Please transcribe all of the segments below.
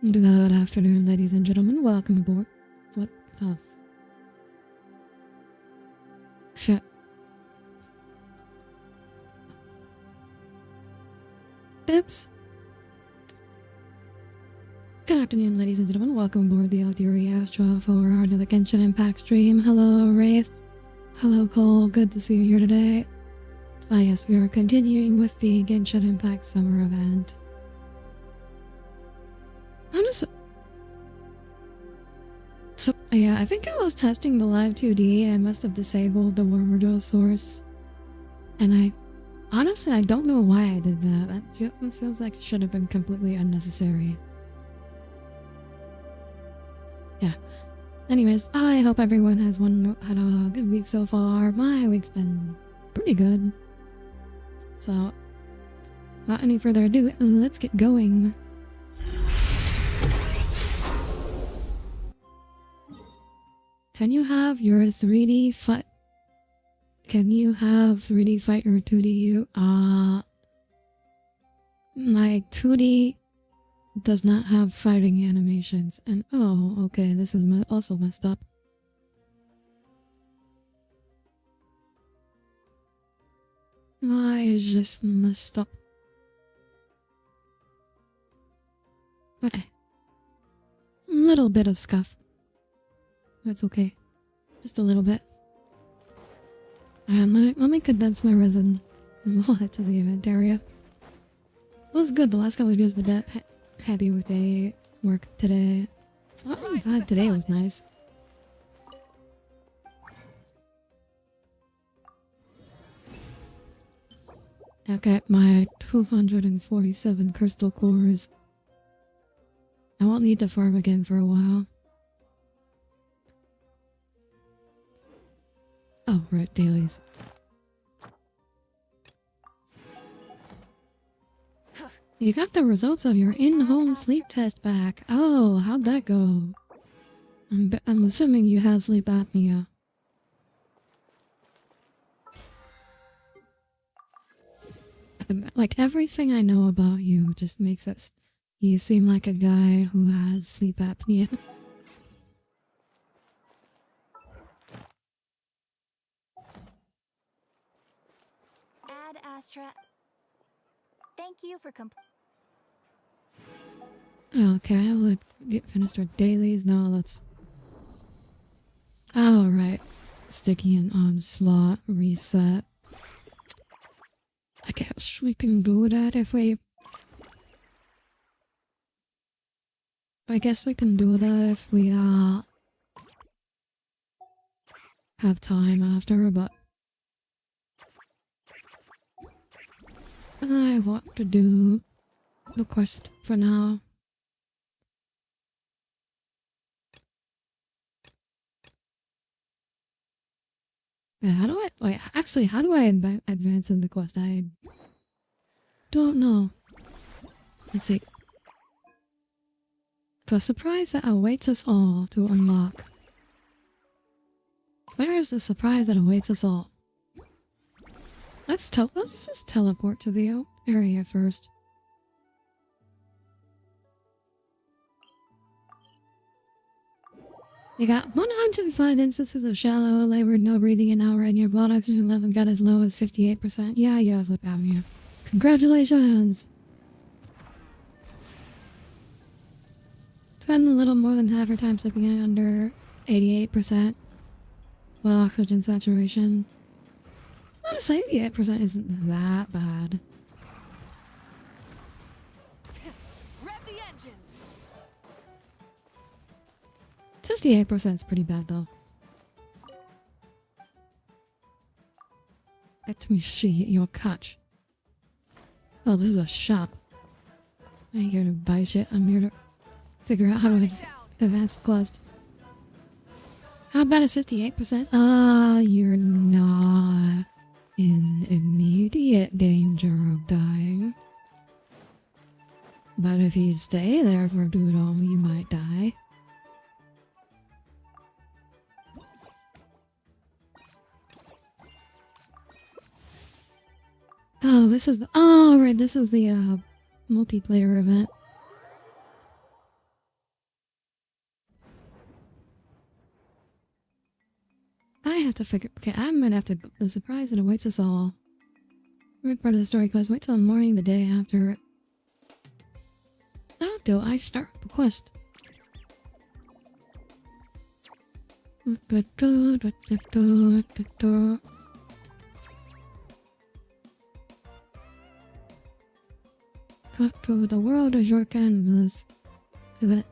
Good afternoon, ladies and gentlemen. Welcome aboard. What the shit? Oops. Good afternoon, ladies and gentlemen. Welcome aboard the Audire Astra for the Genshin Impact stream. Hello, Wraith. Hello, Cole. Good to see you here today. Ah, yes, we are continuing with the Genshin Impact summer event. How does... So, yeah, I think I was testing the live 2D. I must have disabled the Wormado source. And honestly, I don't know why I did that. It feels like it should have been completely unnecessary. Yeah. Anyways, I hope everyone has had a good week so far. My week's been pretty good. So, without any further ado, let's get going. Can you have your 3D fight? Can you have 3D fight your 2D? Like 2D does not have fighting animations. And oh, okay, this is also messed up. Why is this messed up? Okay. Little bit of scuff. That's okay. Just a little bit. And let me condense my resin. And we'll head to the event area. It was good the last couple of days, but happy with the work today. Oh my god, today was nice. Okay, my 247 crystal cores. I won't need to farm again for a while. Oh, right, dailies. You got the results of your in-home sleep test back. Oh, how'd that go? I'm assuming you have sleep apnea. Like, everything I know about you just makes it... You seem like a guy who has sleep apnea. Audire Astra. Thank you for Okay, let's get finished our dailies. Now let's... Oh, right. Sticky and onslaught, reset. I guess we can do that if we... I guess we can do that if we, have time after, but... I want to do the quest for now. Yeah, how do I... Wait, actually, how do I advance in the quest? I don't know. Let's see. The surprise that awaits us all to unlock. Where is the surprise that awaits us all? Let's just teleport to the area first. You got 105 instances of shallow, labored, no breathing an hour, and your blood oxygen level got as low as 58%. Yeah, you have sleep apnea. Congratulations! Spend a little more than half your time sleeping at under 88%. Blood oxygen saturation. Honestly, 88% isn't that bad. rev the engines. 58% is pretty bad though. Let me see your catch. Oh, this is a shop. I ain't here to buy shit. I'm here to figure out how to advance the quest. How bad is 58%? You're not in immediate danger of dying. But if you stay there for too long, you might die. Oh, this is the... Oh, right, this is the, multiplayer event. have to figure. Okay, I might have to. The surprise that awaits us all. Weird part of the story quest. Wait till the morning the day after. How do I start the quest? Talk to the world as your canvas. To that.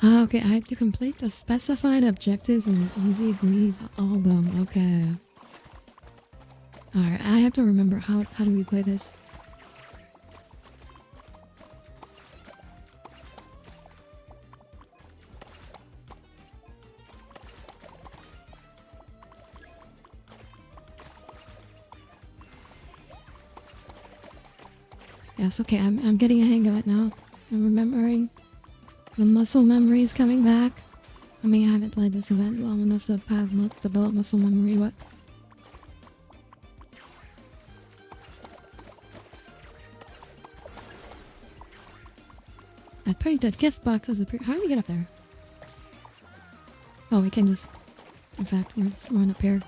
Ah, okay, I have to complete the specified objectives in the Easy Breeze album. Okay. Alright, I have to remember how do we play this? Yes, okay, I'm getting a hang of it now. I'm remembering. The muscle memory is coming back. I mean, I haven't played this event long enough to have develop muscle memory, but... That printed gift box is a how do we get up there? Oh, we can just... In fact, let's run up here.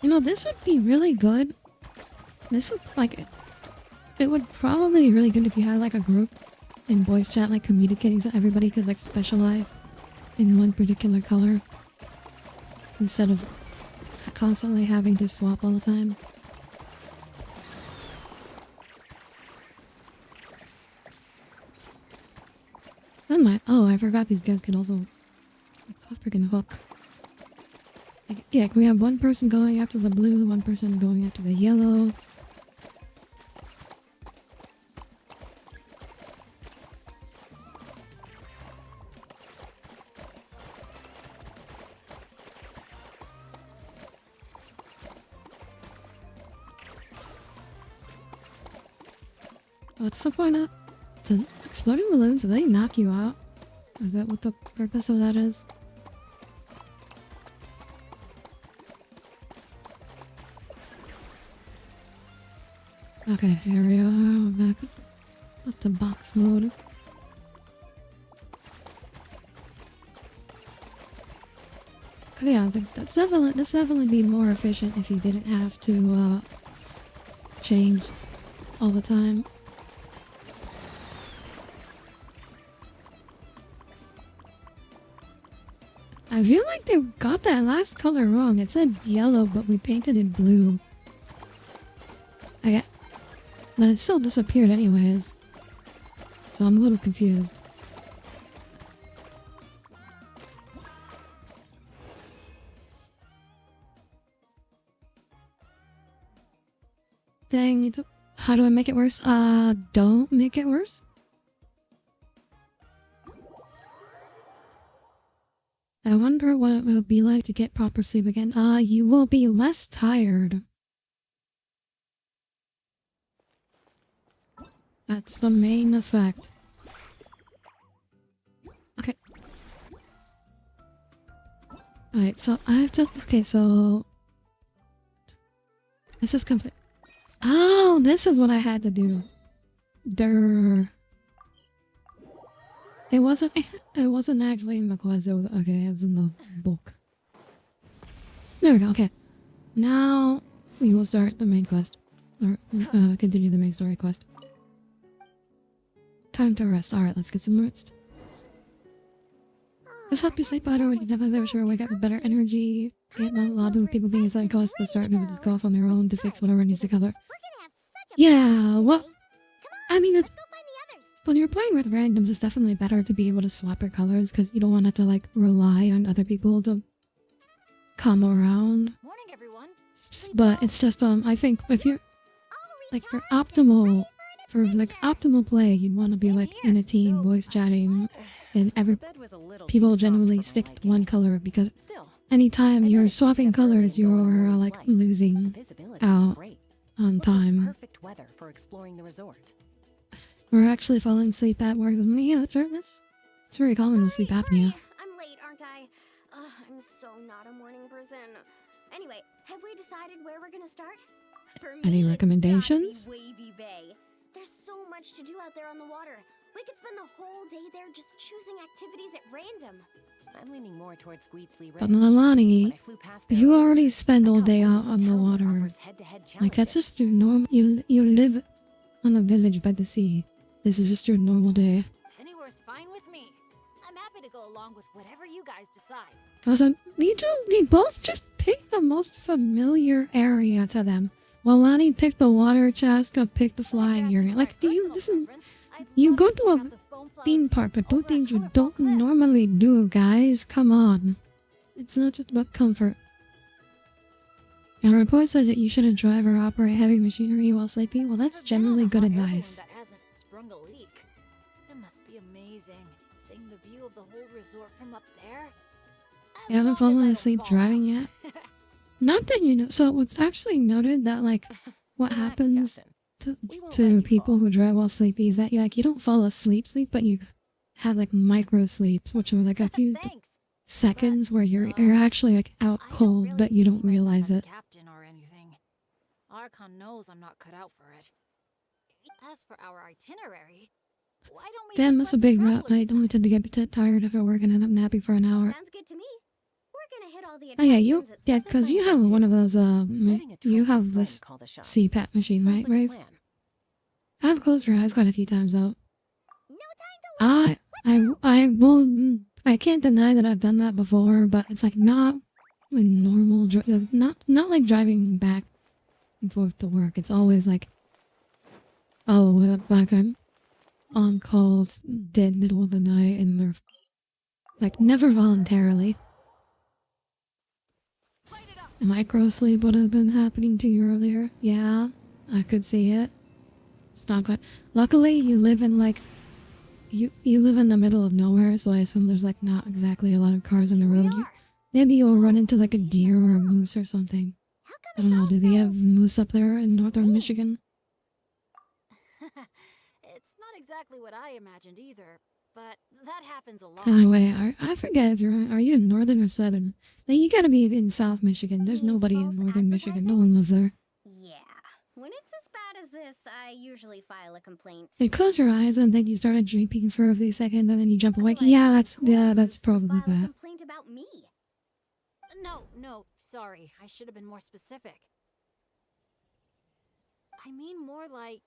You know, this would be really good. This is like... It would probably be really good if you had like a group in voice chat, like communicating so everybody could like specialize in one particular color instead of constantly having to swap all the time. Oh, I forgot these guys can also freaking hook. Like, yeah, we have one person going after the blue, one person going after the yellow. What's the point of the exploding balloons? Do they knock you out? Is that what the purpose of that is? Okay, here we are. Back up to box mode. Yeah, that's definitely be more efficient if you didn't have to change all the time. I feel like they got that last color wrong. It said yellow, but we painted it blue. But it still disappeared anyways. So I'm a little confused. Dang, you took... How do I make it worse? Don't make it worse? I wonder what it will be like to get proper sleep again. You will be less tired. That's the main effect. Okay. Alright, so I have to... Okay, so... This is complete. Oh, this is what I had to do. Durr. It wasn't actually in the quest. It was... Okay, it was in the book. There we go, okay. Now, we will start the main quest. Or, continue the main story quest. Time to rest. Alright, let's get some rest. Just help you sleep better when you never sure wake up with better energy. Get my lobby with people being assigned colors at the start. People just go off on their own to fix whatever needs to color. Yeah, well... I mean, it's... When you're playing with randoms, it's definitely better to be able to swap your colors because you don't want to like rely on other people to come around. Morning, everyone. But it's just I think if you're like for optimal play, you'd want to be like in a team, voice chatting, and people genuinely stick to one color because anytime you're swapping colors, you're like losing out on time. Perfect weather for exploring the resort. We're actually falling asleep at work. Yeah, that's it's very common with sleep apnea. I'm late, aren't I? I'm so not a morning person. Anyway, have we decided where we're gonna start? For me, Any it's recommendations? gotta be Wavy Bay. There's so much to do out there on the water. We could spend the whole day there just choosing activities at random. I'm leaning more towards Squeetsley Ridge. But Milani, When I flew past there you earlier, already spend I all caught day one out on the hotel that water. offers head-to-head Like, that's challenges. just your normal. You live on a village by the sea. This is just your normal day. Anywhere's fine with me. I'm happy to go along with whatever you guys decide. Also, they both just picked the most familiar area to them. Milani picked the water, Chaska picked the flying area. Like, you go to a theme park, but do things you don't normally do, guys. Come on. It's not just about comfort. A report said that you shouldn't drive or operate heavy machinery while sleeping. Well, that's generally good advice. That hasn't sprung a leak. It must be amazing, seeing the view of the whole resort from up there. You haven't fallen asleep driving yet? Not that you know. So it's actually noted that, like, what Relax, happens Captain. We won't let to you people fall. who drive while sleepy is that you don't fall asleep, but you have like micro sleeps, which are like a few Thanks. seconds where you're actually like out cold, but you don't realize it. Captain or anything. Archon knows I'm not cut out for it. As for our itinerary, why don't we Damn, just that's a let the big route. I travelers only tend to get a bit tired after work and end up napping for an hour. Sounds good to me. We're gonna hit all the Oh yeah, attractions at because 7. you have one of those Letting a you trusted have friend this call the shots. CPAP machine, Sounds right, like a Rave? plan. I've closed your eyes quite a few times though. No time to I will. I can't deny that I've done that before, but it's like not a normal, not like driving back and forth to work. It's always like, oh, like I'm on call, dead middle of the night, and they're like never voluntarily. A micro sleep would have been happening to you earlier. Yeah, I could see it. It's not good. Luckily, you live in like. You live in the middle of nowhere, so I assume there's like not exactly a lot of cars on the road. Maybe you'll run into like a deer or a moose or something. I don't know, do they have moose up there in northern Michigan? It's not exactly what I imagined either, but that happens a lot. Anyway, I forget if are you in northern or southern? Then you gotta be in South Michigan. There's nobody in northern Michigan. No one lives there. Yeah. When it's as bad as this, I usually file a complaint. You close your eyes and then you start dreaming for a few seconds and then you jump awake. Yeah, that's probably File a bad. complaint about me. No, sorry. I should have been more specific. I mean more like...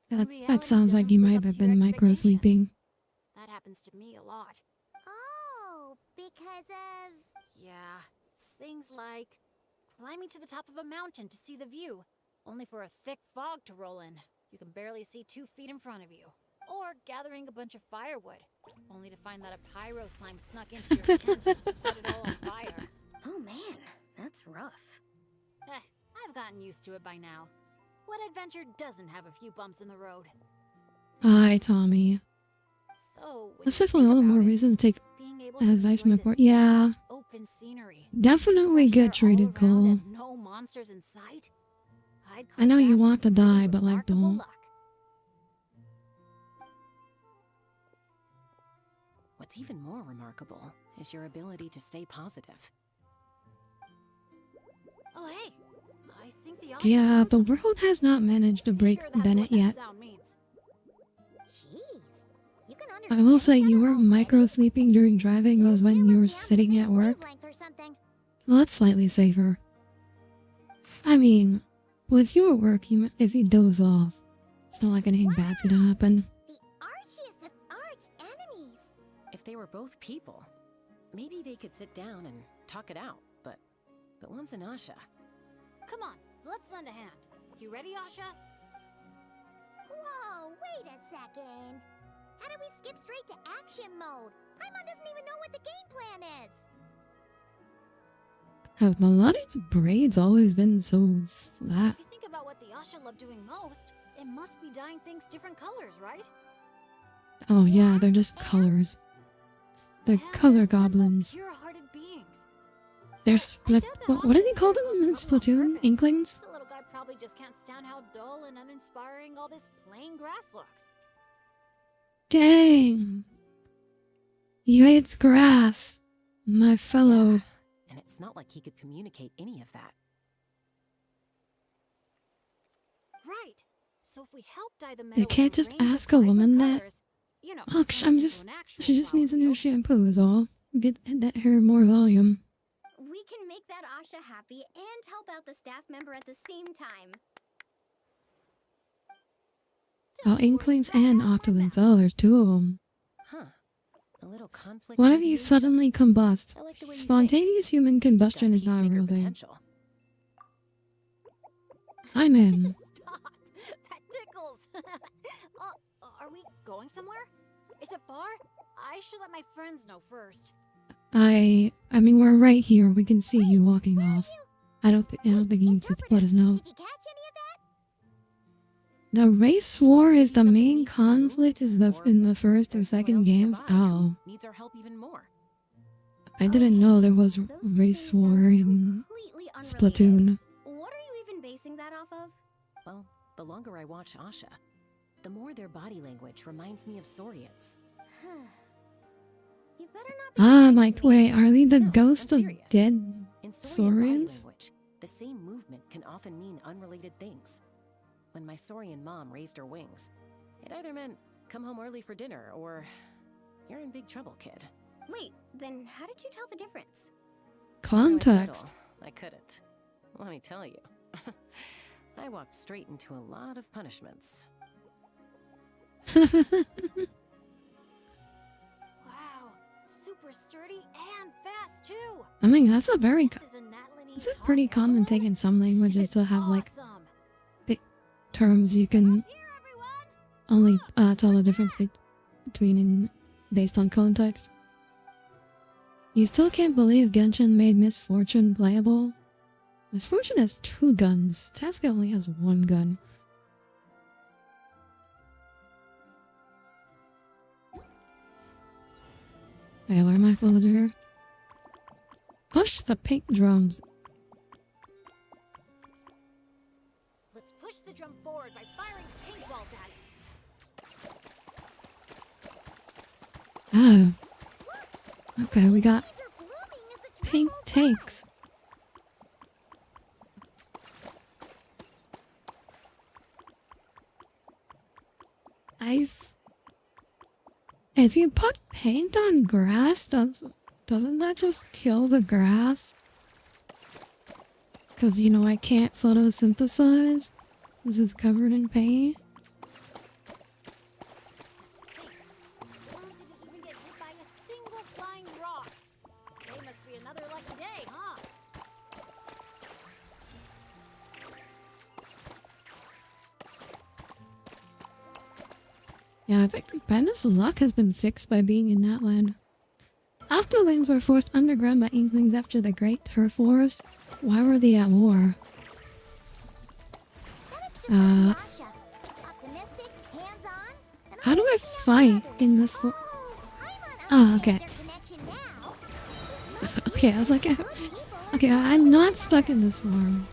That sounds like you might have been micro sleeping. That happens to me a lot. Oh, because of... Yeah, it's things like climbing to the top of a mountain to see the view, only for a thick fog to roll in. You can barely see 2 feet in front of you. Or gathering a bunch of firewood, only to find that a pyro slime snuck into your tent and set it all on fire. Oh man, that's rough. I've gotten used to it by now. What adventure doesn't have a few bumps in the road? Hi, Tommy. So, when That's you definitely all the think more about it, reason to take being able advice to enjoy from my this port. Yeah, vast, open scenery, definitely fresh air get treated all around cool. and no monsters in sight. I'd I know call you that want to some die, pretty but like remarkable don't. luck. What's even more remarkable is your ability to stay positive. Oh hey, I think the Yeah, ocean the knows world has not managed to something. break Sure that's Bennett what that yet. sound means. Jeez. You can I will say understand you each were other micro already? sleeping during driving was You when two you were must be on the sitting same at work. wavelength or something. Well, that's slightly safer. I mean, with your work, if you doze off, it's not like anything bad's gonna happen. The archiest of arch enemies. If they were both people, maybe they could sit down and talk it out, but one's an Asha. Come on, let's lend a hand. You ready, Asha? Whoa, wait a second. How do we skip straight to action mode? Paimon doesn't even know what the game plan is. Have Melodi's braids always been so flat? If you think about what the Asha love doing most, it must be dyeing things different colors, right? Oh yeah, they're just colors. They're And color they're simple, goblins. pure-hearted beings. They're So, I split. bet that What do they Asha's call doing them in those trouble on Splatoon? purpose. Inklings? The little guy probably just can't stand how dull and uninspiring all this plain grass looks. Dang. You ate grass, my fellow. And it's not like he could communicate any of that. Right. So if we help dye the metal You with can't a just range of ask a woman vibrant that. colors, you know, Look, turn it into an actual she just flower needs a new field. shampoo is all. Get that hair more volume. We can make that Asha happy and help out the staff member at the same time. Oh, Just worry Inklings about and half my Octolings. battle. Oh, there's two of them. Huh. A little conflict. What if you mediation. suddenly combust? I like the way you think. Spontaneous human You've combustion got is not a peacemaker real thing. potential. I'm in. Stop! That tickles! Are we going somewhere? Is it far? I should let my friends know first. I mean, we're right here. We can see you walking off. I don't think you need to let us know. Did you catch any of that? The race war is the Maybe something main needs to move, conflict is or in the first and there's someone second else games. nearby who Oh, needs our help even more. I didn't know there was Those two race things war sound in completely unrelated. Splatoon. What are you even basing that off of? Well, the longer I watch Asha, the more their body language reminds me of Saurians. You better not be Ah, lying like, to me. wait, are they the No, ghost I'm of serious. dead In Saurian body Saurians? language, the same movement can often mean unrelated things. When my Saurian mom raised her wings, it either meant come home early for dinner or you're in big trouble, kid. Wait, then how did you tell the difference? When I was Context. little, I couldn't. Let me tell you. I walked straight into a lot of punishments. Wow, super sturdy and fast too. I mean, that's a very This is a Nathalie it's a top pretty common thing emerald? in some languages It's to have like awesome. terms you can Here, everyone. only tell the difference between based on context. You still can't believe Genshin made Miss Fortune playable? Miss Fortune has 2 guns. Chaska only has 1 gun. Hey, where am I villager? Push the pink drums. Let's push the drum forward by firing paintballs at it. Oh. Okay, we got These are blooming as the pink tanks. If you put paint on grass, doesn't that just kill the grass? Because, you know, I can't photosynthesize. This is covered in paint. Mom didn't even get hit by a single flying rock. Today must be another lucky day, huh? Yeah, I think Bandit's luck has been fixed by being in that land. Afterlings were forced underground by Inklings after the Great Turf Wars. Why were they at war? Asha. Optimistic, hands-on, and How do I always fight in this Oh, Oh, I'm on okay. their connection now. Okay, I was like, Good people. okay, I'm not stuck in this world.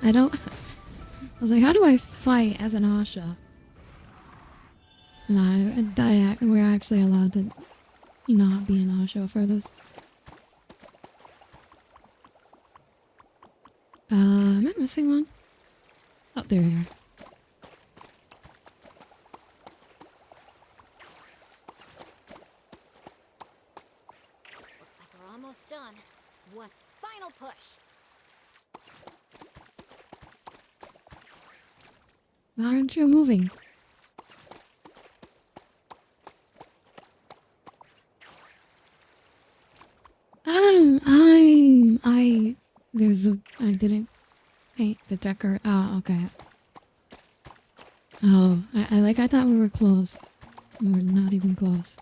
I don't... I was like, how do I fight as an Asha? No, we're actually allowed to not be an Asha for this. Am I missing one? Oh, there you are. Looks like we're almost done. One final push. Why aren't you moving? I didn't paint the decor. Oh, okay. Oh, I thought we were close. We were not even close.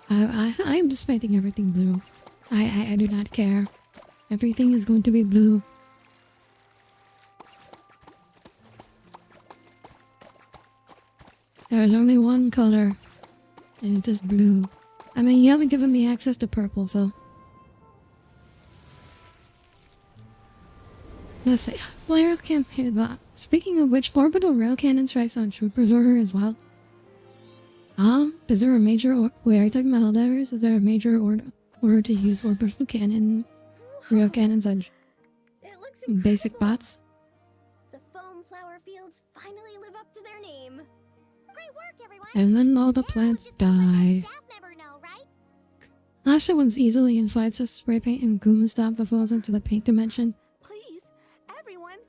I am just painting everything blue. I do not care. Everything is going to be blue. There is only one color, and it's just blue. I mean, you haven't given me access to purple, so... Let's see. Rail campaign. Speaking of which, orbital rail cannon strikes on Trooper's order as well. Is there a major wait, are you talking about Helldivers? Is there a major order to use orbital cannon, real cannons, and It looks basic incredible. bots? The foam flower fields finally live up to their name. Great work, everyone. And then all the Now plants just don't let that die. staff member know, right? Asha once easily invites us spray paint and Guma stop that falls into the paint dimension. Please, everyone.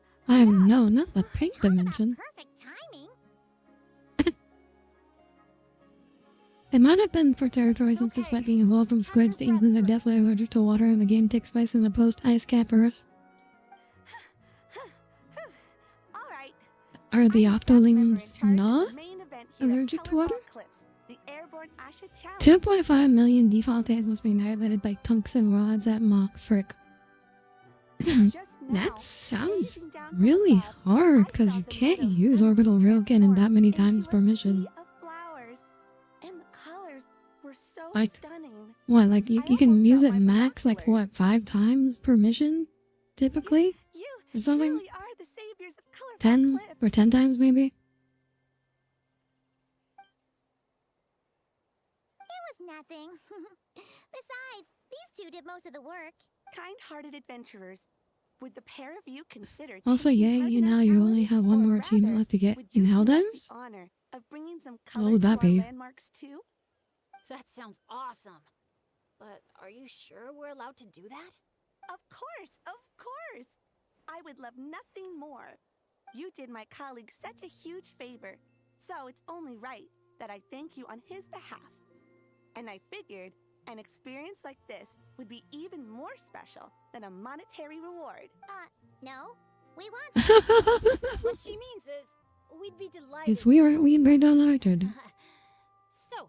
No, not the paint Talk about dimension. perfect timing. It might have been for territory since despite being evolved from squids, the England are deathly allergic to water and the game takes place in a post-ice cap Earth. All right. Are the I'm staff member in Octolings charge of the not main event here at allergic to Colored water? Ball Cliffs, the Airborne Asha Challenge. 2.5 million default hits must be annihilated by tungsten rods at Mach Frick. Just now, That sounds gazing down from really above, hard I because saw you the can't meadows use suddenly orbital railcannon that many transform times into per a mission. sea of flowers, and the colors were so Like, stunning. What, like you I can almost use got it my max like binoculars. what, 5 times per mission? Typically? You Or something? truly are the saviors of Colored 10 Ball or Cliffs. 10 times maybe? It was nothing. Besides, these two did most of the work. Kind-hearted adventurers, would the pair of you consider Also, taking yay, part you in our now you only challenge? have one Or more achievement rather, left to get would in you do us Helldivers? the honor of bringing some What color would to that our be? landmarks too? That sounds awesome. But are you sure we're allowed to do that? Of course, of course. I would love nothing more. You did my colleague such a huge favor, so it's only right that I thank you on his behalf. And I figured an experience like this would be even more special than a monetary reward. No. We want What she means is, we'd be delighted. Yes, we very delighted. So,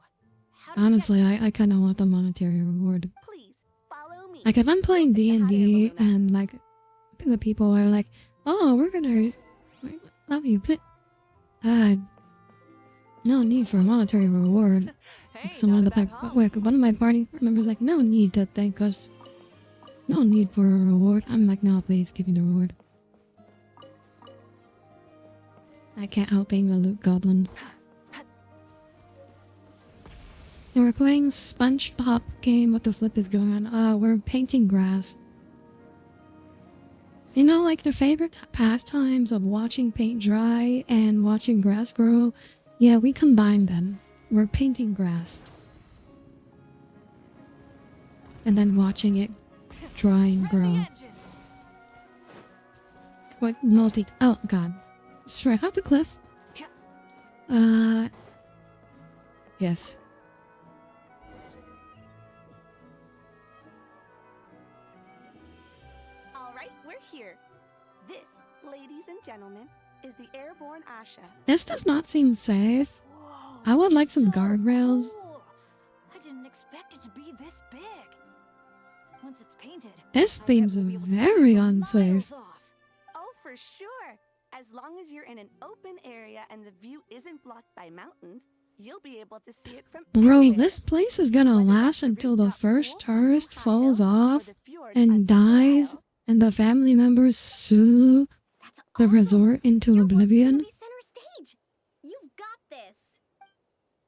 how do we get Honestly, I kind of want the monetary reward. Please, follow me. Like if I'm playing We'll take the hot air D&D balloon out. and like the people are like, oh, we're gonna love you, but no need for a monetary reward. Like one of my party members like, no need to thank us. No need for a reward. I'm like, no, please give me the reward. I can't help being the loot goblin. And we're playing SpongeBob game. What the flip is going on? We're painting grass. You know, like the favorite pastimes of watching paint dry and watching grass grow? Yeah, we combine them. We're painting grass. And then watching it dry and grow. What oh god. Straight off the cliff. Yes. All right, we're here. This, ladies and gentlemen, is the Airborne Asha. This does not seem safe. Whoa, I would like some so guardrails. cool. I didn't expect it to be this big. Once it's painted, This I bet seems we'll be able to see very it from unsafe. miles off. Oh, for sure. As long as you're in an open area and the view isn't blocked by mountains, you'll be able to see it from Bro, anywhere. this place is gonna Whether last that's the until the rooftop first pool on tourist Blue falls Hill or off the fjord and on dies Venti. and the family members sue That's the awesome. resort into Your work's gonna oblivion. be center stage. You've got this.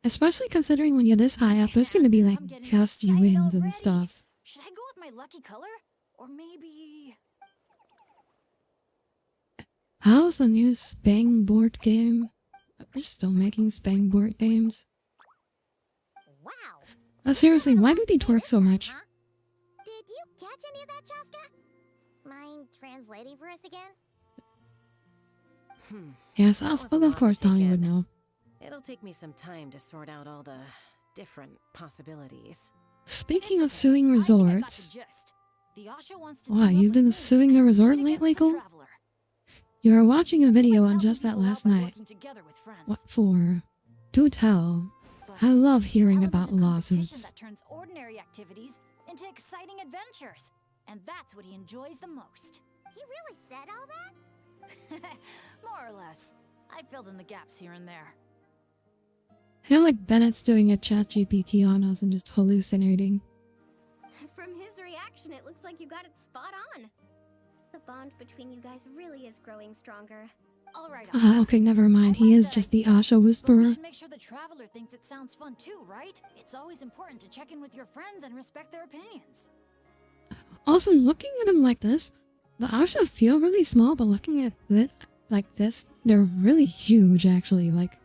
Especially considering when you're this high up, there's gonna be like I'm getting gusty excited winds and already. stuff. Should I go with my lucky color? Or maybe... How's the new Spang board game? They're still making Spang board games. Wow. Seriously, why do they Hey, twerk this so time, much? huh? Did you catch any of that, Chaska? Mind translating for us again? Yes, That was a of lot to course take Tommy would in. know. It'll take me some time to sort out all the different possibilities. Speaking It's of okay. suing I think I got the resorts, gist. The Asha wants to wow, team up you've been with me suing a and resort fight against lately, the Cole? Traveler. You were watching a We video might on sell just some that people last out by night. working together with friends. What for? Do tell. But I love hearing element about of competition lawsuits. that turns ordinary activities into exciting adventures. And that's what he enjoys the most. He really said all that? More or less. I filled in the gaps here and there. I feel like Bennett's doing a chat GPT on us and just hallucinating. From his reaction, it looks like you got it spot on. The bond between you guys really is growing stronger. Alright, Okay, never mind. He is just the Asha we Whisperer. should make sure the traveler thinks it sounds fun too, right? It's always important to check in with your friends and respect their opinions. Also, looking at him like this, the Asha feel really small, but looking at it like this, they're really huge, actually. Like,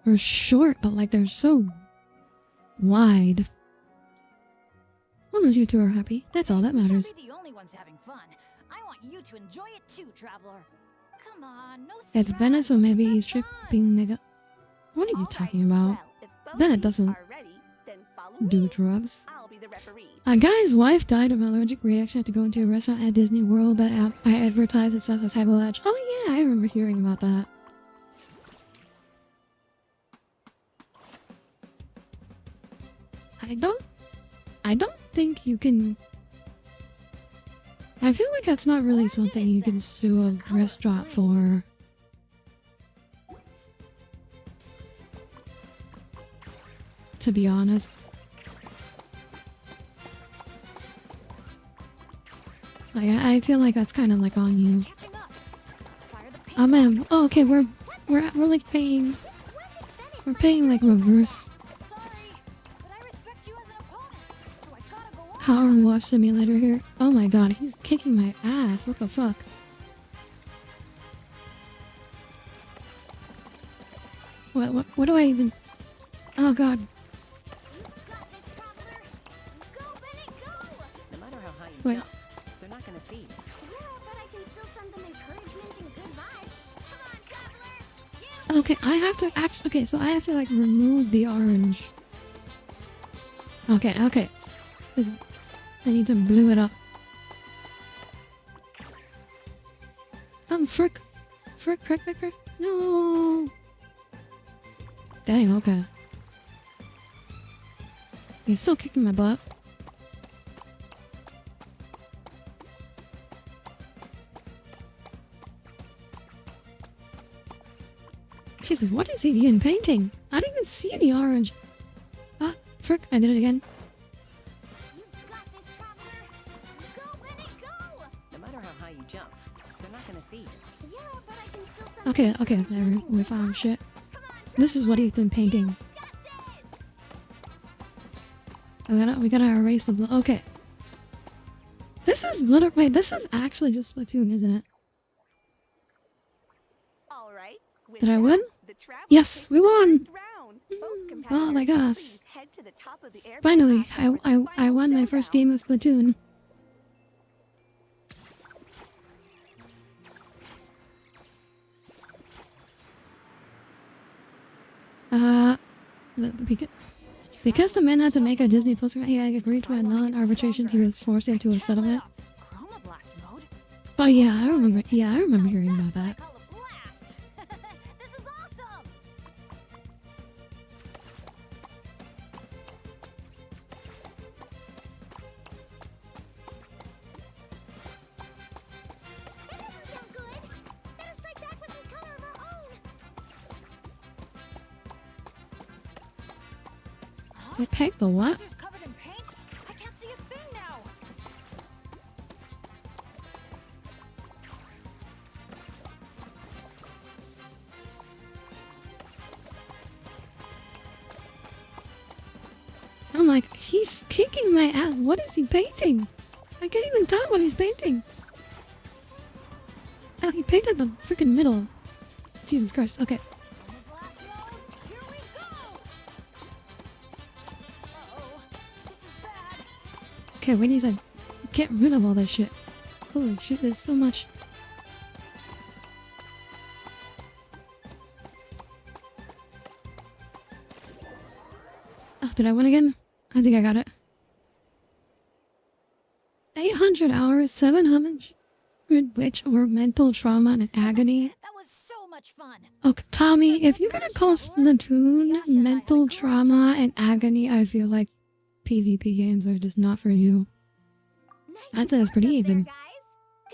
they're short, but like they're so wide. As long as you two are happy, that's all that matters. Can't be the only ones having fun. I want you to enjoy it too, traveler. Come on, no It's stress, Bennett, so maybe just he's have fun. tripping nigga. What are you talking about? Bennett doesn't do drugs. I'll be the referee. A guy's wife died of an allergic reaction after going to a restaurant at Disney World that advertised itself as Hyperlatch. Oh yeah, I remember hearing about that. I don't think you can... I feel like that's not really something you can sue a restaurant for. To be honest. Like, I feel like that's kind of like on you. Catching up. Fire the paint Oh man, box. oh, okay, we're like paying, we're paying like reverse Sorry, but I respect you as an opponent, so I gotta go on. power wash simulator here. Oh my god, he's kicking my ass. What the fuck? What do I even? Oh god. You got this, traveler. Go, Bennett, go! No matter how high you Wait. jump, they're not gonna see you. Yeah, but I can still send them encouragement and good vibes. Come on, traveler! Okay, I have to actually. Okay, so I have to like remove the orange. Okay, okay. I need to blue it up. Frick. Frick. No. Dang, okay. He's still kicking my butt. Jesus, what is he even painting? I didn't even see any orange. Ah, frick, I did it again. You got this, traveler! Go, Bennett, go! No matter how high you jump, they're not gonna see you. Yeah, but I can still send them Okay, encouragement we and found good shit. vibes. Come on, This is what he's been painting. got this! We gotta erase the blue. Okay. This is literally, wait, this was actually just Splatoon, isn't it? All right. with Did I that, win? the traveler Yes, takes we the won! first round. Both Oh my competitors, gosh. please head to the top of the airport Finally, platform for the I final won my first showdown. game of Splatoon. Because the man had to make a Disney Plus, he agreed to a non-arbitration. He was forced into a settlement. Chroma blast mode? Oh yeah, I remember. Yeah, I remember hearing about that. I call a blast. This is awesome. That doesn't sound good! Better strike back with some color of our own! They pegged the what? Lasers covered in paint? I can't see a thing now. I'm like, he's kicking my ass. What is he painting? I can't even tell what he's painting. Oh, he painted the freaking middle. Jesus Christ. Okay. Chroma blast mode? Here we go. Uh-oh. This is bad. Okay, we need to get rid of all that shit. Holy shit, there's so much. Oh, did I win again? I think I got it. 800 hours, 700 which were mental trauma and agony. That was so much fun. Okay, Tommy, if you're gonna call Splatoon mental trauma and agony, I feel like PvP games are just not for you. Nice I'd say it's pretty work up there, even. guys.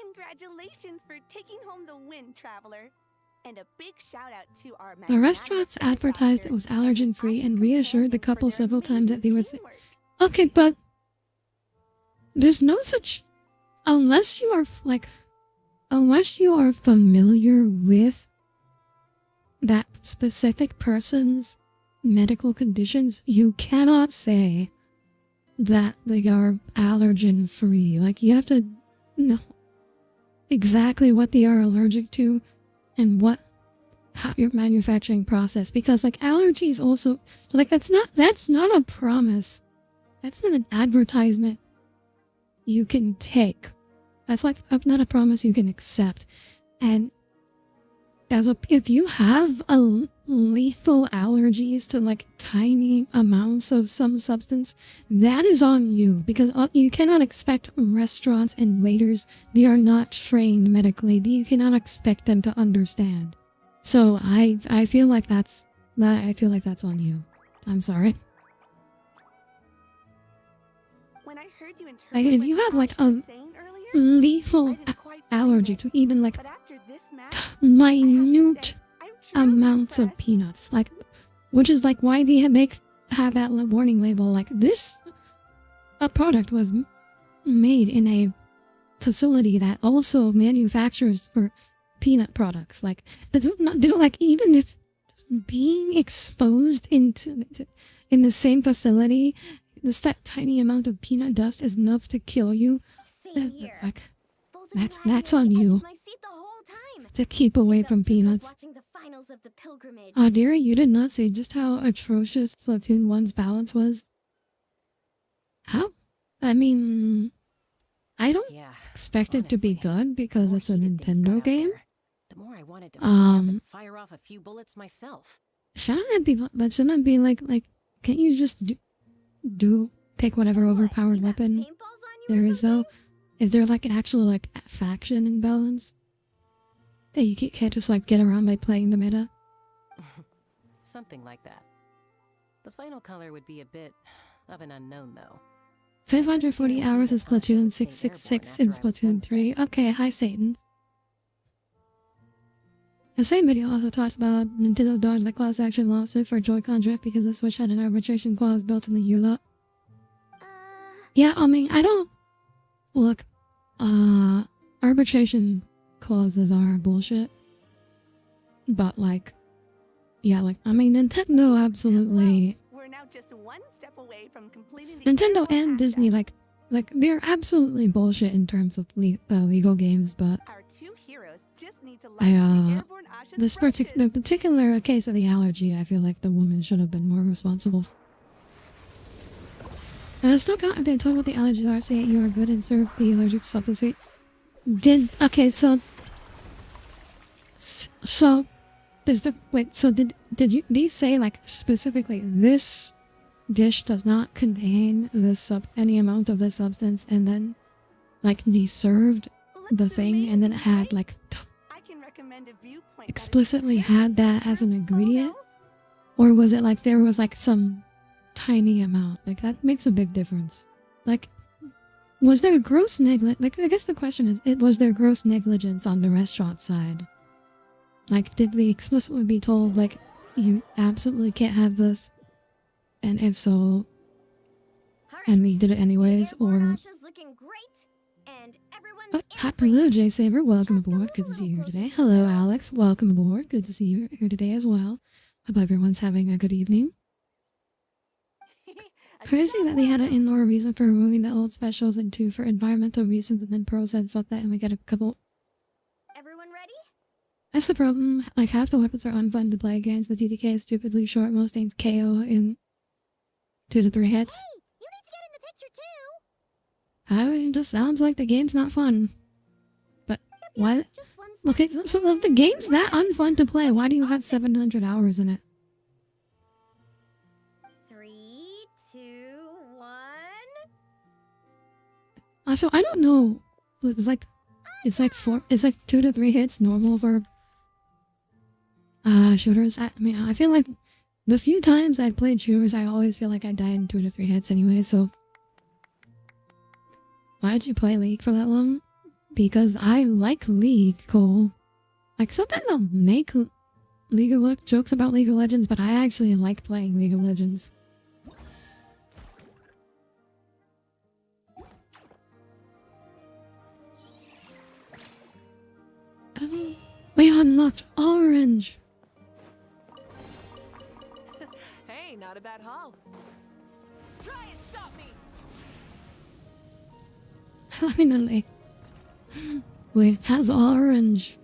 Congratulations for taking home the win, traveler. And a big shout out to our The restaurants advertised it was allergen-free and reassured the couple several times that they were safe. Okay, but there's no such... Unless you are, like... unless you are familiar with that specific person's medical conditions, you cannot say that they are allergen free. Like, you have to know exactly what they are allergic to and how your manufacturing process, because like allergies also, so like that's not a promise, that's not an advertisement you can take, that's like not a promise you can accept. And if you have a lethal allergies to like tiny amounts of some substance, that is on you, because you cannot expect restaurants and waiters, they are not trained medically, you cannot expect them to understand. So I feel like that's on you. I'm sorry. When I heard you Like, if you have like a lethal allergy to even like minute amounts of peanuts, like, which is like why they have that warning label, like a product was made in a facility that also manufactures for peanut products. Like, like, even if being exposed in the same facility, that tiny amount of peanut dust is enough to kill you. Like, that's on you to keep away from peanuts. Audire, you did not say just how atrocious Splatoon 1's balance was. How? I mean, I don't expect it to be good because it's a Nintendo game. The more I wanted to fire off a few bullets myself. Shouldn't it be like, can't you just pick whatever overpowered weapon there is though? Is there like an actual like faction imbalance that you can't just like get around by playing the meta? Something like that. The final color would be a bit of an unknown though. 540 hours in Splatoon, 666 in Splatoon 3. Okay, hi Satan. The same video also talks about Nintendo dodged the class action lawsuit for Joy-Con drift because the Switch had an arbitration clause built in the ULA. Yeah, I mean, I don't... Look, arbitration clauses are bullshit. But like, yeah, like, I mean, Nintendo absolutely... We're now just one step away from completing the Nintendo and Disney, like they're absolutely bullshit in terms of legal games, but our two heroes just need to the the particular case of the allergy, I feel like the woman should have been more responsible. Still count if they told what the allergies are, say you are good and serve the allergic substitute. Okay, so did these say like specifically this dish does not contain any amount of this substance, and then like they served the thing and then it had like explicitly had that as an ingredient? Or was it like there was like some tiny amount? Like, that makes a big difference. Like, was there gross negligence? Like, I guess the question is, was there gross negligence on the restaurant side? Like, did they explicitly be told, like, you absolutely can't have this? And if so, and they did it anyways, or... Hello, J Saver. Welcome aboard. Good to see you here today. Hello, Alex. Welcome aboard. Good to see you here today as well. Hope everyone's having a good evening. Crazy that they had an in-lore reason for removing the old specials and two for environmental reasons, and then Pro said fuck that and we got a couple. Everyone ready? That's the problem. Like, half the weapons are unfun to play against. The TTK is stupidly short. Most things KO in 2 to 3 hits. Hey, you need to get in the picture too. It just sounds like the game's not fun. But why? Okay, so if the game's that unfun to play, why do you have 700 hours in it? 3, 2, 1. Also, I don't know. It's like 2 to 3 hits normal for shooters. I mean, I feel like the few times I've played shooters, I always feel like I die in 2 to 3 hits anyway, so why'd you play League for that long? Because I like League, Cole. Like, sometimes I'll make jokes about League of Legends, but I actually like playing League of Legends. Unlocked orange. Hey, not a bad haul. Try and stop me. Finally. Wait, has orange.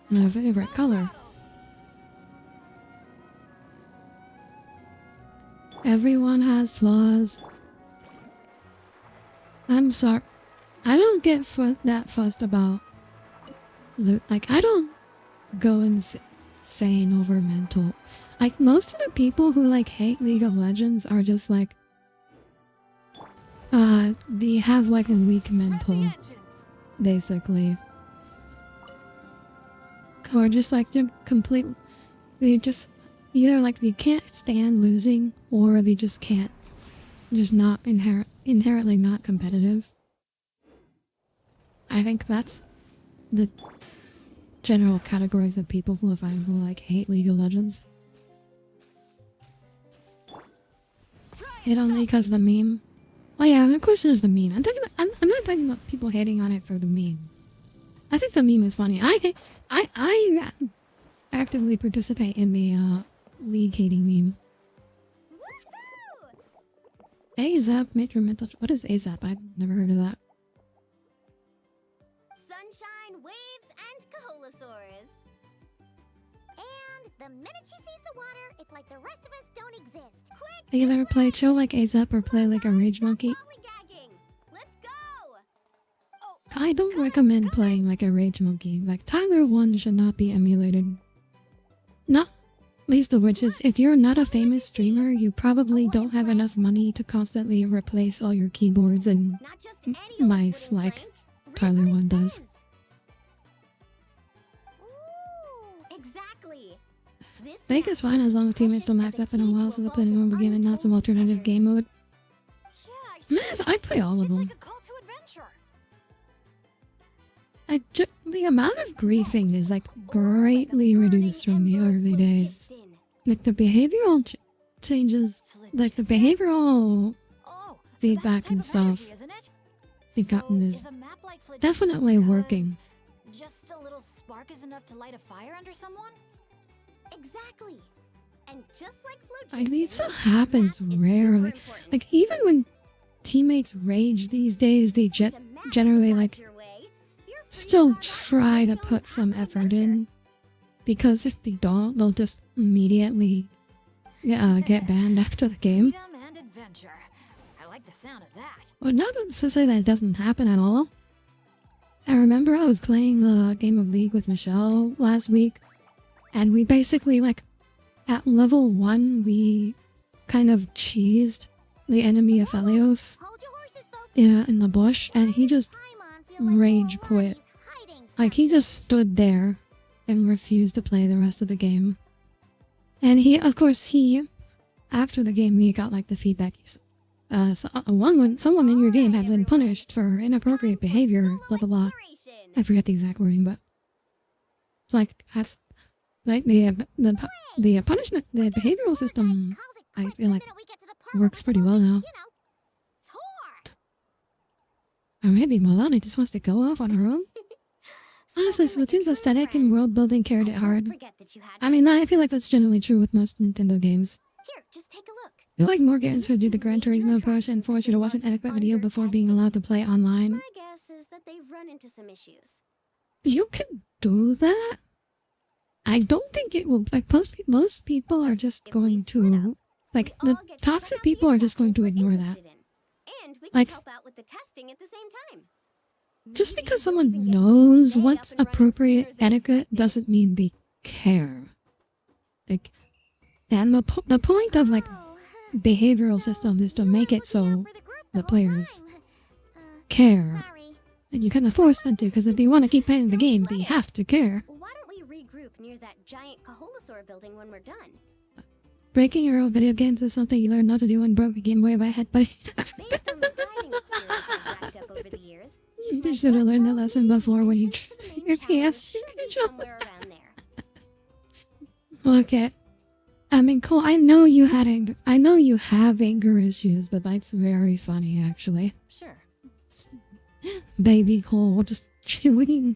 My favorite color. Everyone has flaws. I'm sorry. I don't get that fussed about loot. Like, I don't go insane over mental. Like, most of the people who, like, hate League of Legends are just, like, they have, like, a weak mental, basically. Or just, like, they just, either, like, they can't stand losing, or they just can't, just not inherently not competitive. I think that's the general categories of people who like hate League of Legends. Hate only because the meme. Oh yeah, of course there's the meme. I'm not talking about people hating on it for the meme. I think the meme is funny. I actively participate in the League hating meme. AZAP, make your mental. What is AZAP? I've never heard of that. Sunshine, waves, and Kaholasaurus. And the minute she sees the water, it's like the rest of us don't exist. Quick! Either play chill like AZAP or play like a rage monkey. Lollygagging. Let's go! Oh, I don't recommend playing like a rage monkey. Like Tyler 1 should not be emulated. Not least of which is if you're not a famous streamer, you probably don't have enough money to constantly replace all your keyboards and not just any old mice wooden like plank. Read Tyler what it 1 does. says. Ooh, exactly. This Fake map is fine as long as teammates don't functions act as a up in a key while to so the evolve playing to will be given not some untold alternative game mode. Yeah, I see. Man, I play all of It's them. like a call to adventure. The amount of griefing is like greatly reduced from the early days. Like the behavioral changes, like the behavioral Oh, feedback that's the and type of energy, stuff isn't it? they've gotten So, is a map like Flagellum definitely because working. Just a little spark is enough to light a fire under someone? Exactly. And just like Like, it still phlogiston, happens the map is super rarely. important. Like even when teammates rage these days, they The map generally got like your way. You're free still to try to go put some have an effort adventure. in, because if they don't, they'll just immediately get banned after the game. Freedom and adventure. I like the sound of that. Well, not to say that it doesn't happen at all. I remember I was playing a game of League with Michelle last week, and we basically, like, at level 1, we kind of cheesed the enemy Aphelios, Hold your horses, folks. in the bush, and he just, Paimon feel like rage Lil quit. Lonnie's hiding like, he something. just stood there and refused to play the rest of the game. And of course, after the game, we got, like, the feedback. Someone in your game had been punished for inappropriate behavior, blah blah blah. Exploration. I forget the exact wording, but it's like that's like the punishment, the behavioral system. I feel like works pretty well now. Or maybe Milani just wants to go off on her own. Honestly, Splatoon's aesthetic and world building carried it hard. I mean, I feel like that's generally true with most Nintendo games. Here, just take a look. I feel like more games would do the Gran Turismo approach and force you to watch an adequate video before being allowed to play online. My guess is that they've run into some issues. You can do that? I don't think it will. Like, most people are just going to, like, the toxic people are just going to ignore that. And we can Like, help out with the testing at the same time. just Maybe because we'll someone even get knows Day what's up and running appropriate sooner than etiquette expected. doesn't mean they care. Like, and the point of, like, Oh, behavioral so systems is to you make were it so looking out for the group the whole players time. care. Sorry. And you kind of force them to, because if they want to keep playing the Don't game, sweat they it. have to care. Why don't we regroup near that giant Kaholasaur building when we're done? Breaking your own video games is something you learn not to do and broke a Game Boy by head, but Based on the guiding experience I've racked up over the years, you my should have gut learned that tells lesson me before when you adventure's the main your challenge PS2 should be controller. somewhere around there. Okay. I mean, Cole, I know you have anger issues, but that's very funny, actually. Sure. Baby Cole just chewing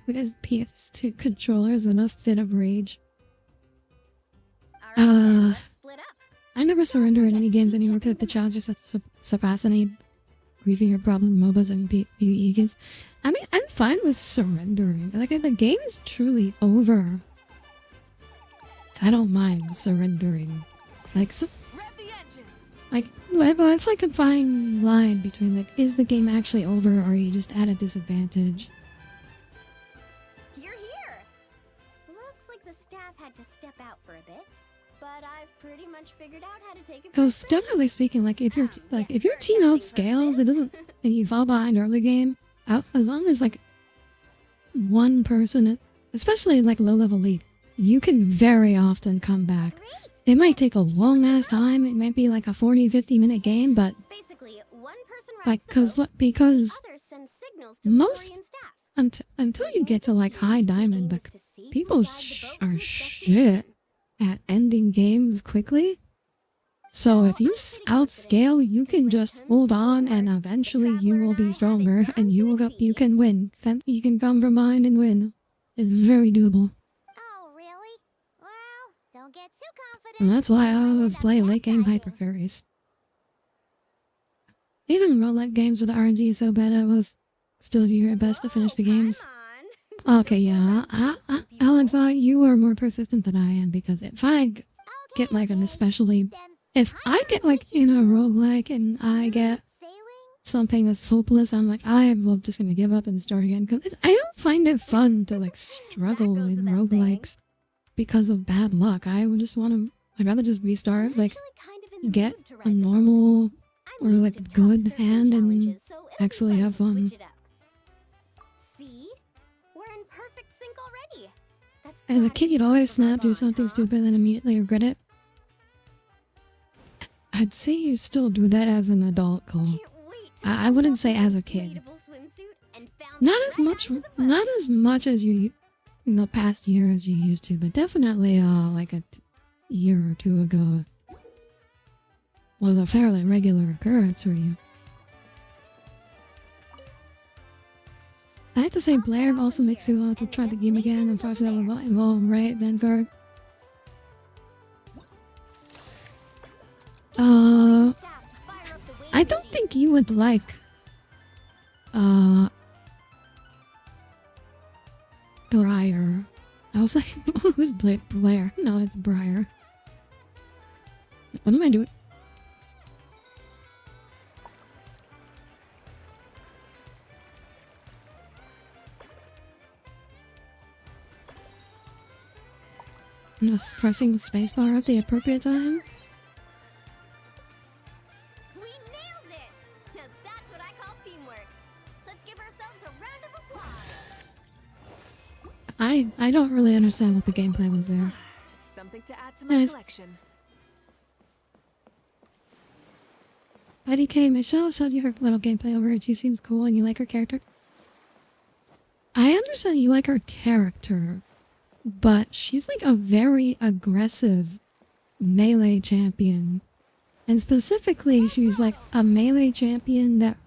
his PS2 controllers in a fit of rage. Alright, let's split up. I never surrender in any games anymore because the challenges that surpass any grieving or problem MOBAs and PvE games. I mean, I'm fine with surrendering. Like, if the game is truly over, I don't mind surrendering. Like, so, like, well, it's like a fine line between, like, is the game actually over or are you just at a disadvantage? You're here! Looks like the staff had to step out for a bit, but I've pretty much figured out how to take it. Because generally speaking, like, if your team outscales, it doesn't, and you fall behind early game, as long as, like, one person, especially, like, low-level league, you can very often come back. It might take a long-ass time, it might be, like, a 40-50 minute game, but, Basically, one person like, rides the boat, because others send signals to most, the staff. until you get to, like, high diamond, like, people are shit at ending games quickly. So if you outscale, you can just hold on, and eventually you will be stronger, and you can win. You can come from behind and win. It's very doable. Oh, really? Well, don't get too confident. And that's why I always play late game hyper fairies. Even roguelike games with RNG is so bad, I was still do your best to finish the games. Okay, yeah. Alex, you are more persistent than I am, because if I get like an especially... If I get like in a roguelike and I get something that's hopeless, I'm like, I'm just gonna give up and start again. Because I don't find it fun to like struggle in roguelikes because of bad luck. I would just want to, I'd rather just restart, like get a normal or like good hand and actually have fun. See? We're in perfect sync already. As a kid, you'd always snap, do something stupid, then immediately regret it. I'd say you still do that as an adult, Cole. I wouldn't say as a kid. Not as much as you in the past year as you used to, but definitely like a year or two ago was a fairly regular occurrence for you. I have to say, Blair also makes you want to try the game again. Unfortunately, that will involve right, Vanguard. I don't think you would like Briar. I was like, who's Blair? No, it's Briar. What am I doing? I'm just pressing the spacebar at the appropriate time. I don't really understand what the gameplay was there. Something to add to my collection. Betty K, Michelle showed you her little gameplay over it. She seems cool and you like her character. I understand you like her character, but she's like a very aggressive melee champion. And specifically, she's like a melee champion that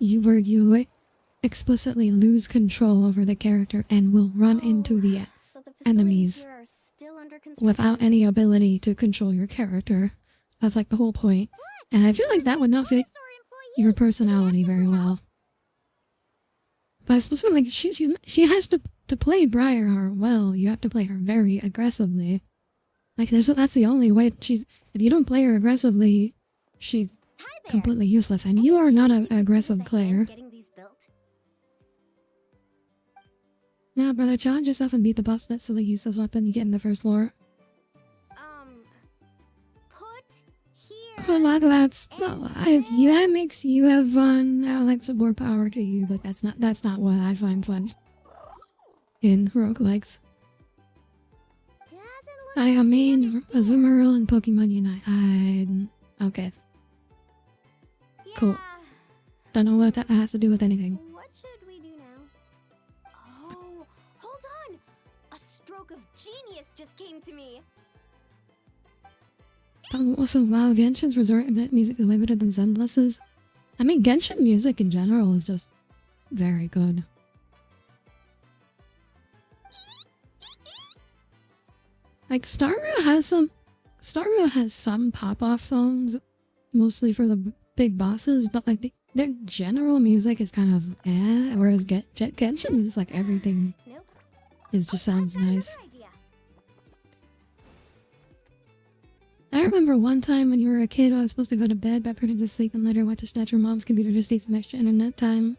you explicitly lose control over the character and will run into the enemies without any ability to control your character. That's like the whole point. And I feel like that would not fit your personality very well. But specifically, she has to play Briarheart well. You have to play her very aggressively. Like that's the only way if you don't play her aggressively, she's completely useless. And you are not an aggressive player. Nah, brother, challenge yourself and beat the boss. That's silly useless weapon you get in the first floor. Well, that makes you have fun. Alex, more power to you, but that's not what I find fun in roguelikes. I mean, Azumarill and Pokemon Unite. Okay. Cool. Don't know what that has to do with anything. What should we do now? Oh, hold on! A stroke of genius just came to me. Also, wow, Genshin's resort event music is way better than Zenbless's. I mean, Genshin music in general is just very good. Like Starville has some pop-off songs, mostly for the big bosses, but like their general music is kind of whereas Genshin is like everything Nope. just sounds I've got nice. another idea. I remember one time when you were a kid, I was supposed to go to bed, but pretended to sleep and later went to snatch your mom's computer to see some extra internet time.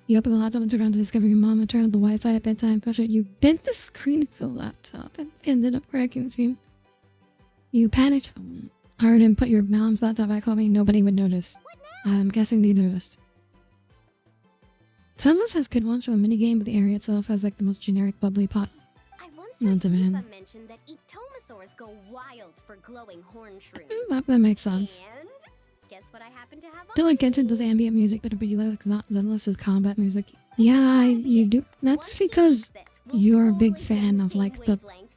You opened the laptop and turned around to discover your mom had turned on the Wi-Fi at bedtime pressure. You bent the screen of the laptop and ended up cracking the screen. You panicked hard and put your mom's laptop back hoping nobody would notice. I'm guessing they noticed. Some of us has good ones from a minigame, but the area itself has like the most generic bubbly pot. I once No heard demand. Eva mention that ectomosaurs go wild for glowing horn shrooms. That makes sense. And guess what I happen to have on Feel like me? Genshin does ambient music, but you like Zenless's combat music. Yeah, you do. That's Once we because fix this, we'll you're a big totally be on fan the of same like the wavelength.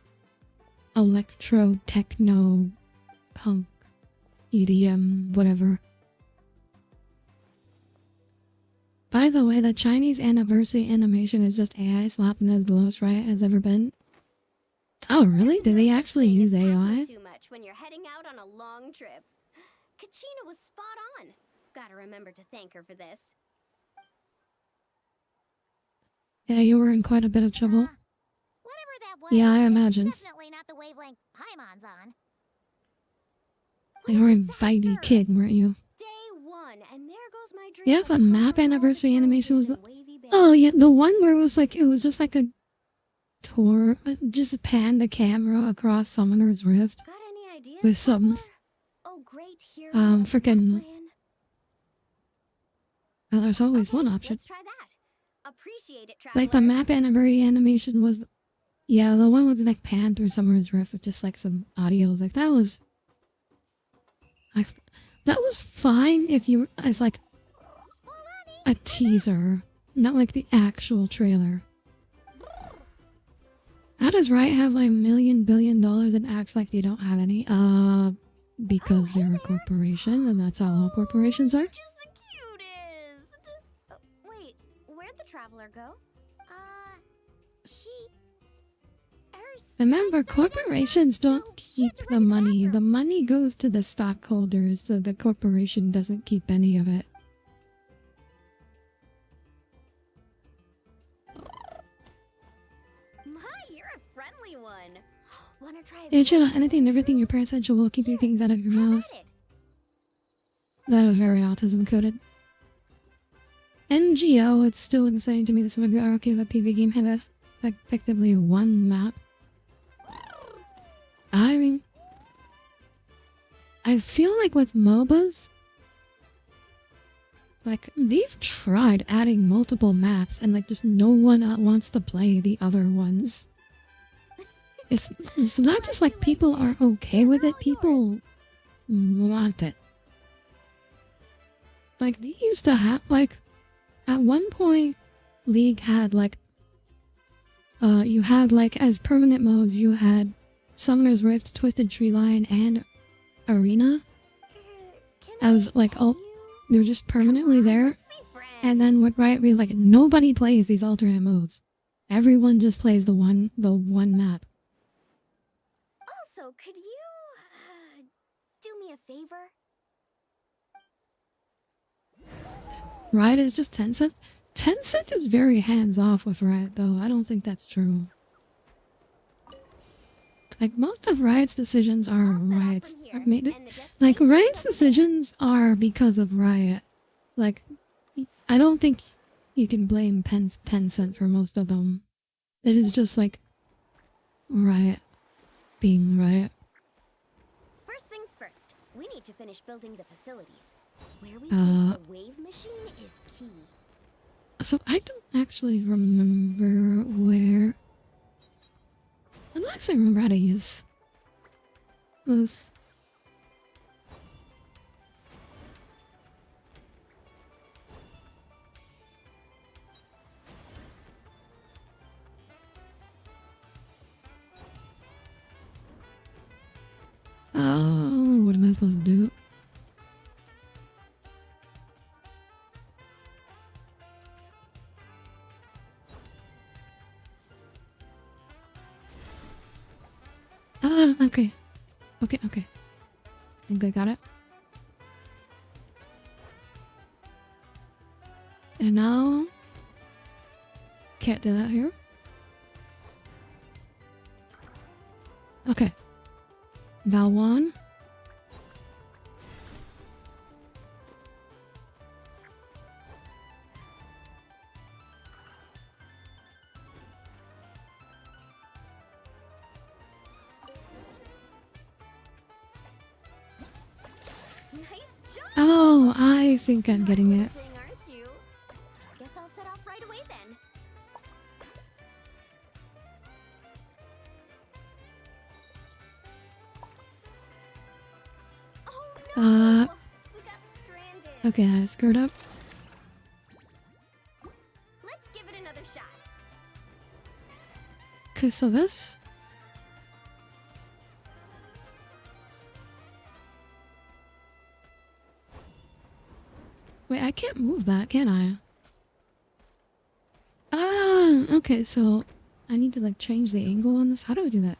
electro, techno, punk, EDM, whatever. By the way, the Chinese anniversary animation is just AI slapping as the lowest riot has ever been. Oh, really? Did they actually Thing is use packing AI? too much when you're heading out on a long trip. Kachina was spot on. Gotta remember to thank her for this. Yeah, you were in quite a bit of trouble. Whatever that was. Yeah, I it's imagine. Definitely not the wavelength Paimon's on. You were a What a bitey disaster. kid, weren't you? Day one, and there goes my dream. Yeah, of but a map proper anniversary all-the-channel animation was kids the... and wavy bands. Oh, yeah, the one where it was just like a tour, just pan the camera across Summoner's Rift. Got any ideas? With some, Papa? Oh, great hero. frickin'... plan? Well, there's always Okay, one option. Let's try that. Appreciate it, Like the traveler. map anniversary animation was, yeah, the one with like pan through Summer's Rift with just like some audio. Was like that was fine if you as like a teaser, not like the actual trailer. How does Riot have like $1 billion and acts like they don't have any? Because they're a corporation and that's how all corporations are. You're just the cutest. Wait, where'd the traveler go? Remember, corporations don't keep the money. The money goes to the stockholders, so the corporation doesn't keep any of it. My, you're a friendly one. Wanna try? And shit, anything and everything your parents said will keep you things out of your Have mouth. at it. That was very autism coded. NGO, it's still insane to me that some of you are okay with a PvP game have effectively one map. I mean, I feel like with MOBAs, like they've tried adding multiple maps and like just no one wants to play the other ones. It's not just like people are okay with it, people want it. Like they used to have like at one point League had like you had like as permanent modes you had Summoner's Rift, Twisted Tree Line, and Arena Can as I like pet all you? they're just permanently there. Let's be friends. And then what Riot be like, nobody plays these alternate modes. Everyone just plays the one map. Also, could you do me a favor? Riot is just Tencent. Tencent is very hands off with Riot though. I don't think that's true. Like most of Riot's decisions are I'll set off Riot's from are here, made. and the Like destination Riot's will be decisions are because of Riot. Like I don't think you can blame Tencent for most of them. It is just like Riot being Riot. First things first, we need to finish building the facilities. Where we Uh, place the wave machine is key. So I don't actually remember where. I don't actually remember how to use. Move. Oh, what am I supposed to do? Okay. Okay, okay. I think I got it. And now... Can't do that here. Okay. Val 1. Nice job! Oh, I think I'm getting it. Thing, aren't you? Guess I'll set off right away then. Oh no! We got stranded. Okay, I screwed up. Let's give it another shot. Okay, so this... Wait, I can't move that, can I? Ah, okay, so I need to like change the angle on this. How do I do that?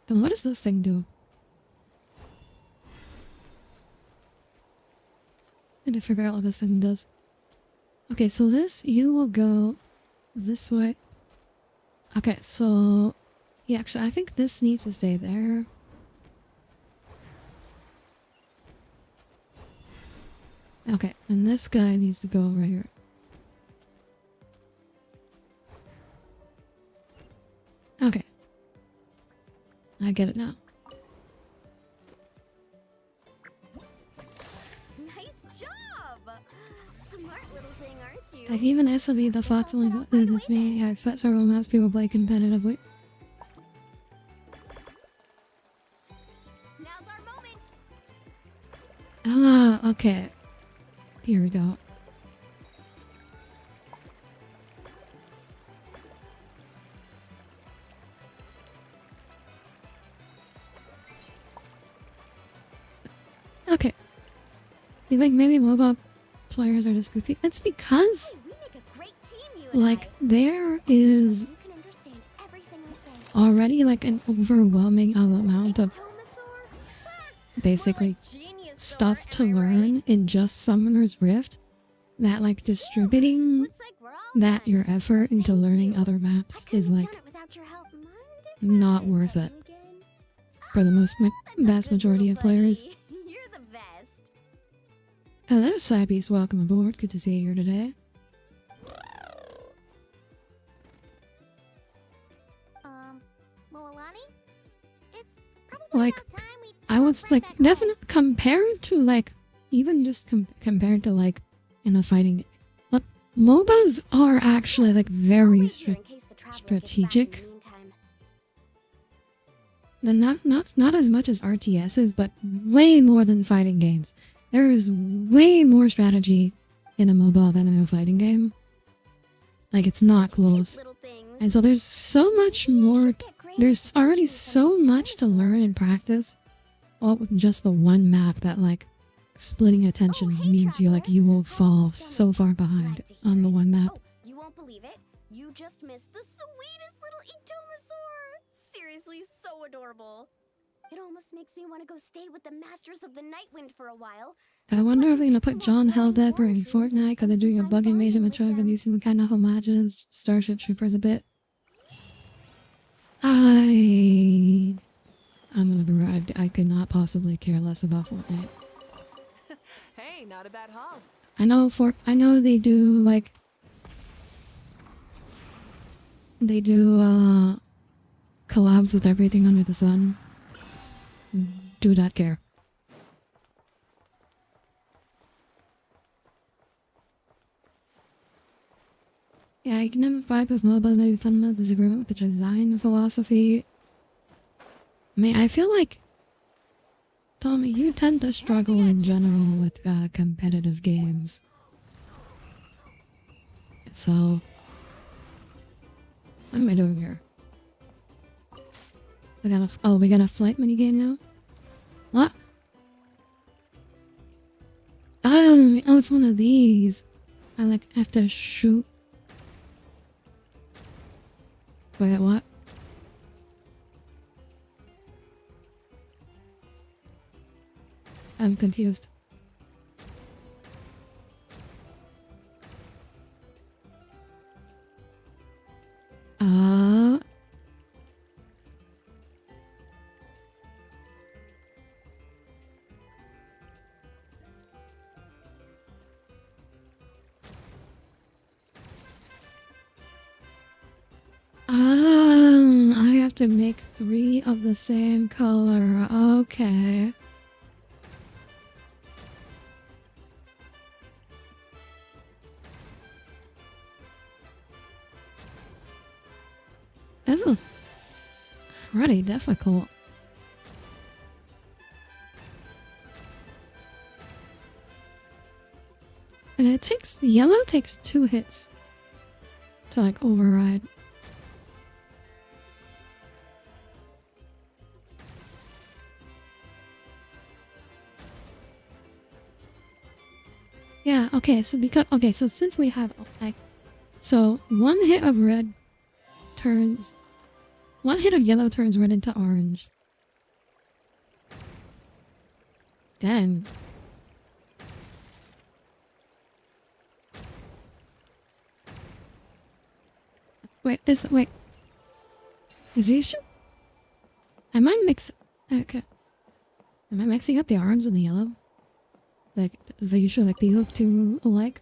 Then what does this thing do? I need to figure out what this thing does. Okay, so this, you will go this way. Okay, so... Yeah, actually, I think this needs to stay there. Okay, and this guy needs to go right here. Okay. I get it now. Nice job! Smart little thing, aren't you? Like even SLV, the thoughts only got this me. I've fought several maps people play competitively. Now's our moment. Ah, okay. Here we go. Okay. You think maybe mobile players are just goofy? It's because, Hey, we make a great team, you and like, I. there is You can understand everything I'm saying. already, like, an overwhelming amount of Tomasaur? basically Genius stuff Saur, to am I right? learn in just Summoner's Rift that, like, distributing Looks like we're all that done. your effort into Thank learning you. other I maps couldn't is, have like, done it without your help. Mind if not I worth help it you again? for the That's a vast good majority little of players. buddy. You're the best. Hello, Cybeast. Welcome aboard. Good to see you here today. Moalani? It's probably Like, about time we I was, right like, back home. definitely compared to, like, even just compared to, like, in a fighting... But MOBAs are actually, like, I'll very wait here in case the traveler gets back in strategic. the meantime. Then not as much as RTSs, but way more than fighting games. There is way more strategy in a MOBA than in a fighting game. Like, it's not close. Little things. And so there's so much Maybe you more... should get Granny There's to already teach you so some much to dinosaur. learn and practice. All with just the one map that, like, splitting attention Oh, hey, means you, like, traveler. you will How's the fall stomach? so far behind Glad to hear on the it. one map. Oh, you won't believe it. You just missed the sweetest little Etomasaur. Seriously, so adorable. It almost makes me want to go stay with the Masters of the Nightwind for a while. I wonder if they're gonna put John Helldepper in Fortnite because they're doing a bug invasion with tribe and using kind of homages Starship Troopers a bit. I'm gonna be right. I could not possibly care less about Fortnite. Hey, not a bad haul. I know they do like they do collabs with everything under the sun. Do not care. Yeah, I can never vibe with MOBAs, maybe fundamental disagreement with the design philosophy. I mean, I feel like, Tommy, you tend to struggle in general with competitive games. So, what am I doing here? We got a flight minigame now? What? Oh, it's one of these. I like have to shoot. Wait, what? I'm confused. I have to make 3 of the same color. Okay. This is pretty difficult. And yellow takes 2 hits to like override. Yeah, okay, so since we have like, so 1 hit of red turns, 1 hit of yellow turns red into orange. Then wait, is he am I okay. Am I mixing up the orange and the yellow? Like, is the usual, like, they look too alike?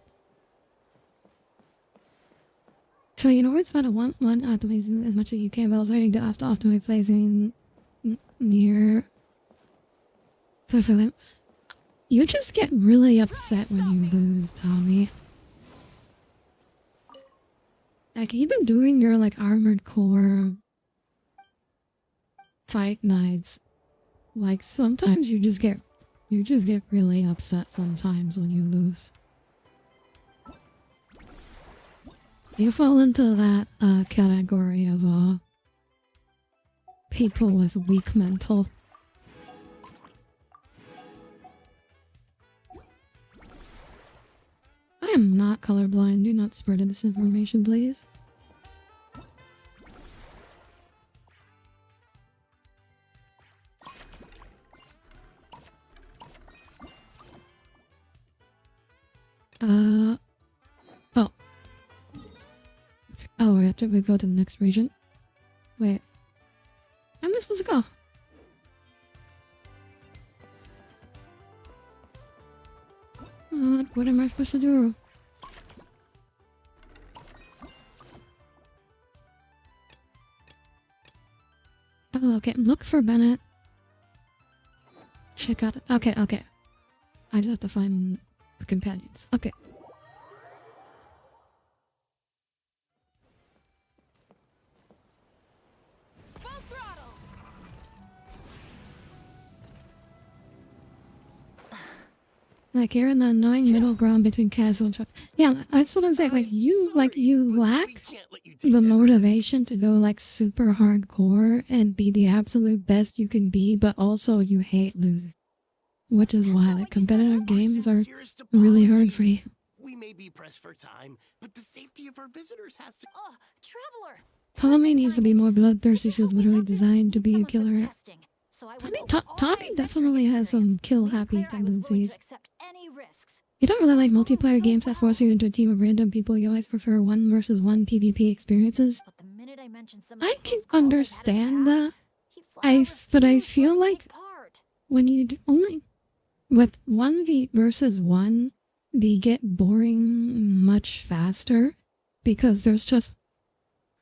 So, you know, it's about a one optimizing as much as you can, but I was starting to have to optimize placing near. You just get really upset when you lose, Tommy. Like, even doing your, like, armored core fight nights, like, sometimes you just get really upset sometimes when you lose. You fall into that category of people with weak mental. I am not colorblind. Do not spread this information, please. Oh, we have to go to the next region. Wait. How am I supposed to go? What am I supposed to do? Oh, okay. Look for Bennett. Check out it. Okay. I just have to find the companions. Okay. Like, you're in the annoying middle ground between casual and yeah, that's what I'm saying. Like, you lack the motivation to go, like, super hardcore and be the absolute best you can be, but also you hate losing. Which is why, like, competitive games are really hard for you. We may be pressed for time, but the safety of our visitors has to... Oh, Traveler! Tommy needs to be more bloodthirsty. She was literally designed to be a killer. Tommy definitely has some kill-happy tendencies. You don't really like multiplayer games that force you into a team of random people. You always prefer 1v1 PvP experiences. I can understand that. But I feel like when you only with 1v1, they get boring much faster because there's just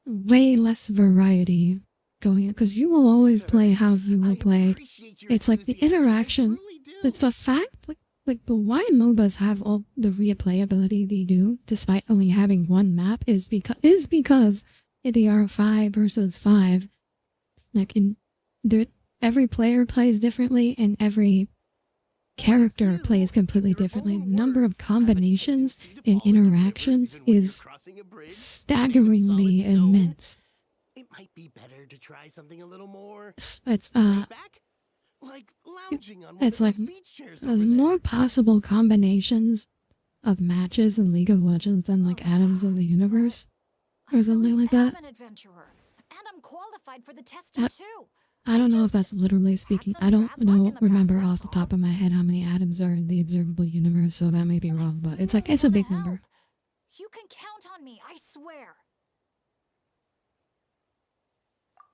way less variety going, because you will always play how you will play. It's like the interaction. It's the fact, like the why MOBAs have all the replayability they do, despite only having one map, is because they are 5 versus 5. Like every player plays differently, and every character plays completely differently. The number of combinations and interactions is staggeringly immense. might be better to try something a little more It's laid back, like lounging on one it's of like those beach chairs there's over more there. possible combinations of matches in League of Legends than like atoms in the universe or something like that. I'm an adventurer, and I'm qualified for the testing Uh, too. I don't know if that's literally speaking. I don't remember off the that's top of my head how many atoms are in the observable universe, so that may be wrong, but it's like it's a big number. You can count on me, I swear.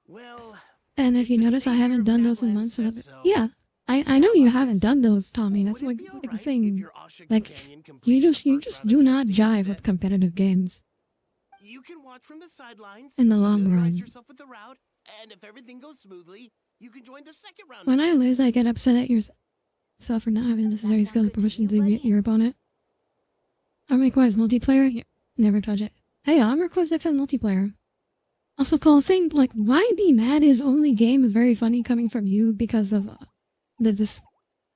Well, And if you the notice, I savior haven't of done those in Natlan months. So says that, so. yeah, I know you haven't done those, Tommy. That's would like, it be like I'm alright if saying. your Asha Like, companion You completed just the you first just round do of not testing jive instead? with competitive games You can watch from the sidelines, in the long familiarize run. yourself with the route, and if everything goes smoothly, you can join the second round. When of I tests. lose, I get upset at yourself for not having the necessary That sound skill good to proficiency you, to beat buddy? your opponent. Army requires multiplayer. Never touch it. Hey, Arm requires XN multiplayer. Also, Cole, saying like, why be mad is only game is very funny coming from you because of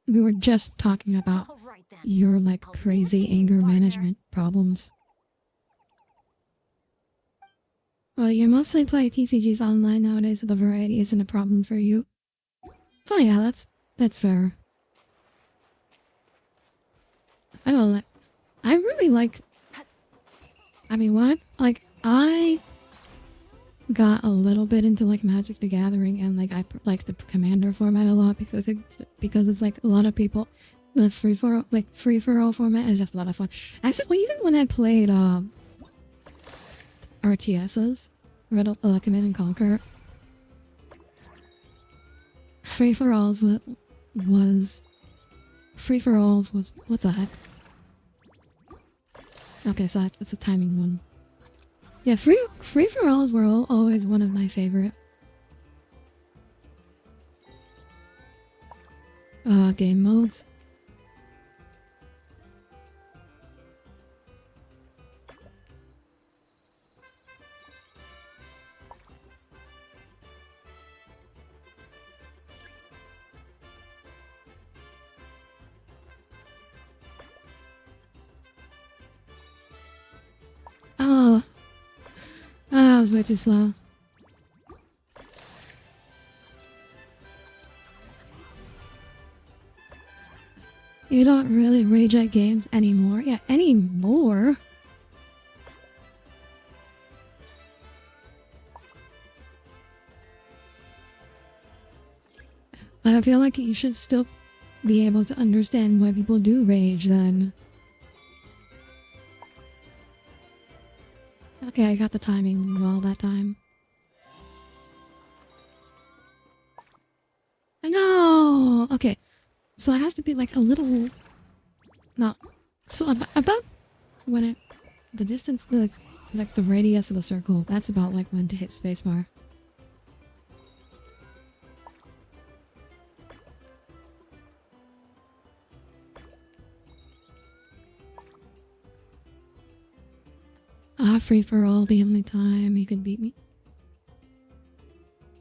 we were just talking about All right then. your like I'll leave it crazy to you, anger partner. management problems. Well, you mostly play TCGs online nowadays, so the variety isn't a problem for you. Oh yeah, that's fair. I don't like. I really like. I mean, what? Like, I got a little bit into like Magic the Gathering, and like I like the Commander format a lot because it's like a lot of people. The free for all format is just a lot of fun. Actually, even when I played RTSs, Command and Conquer, free for alls was what the heck? Okay, so it's a timing one. Yeah, free for alls were always one of my favorite game modes. Oh, that was way too slow. You don't really rage at games anymore. Yeah, anymore. But I feel like you should still be able to understand why people do rage then. Okay, I got the timing well that time. No! Okay, so it has to be like a little... Not... So about when it... The distance, like the radius of the circle, that's about like when to hit spacebar. Free for all, the only time you could beat me.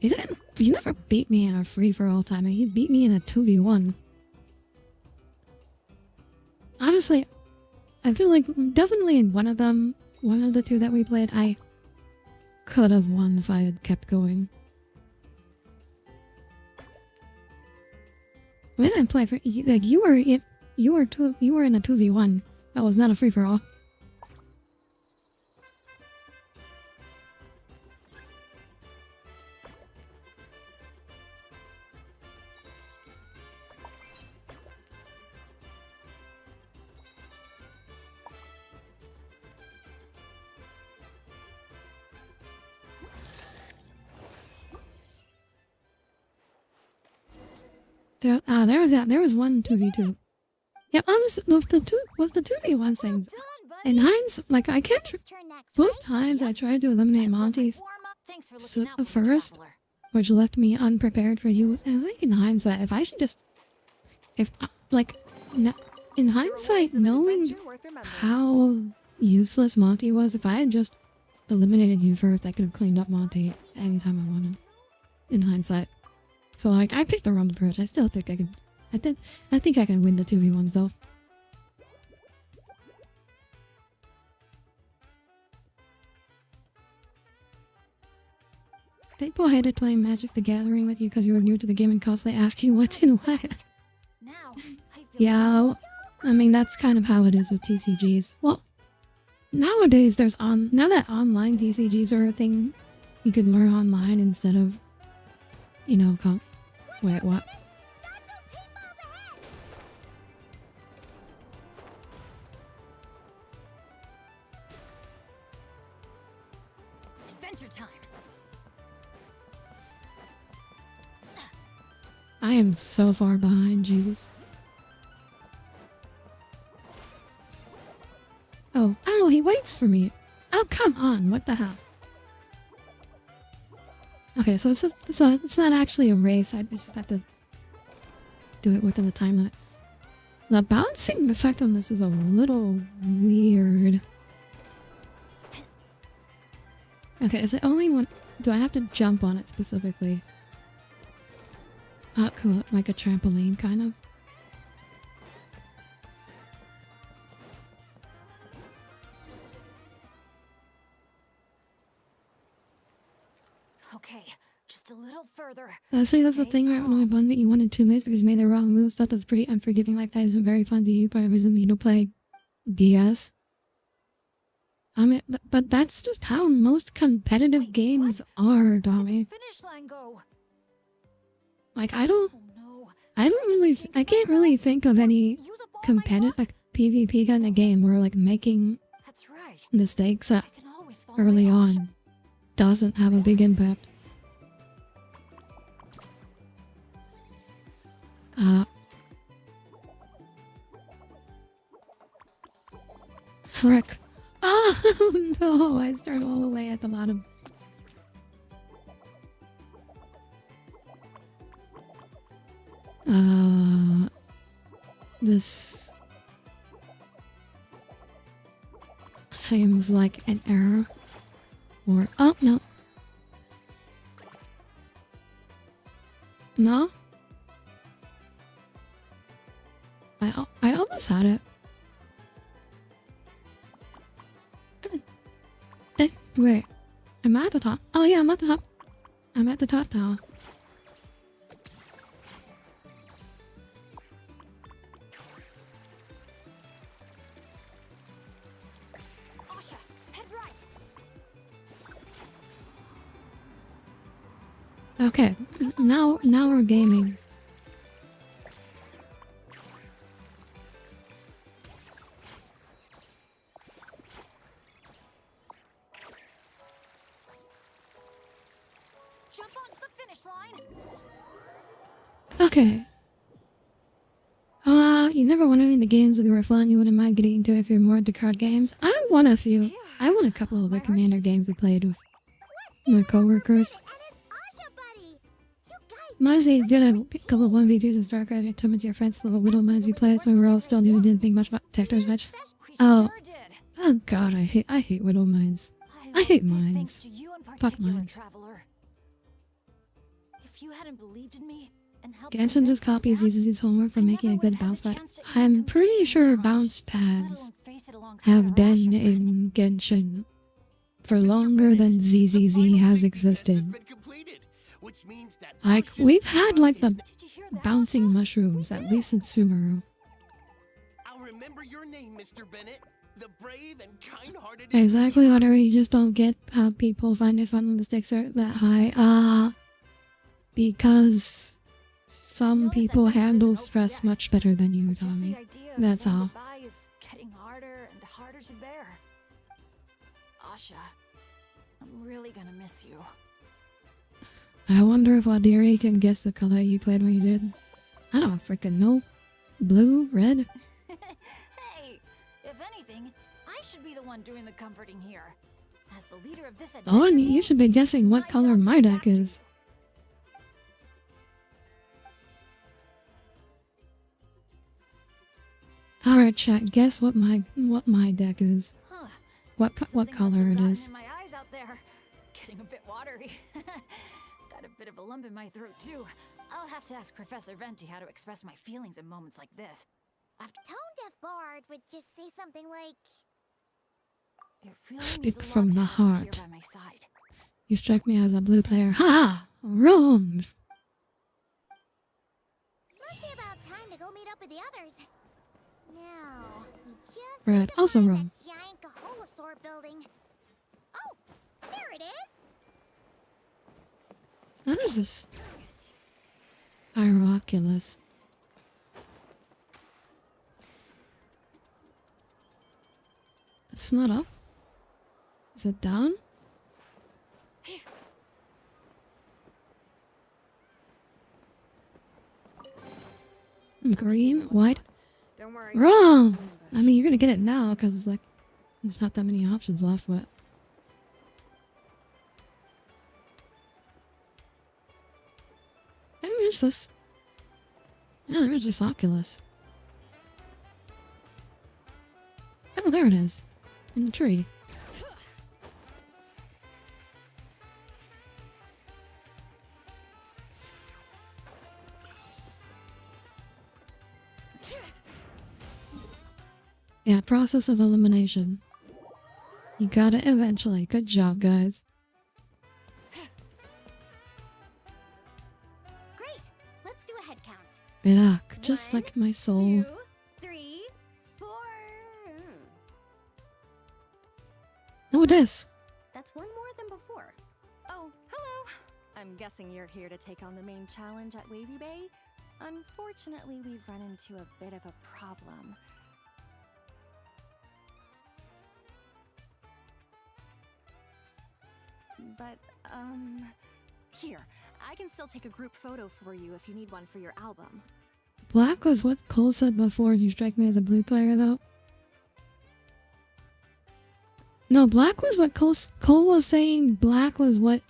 You never beat me in a free for all time. You beat me in a 2v1. Honestly, I feel like definitely in one of the two that we played, I could have won if I had kept going. When I played for like you were in a 2v1. That was not a free for all. There was one 2v2. Yeah, honestly, the 2v1 things. In hindsight, like I can't. Both times I tried to eliminate Monty first, which left me unprepared for you. And like in hindsight, if I should just, in hindsight, knowing how useless Monty was, if I had just eliminated you first, I could have cleaned up Monty anytime I wanted. In hindsight. So like I picked the wrong approach. I still think I could. I think I can win the 2v1s though. people hated playing Magic the Gathering with you because you were new to the game and constantly ask you what and what. Now, I feel Yeah, I mean, that's kind of how it is with TCGs. Well, nowadays now that online TCGs are a thing, you can learn online instead of, you know, wait, what? adventure time. I am so far behind, Jesus. Oh, he waits for me. Oh, come on, what the hell? Okay, so it's not actually a race, I just have to do it within the time limit. The bouncing effect on this is a little weird. Okay, is it only one? Do I have to jump on it specifically? Oh, cool, like a trampoline, kind of. Okay, just a little further. See, that's the Stay thing, right? When we calm. bond you 1 and 2 mates because you made the wrong move, stuff that's pretty unforgiving like that isn't very fun to you, but it isn't me to play DS. I mean, but that's just how most competitive Wait, games what? are, Where did the Tommy. finish line go? Like, I don't Oh no. I can't really think of any Use up all my competitive, luck? like, PvP kind of game where, like, making That's right. mistakes I can always follow early my option. on doesn't have a big impact. Frick. Oh no, I started all the way at the bottom. This seems like an error. Or, oh, no. No? I almost had it. Wait. Am I at the top? Oh yeah, I'm at the top. I'm at the top now. Asha, head right. Okay, now we're gaming. Jump onto the finish line. Okay. You never won any of the games that were fun you wouldn't mind getting into if you're more into card games? I won a few. I won a couple of the Commander games we played with my coworkers. Mozzie did a couple of 1v2s in StarCraft and told me to your friends the little Widow Mines you played when we were all still new and didn't think much about detectors much. We Oh. sure did. Oh god, I hate Widow Mines. I hate big mines. Thanks to you in Fuck particular, mines. Traveler. If you hadn't believed in me and helped Genshin convince just copies staff, ZZ's homework for I making a never good would have bounce had a pad. chance to even I'm complete pretty the sure challenge, bounce let pads alone face it alongside have a been ration. in Genshin for Mr. longer Bennett, than the ZZZ final has safety test existed. been completed, which means that Like, our we've ship's had route like is the Did you hear that, bouncing Asha? mushrooms, We at did least in Sumeru. I'll remember your name, Mr. Bennett, the brave and kind-hearted. Exactly, whatever. You just don't get how people find it fun when the stakes are that high. Because some Notice people adventure handle isn't over stress yet. much better than you, Just the Tommy. idea of That's saying all. goodbye is getting harder and harder to bear. Asha, I'm really gonna miss you. I wonder if Audire can guess the color you played when you did. I don't freaking know. Blue? Red? Hey, if anything, I should be the one doing the comforting here. As the leader of this Oh, adventure and you team, should be guessing what my color job to my deck adapt to. is. Alright, chat, guess what my deck is. Huh. What Something must color have it gotten is. in my eyes out there. Getting a bit watery. Got a bit of a lump in my throat too. I'll have to ask Professor Venti how to express my feelings in moments like this. After Tone-deaf Bard would just say something like, it really Speak means a lot from to the have you here heart. by my side. You strike me as a blue player. Ha! Wrong! Must be about time to go meet up with the others. Now, we just Red, need to also find wrong. that giant Kaholosaur building. Oh, there it is. What is this? Pyroculus. It's not up. Is it down? Green, white, Don't worry. wrong. I mean, you're gonna get it now because it's like there's not that many options left. But where is this? Yeah, there's this Oculus. Oh, there it is, in the tree. Yeah, process of elimination. You got it eventually. Good job, guys. Great. Let's do a head count. Birak, just One, like my soul. 2, 3, 4. No, it is. That's one more than before. Oh, hello! I'm guessing you're here to take on the main challenge at Wavy Bay? Unfortunately, we've run into a bit of a problem. But, here, I can still take a group photo for you if you need one for your album. Black was what Cole said before. You strike me as a blue player, though. No, black was what Cole was saying. Black was what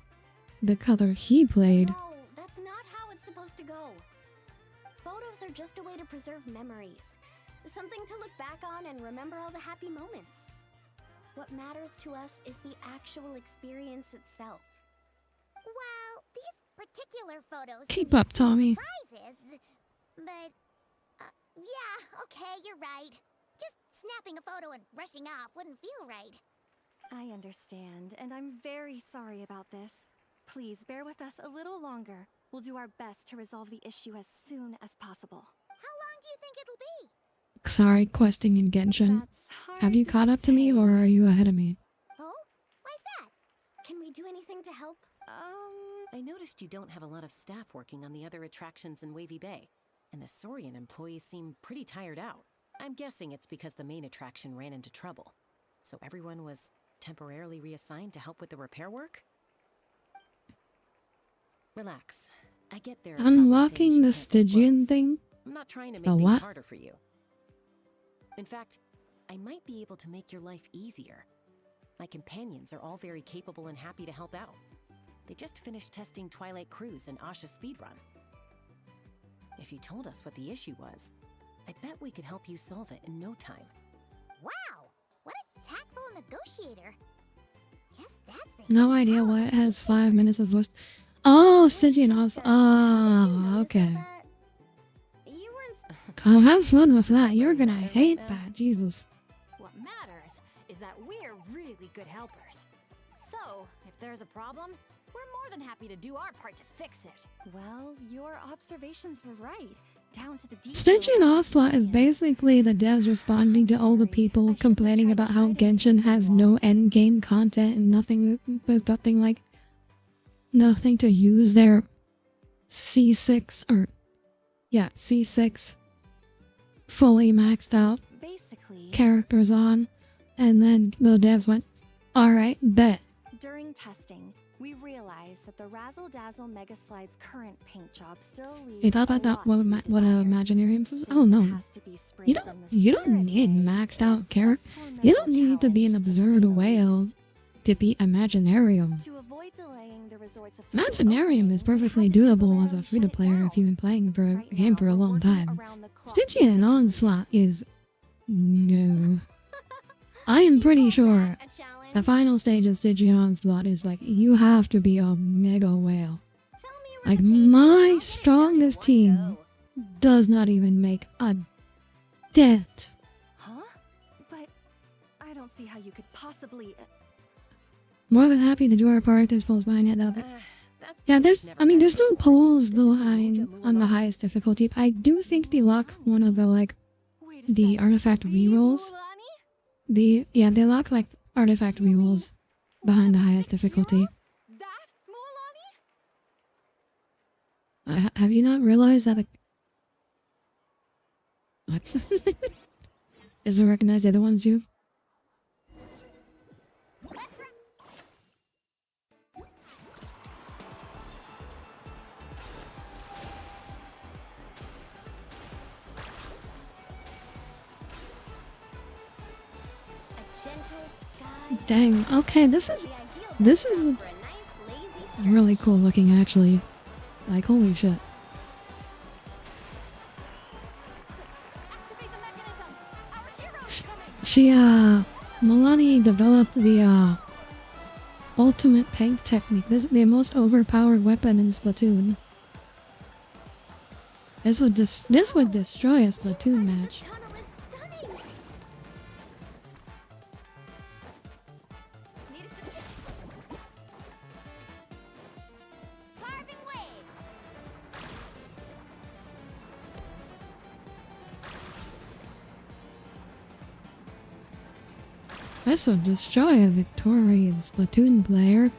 the color he played. No, that's not how it's supposed to go. Photos are just a way to preserve memories. Something to look back on and remember all the happy moments. What matters to us is the actual experience itself. Well, these particular photos Keep up, Tommy. prizes, but yeah, okay, you're right. Just snapping a photo and rushing off wouldn't feel right. I understand, and I'm very sorry about this. Please bear with us a little longer. We'll do our best to resolve the issue as soon as possible. How long do you think it'll be? Sorry, questing in Genshin. That's hard Have you caught up to me, or are you ahead of me? Oh, why's that? Can we do anything to help? I noticed you don't have a lot of staff working on the other attractions in Wavy Bay, and the Saurian employees seem pretty tired out. I'm guessing it's because the main attraction ran into trouble. So everyone was temporarily reassigned to help with the repair work? Relax. I get there. Unlocking the Stygian thing? I'm not trying to make The things what? harder for you. In fact, I might be able to make your life easier. My companions are all very capable and happy to help out. They just finished testing Twilight Cruise and Asha's speedrun. If you told us what the issue was, I bet we could help you solve it in no time. Wow, what a tactful negotiator. Guess that's the No idea why it has 5 minutes of voice. Oh, Stygian also. Oh, okay. You weren't Oh, have fun with that. You're gonna hate that. Jesus. What matters is that we're really good helpers. So, if there's a problem, we're more than happy to do our part to fix it. Well, your observations were right. Down to the detail. Stygian Ocelot is basically the devs responding to all the people complaining about how Genshin has no endgame content and nothing to use their C6 or C6 fully maxed out Basically, characters on, and then the devs went, alright, bet. during testing, we realized that the Razzle Dazzle Mega Slide's current paint job still leaves You thought a about that lot to be what desired. Imaginarium was? Since Oh it no. has to be sprayed You from don't the you don't spirit need bay, maxed out it's a character. You formidable don't need to be an challenge, to say absurd the whale least. to beat Imaginarium. To avoid delaying the resort's official Imaginarium is opening, we perfectly had to doable temporarily as a shut it free-to-player if down. you've been playing for a Right game now, for a we're long working time. around the clock. Stygian Onslaught is... no. I am pretty sure a challenge. the final stage of Stygian Onslaught is like, you have to be a mega whale. Tell me where Like, the paint my is. I'll get it done in strongest one team go. does not even make a dent. Huh? But I don't see how you could possibly. More than happy to do our part. There's polls behind it. That's Yeah, because there's. never I mean, there's no met polls before. behind This is on the Mulan. highest difficulty. I do think they lock one of the like Wait a the sec. artifact The rerolls. Mulan-y? They lock like artifact rerolls behind the highest difficulty. Heroes? That Mulan-y? Have you not realized that the what? Is it recognize the other ones you? A gentle sky. Dang. Okay, this is The ideal this is background for a nice, lazy stretch. really cool looking actually. Like holy shit. Activate the mechanism. Our hero's coming. She Milani developed the ultimate peg technique. This is the most overpowered weapon in Splatoon. This would destroy a Splatoon match. The tunnel is stunning. Need a switch. Carving waves. This would destroy a Victorian Splatoon player.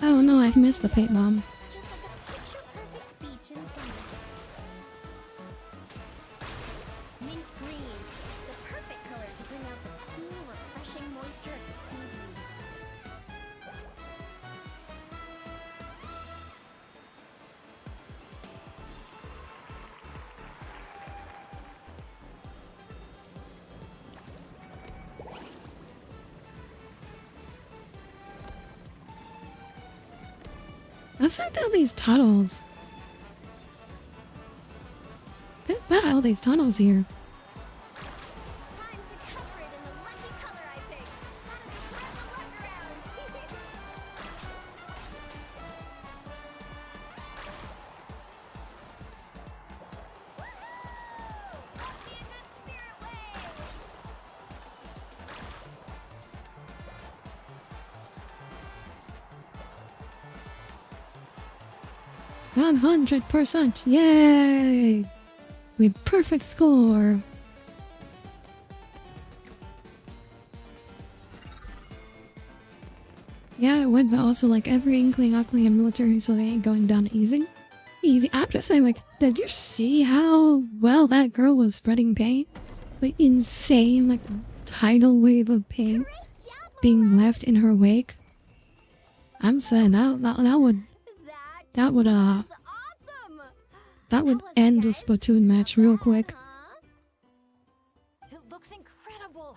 Oh no, I missed the paint bomb. Just like a picture-perfect beach in summer. Mint green, the perfect color to bring out the cool, refreshing moisture of the sea breeze. What's with all these tunnels? What are all these tunnels here? Time to cover it in the lucky color I picked. Gotta spread the luck around. Must be a good spirit wave. 100%! Yay! We perfect score! Yeah, it would, but also like every inkling and military, so they ain't going down easy. Easy. I'm just saying, like, did you see how well that girl was spreading paint? Like, insane, like, tidal wave of paint being left in her wake. I'm saying that would Awesome. that would end the Splatoon match real quick. It looks incredible.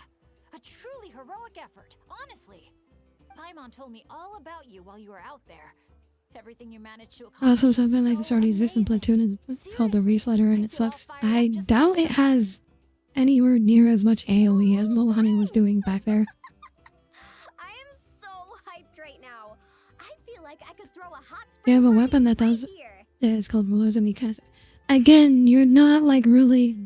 A truly heroic effort, honestly. Paimon told me all about you while you were out there. Everything you managed to accomplish. So is something like this already exists in amazing. Platoon. It's called the Resletter and it sucks. Fire I up just doubt like it has anywhere near as much AoE as Milani was doing back there. I am so hyped right now. I feel like I could throw a hot We have a spring weapon that party does right here. it's called rulers and the kind of again, you're not like really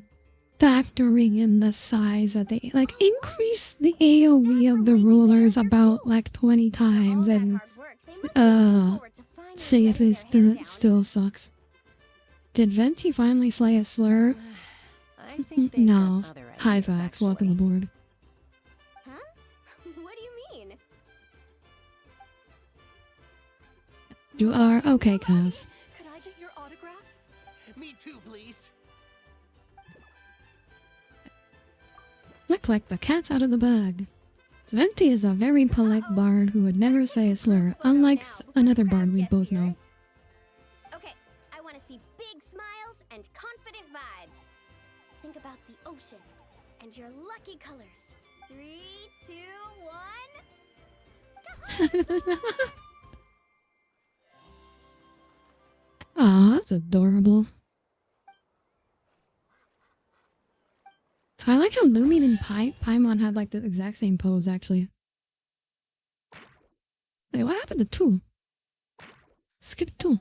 factoring in the size that they like increase the AoE of the rulers about like 20 times All that and hard work, they must be looking forward to finally see if letting it their hair down. still sucks. Did Venti finally slay a slur? I think they've No. got other Hi ideas, Vax, welcome actually. aboard. Huh? What do you mean? You are okay, Kaz. Could I get your autograph? Me too, please. Look like the cat's out of the bag. Venti is a very polite bard who would never say a slur, unlike another bard we both know. Okay, I want to see big smiles and confident vibes. Think about the ocean and your lucky colors. 3, 2, 1. Aw, that's adorable. I like how Lumion and Paimon had like the exact same pose actually. Wait, what happened to 2? Skip 2.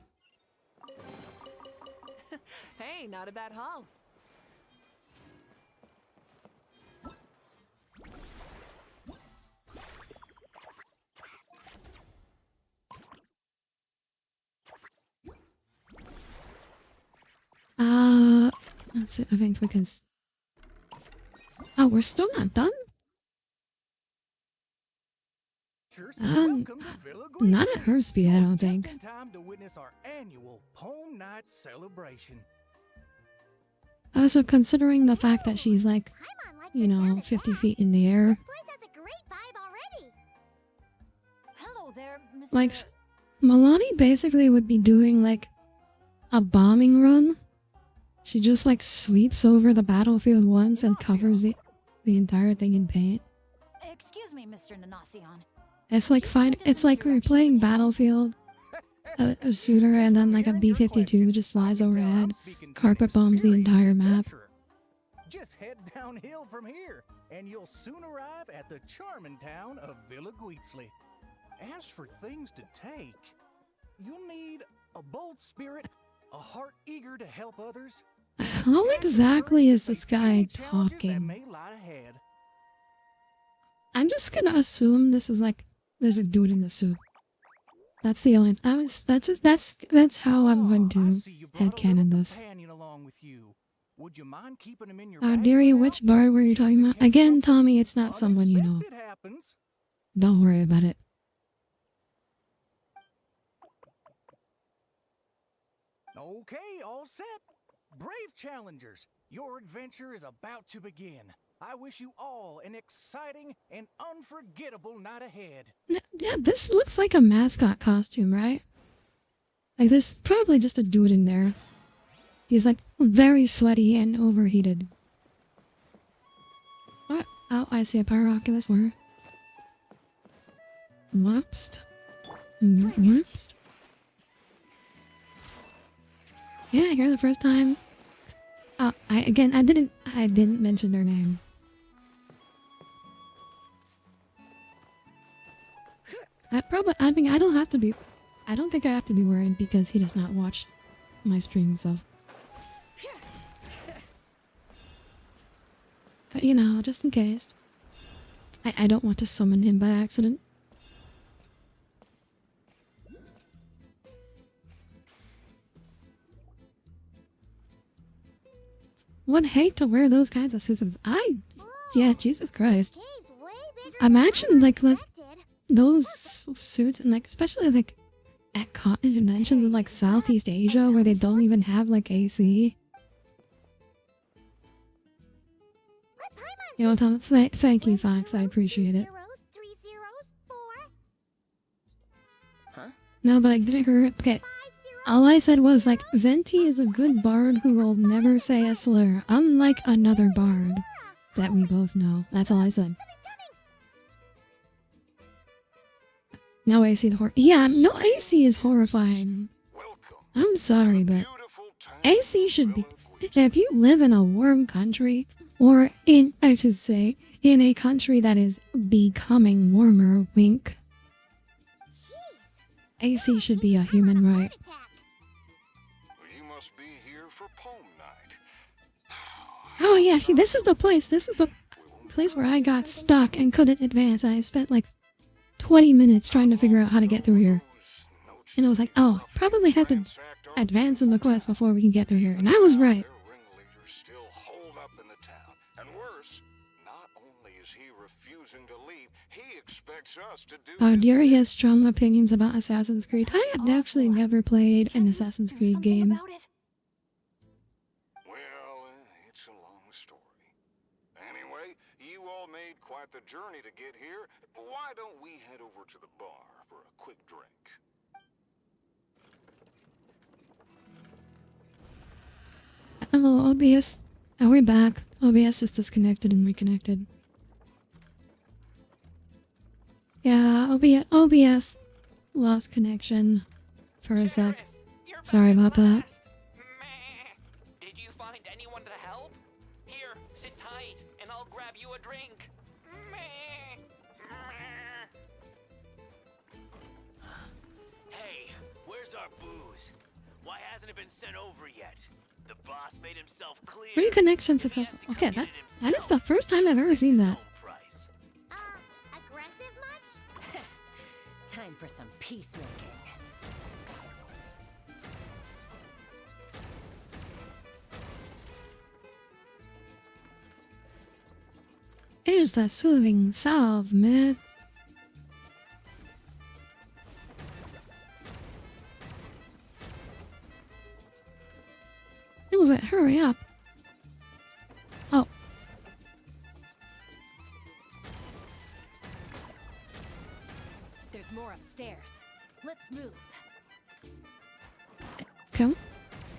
Hey, not a bad haul. That's it. I think we can. Oh, we're still not done? Not at her speed, I don't think. Just in time to witness our annual Poem Night celebration. So considering the fact that she's like, you know, 50 feet in the air. This place has a great vibe already. Hello there, Mr. Like, Milani basically would be doing like a bombing run. She just like sweeps over the battlefield once and covers the entire thing in paint. Excuse me, Mr. Nanasion. It's like it's like we're playing Battlefield, a shooter, and then like a B-52 just flies overhead, carpet bombs the entire map. Just head downhill from here, and you'll soon arrive at the charming town of Villa Guitzli. As for things to take, you'll need a bold spirit, a heart eager to help others. How exactly is this guy talking? I'm just gonna assume this is like there's a dude in the suit. That's the only. That's how I'm going to headcanon this. Audire, which bard were you talking about? Again, Tommy, it's not someone you know. Don't worry about it. Okay, all set. Brave challengers, your adventure is about to begin. I wish you all an exciting and unforgettable night ahead. Yeah, this looks like a mascot costume, right? Like, there's probably just a dude in there. He's like very sweaty and overheated. What? Oh, I see a Pyroculus. Where? Whoops. Whoops. Yeah, here the first time. Oh, I didn't mention their name. I think I don't think I have to be worried because he does not watch my stream, so. But you know, just in case. I don't want to summon him by accident. Would hate to wear those kinds of suits. Yeah, Jesus Christ. Imagine like those suits and like especially like at cotton conventions in like Southeast Asia where they don't even have like AC. You know, Tom, thank you, Fox. I appreciate it. Huh? No, but I didn't hear it. Okay. All I said was, like, Venti is a good bard who will never say a slur, unlike another bard that we both know. That's all I said. No AC the yeah, no AC is horrifying. I'm sorry, but AC should be... If you live in a warm country, or in, I should say, in a country that is becoming warmer, wink, AC should be a human right. Oh yeah, this is the place. This is the place where I got stuck and couldn't advance. I spent like 20 minutes trying to figure out how to get through here. And I was like, oh, probably have to advance in the quest before we can get through here. And I was right. Audire has strong opinions about Assassin's Creed. I have actually never played an Assassin's Creed game. Quite the journey to get here. Why don't we head over to the bar for a quick drink? Hello, OBS. Are we back? OBS is disconnected and reconnected. Yeah, OBS lost connection for a sec. Sorry about that. Did you find anyone to help? Here, sit tight. our booze? Why hasn't it been sent over yet? The boss made himself clear. Reconnection successful. Okay, that is the first time I've ever seen that. Aggressive much? Time for some peacemaking. Here's that soothing salve, man. Move it, hurry up. Oh. There's more upstairs. Let's move. Come.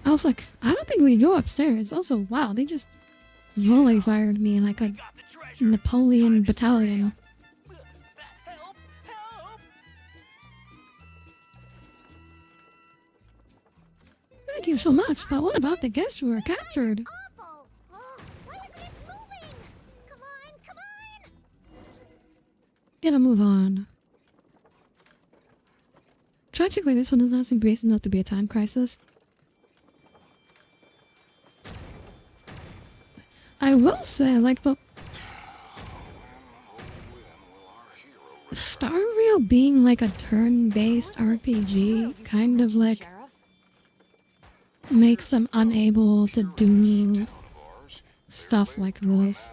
I was like, I don't think we go upstairs. Also, wow, they just volley fired me like a Napoleon battalion. Help! Help! Thank you so much, but what about the guests who were captured? Awful! Oh, why isn't it moving? Come on, come on! Gotta move on. Tragically, this one does not seem based enough to be a time crisis. I will say, like, the Star Rail being like a turn-based RPG kind of like makes them unable to do stuff like this.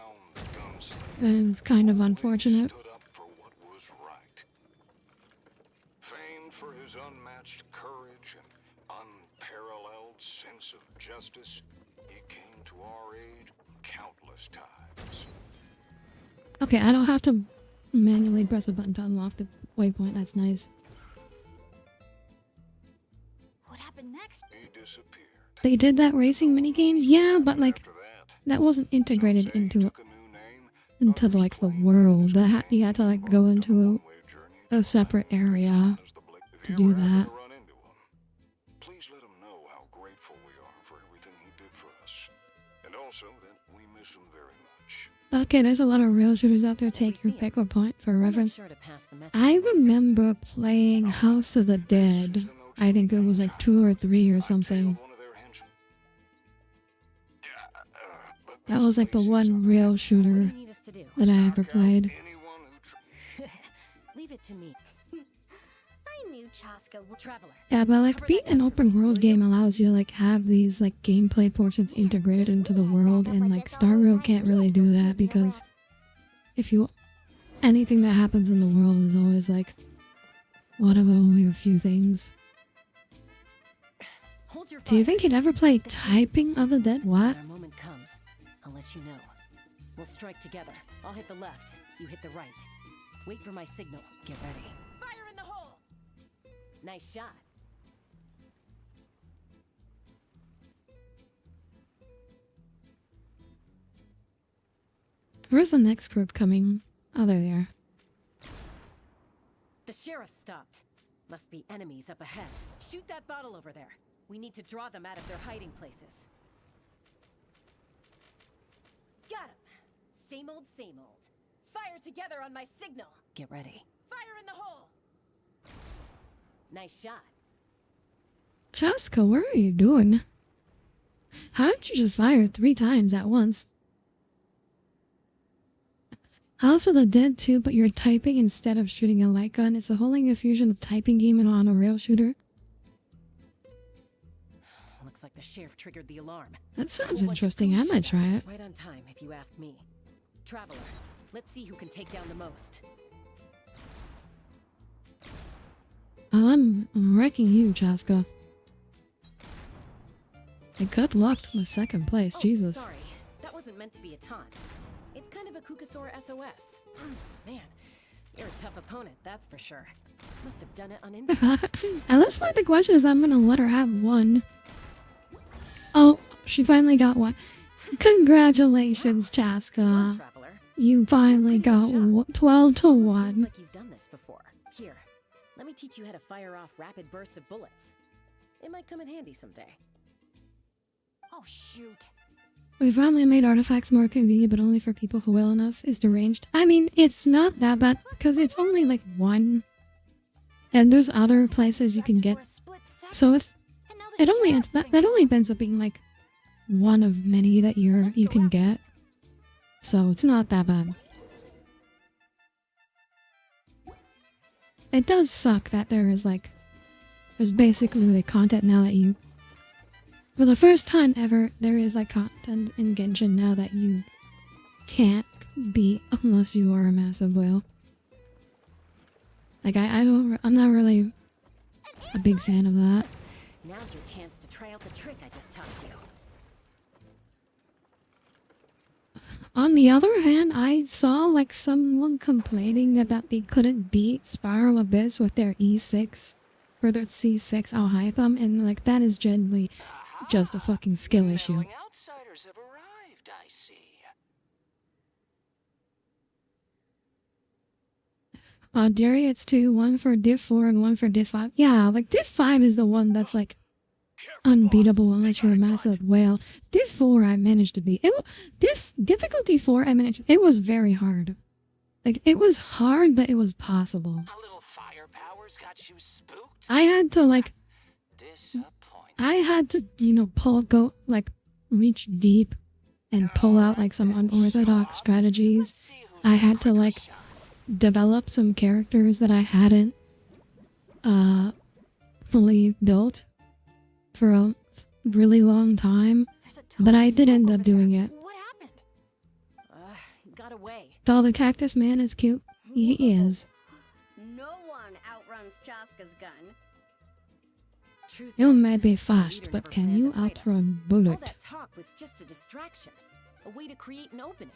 And it's kind of unfortunate. Famed for his unmatched courage and unparalleled sense of justice, he came to our aid countless times. Okay, I don't have to manually press a button to unlock the waypoint. That's nice. What happened next? He disappeared. They did that racing minigame? Yeah, but like that wasn't integrated into like the world. You had to like go into a separate area to do that. Please let him know how grateful we are for everything he did for us. And also that we miss him very much. Okay, there's a lot of rail shooters out there. Take your pick or point for reference. I remember playing House of the Dead. I think it was like 2 or 3 or something. That was like the one rail shooter that I ever played. Leave it to me. I knew Chaska would. Traveler. Yeah, but like being an open world game allows you to like have these like gameplay portions integrated into the world, and like Star Rail can't really do that because anything that happens in the world is always like one of only a few things. Do you think he'd ever play Typing of the Dead? What? When our moment comes, I'll let you know. We'll strike together. I'll hit the left, you hit the right. Wait for my signal. Get ready. Fire in the hole! Nice shot. Where's the next group coming? Oh, they're there. The sheriff stopped. Must be enemies up ahead. Shoot that bottle over there. We need to draw them out of their hiding places. Got him. Same old, same old. Fire together on my signal. Get ready. Fire in the hole. Nice shot. Chaska, what are you doing? How did you just fire 3 times at once? House of the Dead 2, but you're typing instead of shooting a light gun. It's a whole like a fusion of typing game and on a rail shooter. Looks like the sheriff triggered the alarm. That sounds interesting. I might try it. Right on time, if you ask me. Traveler, let's see who can take down the most. Oh, I'm wrecking you, Chaska. And good luck to my second place, Jesus. Sorry, that wasn't meant to be a taunt. It's kind of a Kukasaur SOS. Man, you're a tough opponent, that's for sure. Must have done it on instinct. At this point, the question is, I'm gonna let her have one. Oh, she finally got one. Congratulations, Chaska. You finally got 12 to 1. Seems like you've done this before. Here, let me teach you how to fire off rapid bursts of bullets. It might come in handy someday. Oh, shoot. We finally made artifacts more convenient, but only for people who well enough is deranged. I mean, it's not that bad, because it's only like 1. And there's other places you can get So it's And now the it only sheriff's ends been that only called. ends up being like one of many that you can get. So it's not that bad. It does suck that there's basically like content now that you, for the first time ever, there is like content in Genshin now that you can't beat unless you are a massive whale. Like I'm not really a big fan of that. Now's your chance to try out the trick I just taught you. On the other hand, I saw like someone complaining about they couldn't beat Spiral Abyss with their E6 or their C6 out high thumb, and like that is generally just a fucking skill issue. Meddling outsiders have arrived, I see. Audire, it's two, one for Div 4 and one for Div 5. Yeah, like Div 5 is the one that's like unbeatable unless you're a massive whale. Div 4 I managed to beat. Difficulty 4 I managed. It was very hard. Like it was hard, but it was possible. A little firepower's got you spooked. I had to like, Disappointing. I had to, you know, reach deep and pull out like some unorthodox strategies. Let's see who's I had to quicker like shot. develop some characters that I hadn't fully built for a really long time, There's a but I toad did smoke end over up doing there. it. What happened? He got away. Though the cactus man is cute, he is. No one outruns Chaska's gun. Truth You is, may be the fast, leader but never can planned you to fight us. outrun All Bullet? that talk was just a distraction, a way to create an opening.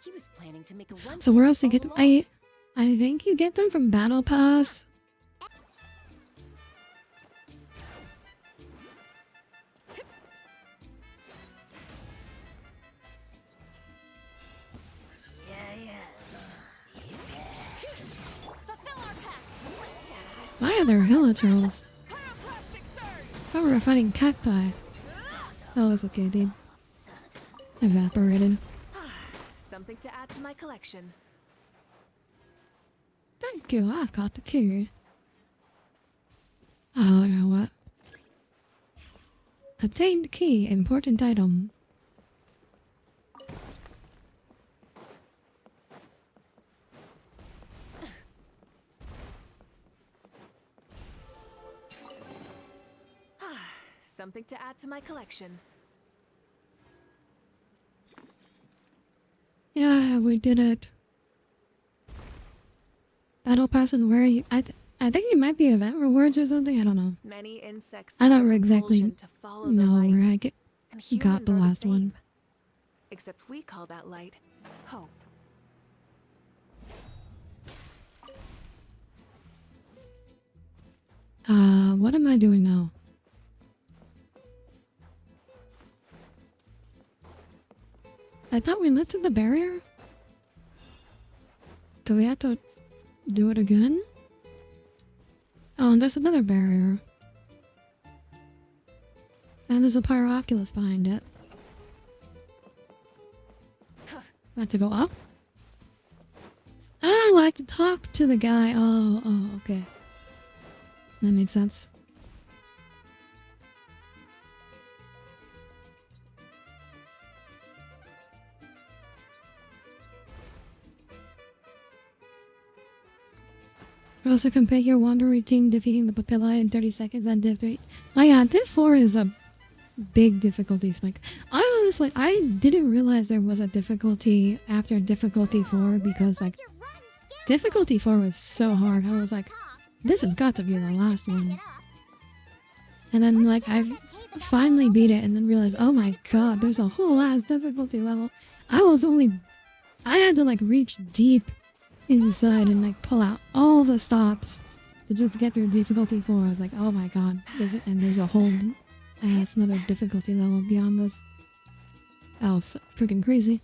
He was planning to make a run. So for where it else do you all get them? along. I think you get them from Battle Pass. Fulfill our pact. Why are there Hiliturals? Thought we were fighting cacti. Oh, it's okay, dude. Evaporated. Something to add to my collection. Thank you, I've got the key. Oh, you know what? Obtained key, important item. Something to add to my collection. Yeah, we did it. Battle pass and where you? I think it might be event rewards or something. I don't know. Many insects I don't have a exactly compulsion to follow the know light, where I and got humans the are last one. same. Except we call that light hope. What am I doing now? I thought we lifted the barrier. Do we have to do it again? Oh, and there's another barrier. And there's a Pyroculus behind it. I have to go up? Oh, I have to talk to the guy. Oh, okay. That makes sense. You also complete your wander routine defeating the Papilla in 30 seconds on Div 3. Oh yeah, Div 4 is a big difficulty spike. I didn't realize there was a difficulty after difficulty 4 because like difficulty 4 was so hard. I was like, this has got to be the last one. And then like I finally beat it and then realized, oh my god, there's a whole last difficulty level. I had to like reach deep inside and like pull out all the stops to just get through difficulty 4. I was like, oh my god, there's a whole another difficulty level beyond this. That was freaking crazy.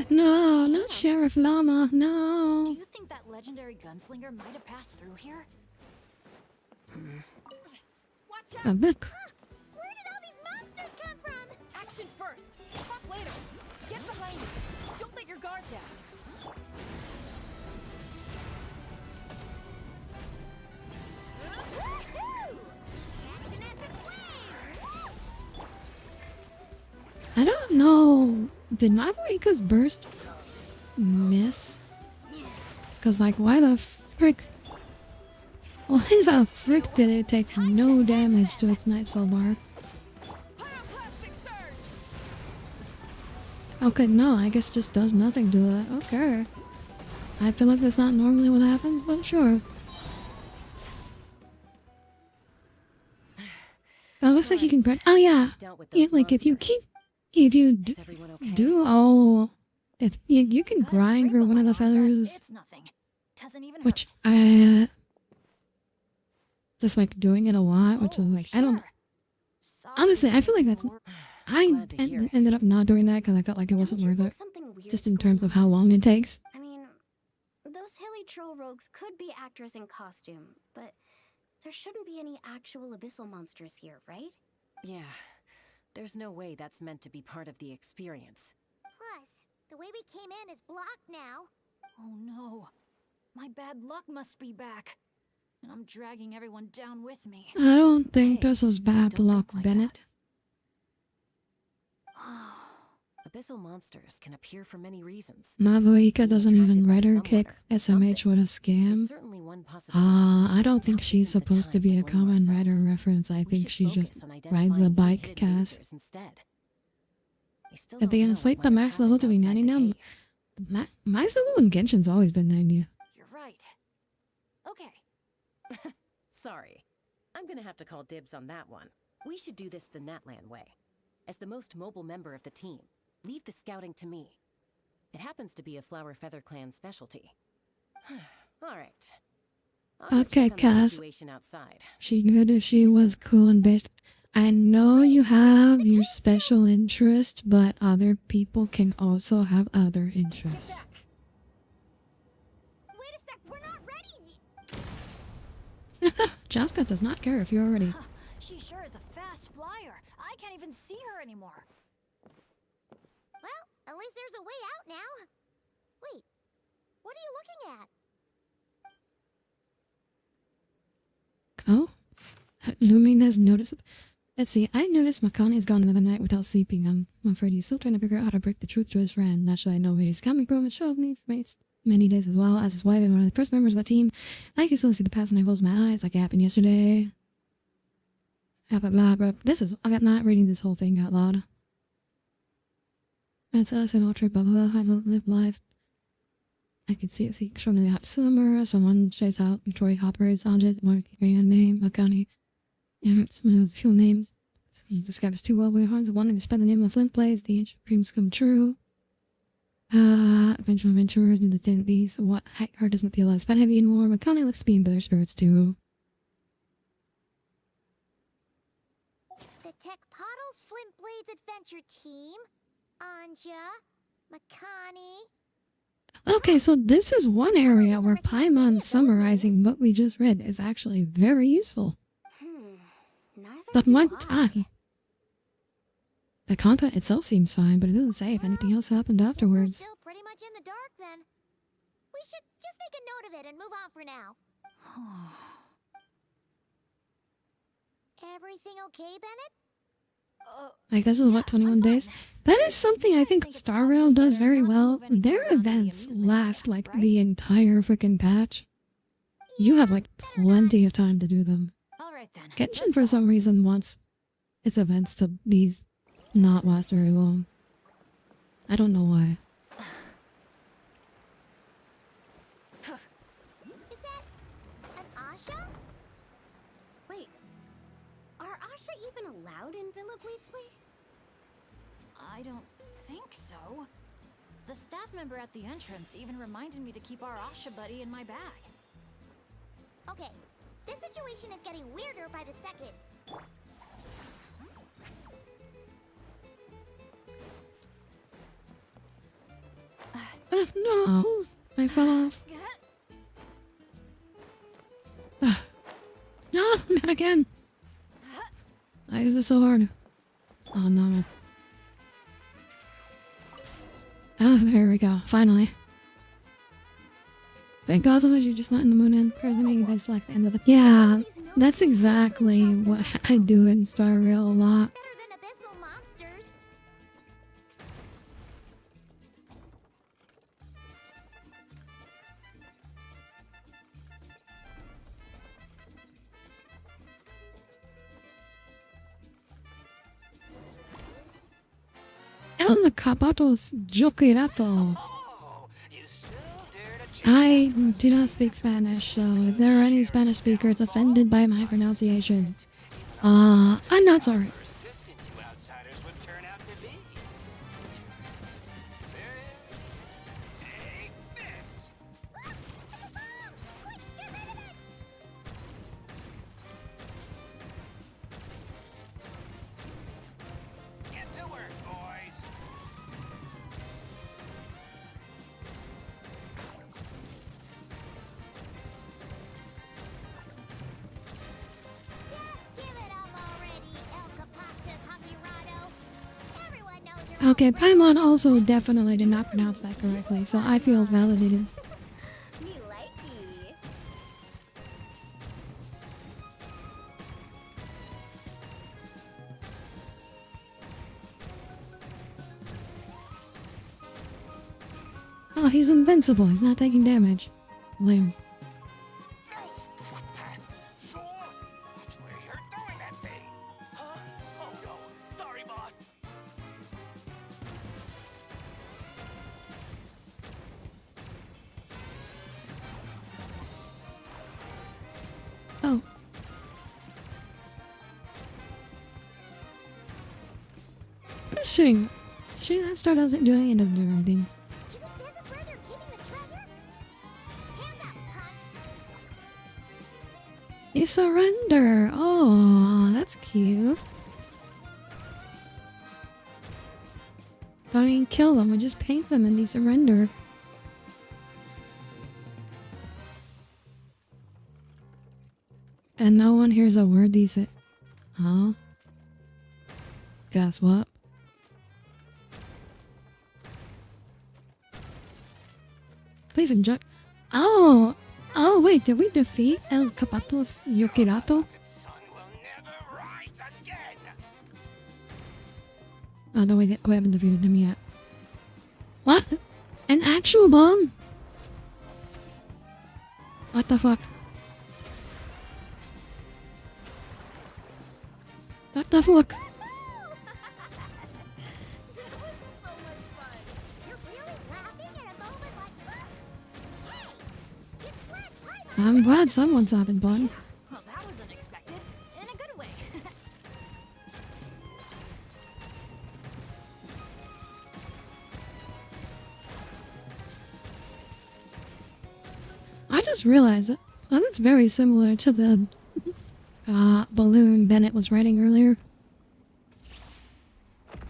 No, not Sheriff Llama, no. Do you think that legendary gunslinger might have passed through here? Watch out! A book. Where did all these monsters come from? Action first. Talk later. Get behind me. Don't let your guard down. I don't know. Did Mabuika's burst miss? Cause like, why the frick? Why the frick did it take no damage to its Night Soul bar? Okay, no, I guess just does nothing to that. Okay. I feel like that's not normally what happens, but sure. That looks like you can break. Oh yeah, yeah. Like if you if you can grind for one of the feathers, It's nothing. Doesn't even which hurt. just like doing it a lot, which is like I don't. Honestly, I feel like that's. I ended up not doing that because I felt like it wasn't worth it. Just in terms of how long it takes. I mean, those hilly troll rogues could be actors in costume, but there shouldn't be any actual abyssal monsters here, right? Yeah, there's no way that's meant to be part of the experience. Plus, the way we came in is blocked now. Oh no. My bad luck must be back. And I'm dragging everyone down with me. I don't think this was bad luck, Bennett. Abyssal monsters can appear for many reasons. Mabuika doesn't even write her kick SMH with a scam. I don't think she's supposed to be a common writer reference. I think she just rides a bike cast. If they inflate the max level to be 90 now, max level in Genshin's always been 90. You're right. Okay. Sorry. I'm gonna have to call dibs on that one. We should do this the Natlan way. As the most mobile member of the team, leave the scouting to me. It happens to be a Flower Feather Clan specialty. Alright. Okay, Cass. She good if she was cool and based. I know you have your special interest, but other people can also have other interests. Wait a sec, we're not ready. Jaska does not care if you're ready. She sure is a fast flyer. I can't even see her anymore. Well, at least there's a way out now. Wait, what are you looking at? Oh? Lumina's noticed. Let's see, I noticed Makani has gone another night without sleeping. I'm afraid he's still trying to figure out how to break the truth to his friend. Not sure I know where he's coming from. It showed me for many days as well as his wife and one of the first members of the team. I can still see the past when I close my eyes like it happened yesterday. Blah, blah, blah, blah. I'm not reading this whole thing out loud. That's us and ultra blah blah blah. I live life. I can see it. See, showing me the hot summer. Someone shouts out Victoria Hopper's object. One name. Makani. Yeah, it's one of those few names. He describes two well hearts. One to spend the name of the Flint Blaze. The ancient dreams come true. Eventual adventurers in the tent these. What heart doesn't feel as fat heavy anymore. Makani looks to be in better spirits too. The Tech Pottles Flint Blades Adventure Team. Anja, Makani. Okay, so this is one area where Paimon summarizing what we just read is actually very useful. That one time. The content itself seems fine, but it doesn't say if anything else happened afterwards. Still pretty much in the dark then. We should just make a note of it and move on for now. Everything okay, Bennett? Like, this is what, 21 days? That is something I think Star Rail does very well. Their events last, like, the entire freaking patch. You have, like, plenty of time to do them. Genshin, for some reason, wants its events to be not last very long. I don't know why. Is that an Asha? Wait, are Asha even allowed in Villa Gweetsley? I don't think so. The staff member at the entrance even reminded me to keep our Asha buddy in my bag. Okay, this situation is getting weirder by the second. No! I fell off. No, not again! I used it so hard. Oh no, man. Oh, there we go. Finally. Thank God, otherwise you're just not in the mood and presuming that's like the end of the— Yeah, That's exactly what I do in Star Rail a lot. Better than abyssal monsters. El Capatos Jokirato. I do not speak Spanish, so if there are any Spanish speakers offended by my pronunciation, I'm not sorry. Persistent you outsiders would turn out to be. Take this. Quick, get rid of it! Get to work, boys. Give it up already, El Capactus Hakirado. Everyone knows you're Okay, Paimon also definitely did not pronounce that correctly, so I feel validated. Me likey. Oh, he's invincible. He's not taking damage. Lame. What the? Fool! That's where you're doing that thing. Huh? Oh no. Sorry, boss. Oh. Pushing. See, that star doesn't do anything. It doesn't do anything. Do you think this is where they're keeping the treasure? Hands up, punks. You surrender. Oh, that's cute. Don't even kill them. We just paint them and they surrender. And no one hears a word they say. Huh? Guess what? Please enjoy. Oh! Oh, wait, did we defeat El Capatos Yokirato? Sun will never rise again. Oh, no, we haven't defeated him yet. What? An actual bomb? What the fuck? What the fuck? You're really laughing at a moment like that? Hey! It's flat I'm glad someone's having fun. Well, that was unexpected. In a good way. I just realized that that's very similar to the balloon Bennett was writing earlier.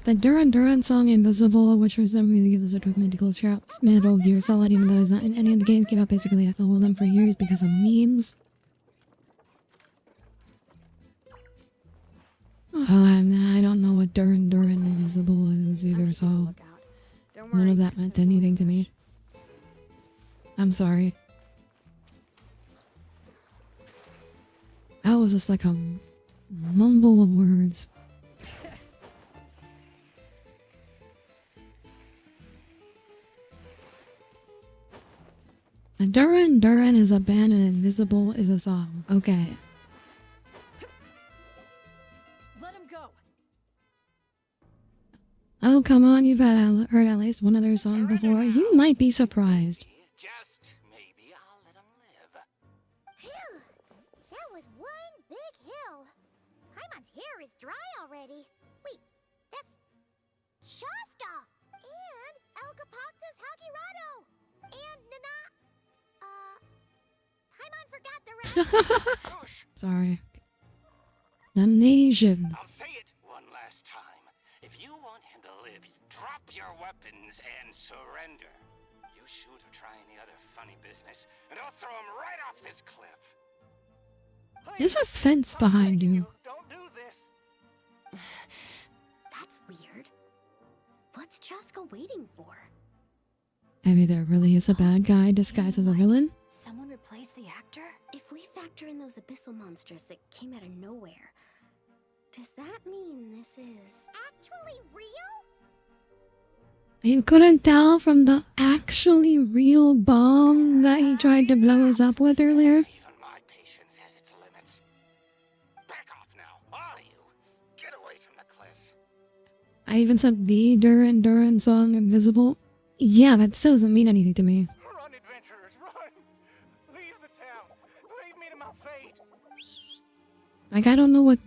The Duran Duran song Invisible, which for some reason uses a mythical shouts Metal Gear Solid, even though it's not in any of the games came out, basically I followed them for years because of memes. I don't know what Duran Duran Invisible is either, so none of that meant anything to me. I'm sorry. That was just like a mumble of words. Duran Duran is a band and Invisible is a song. Okay. Let him go. Oh, come on, you've heard at least one of their songs before. You might be surprised. Just maybe I'll let him live. Phew! That was one big hill. Paimon's hair is dry already. Wait, that's Shaska! And El Capactus Hakirado! And Nana... Paimon forgot the rest. Sorry. Amnesian. I'll say it one last time. If you want him to live, drop your weapons and surrender. You shoot or try any other funny business, and I'll throw him right off this cliff. There's a fence behind you. Don't do this. That's weird. What's Chaska waiting for? Maybe there really is a bad guy disguised as a villain? Someone replace the actor? If we factor in those abyssal monsters that came out of nowhere, does that mean this is Actually real? You couldn't tell from the actually real bomb that he tried to blow us up with earlier? Even my patience has its limits. Back off now, all of you. Get away from the cliff. I even said the Duran Duran song Invisible. Yeah, that still doesn't mean anything to me. Run, adventurers, run! Leave the town! Leave me to my fate! Like, I don't know what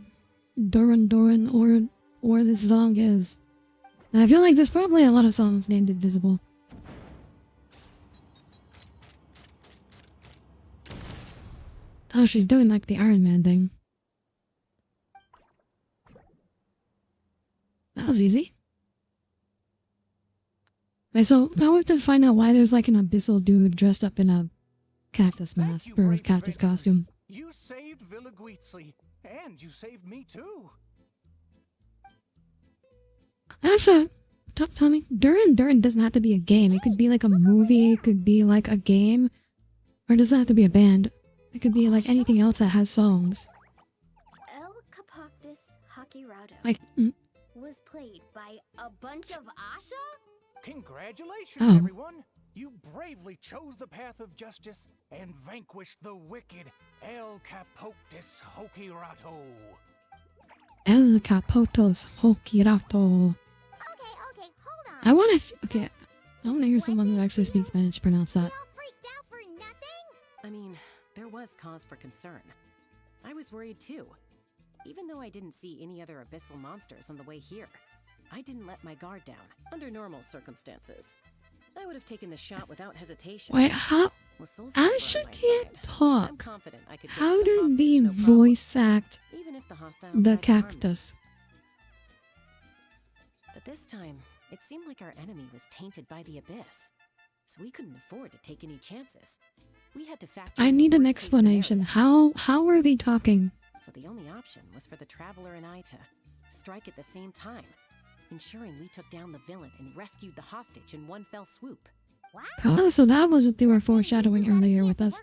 Duran Duran or this song is. And I feel like there's probably a lot of songs named Invisible. Oh, she's doing like the Iron Man thing. That was easy. Okay, so now we have to find out why there's like an abyssal dude dressed up in a cactus mask or cactus costume. You saved Villa Guitzli, and you saved me too. Actually, tell me, Duran Duran doesn't have to be a game. It could be like a movie, it could be like a game, or does it have to be a band? It could be like anything else that has songs. El Capoctus Hakirado Like, was played by a bunch of Asha? Congratulations, Oh. everyone! You bravely chose the path of justice and vanquished the wicked El Capoctus Hokirato. El Capotos Hokirato. Okay, hold on. I want to. Okay, I want to hear someone who actually speaks Spanish pronounce that. Y'all freaked out for nothing? I mean, there was cause for concern. I was worried too. Even though I didn't see any other abyssal monsters on the way here, I didn't let my guard down under normal circumstances. I would have taken the shot without hesitation. Wait, how? With Soul Silver on Asha my can't side, I'm talk. confident I could get How to the did hostage, the no problem, voice act even if the hostile the tried to harm me. cactus? But this time, it seemed like our enemy was tainted by the abyss, so we couldn't afford to take any chances. We had to factor I in the need an worst-case explanation. scenario. How are they talking? So the only option was for the Traveler and I to strike at the same time, ensuring we took down the villain and rescued the hostage in one fell swoop. Oh, so that was what they were foreshadowing earlier with us,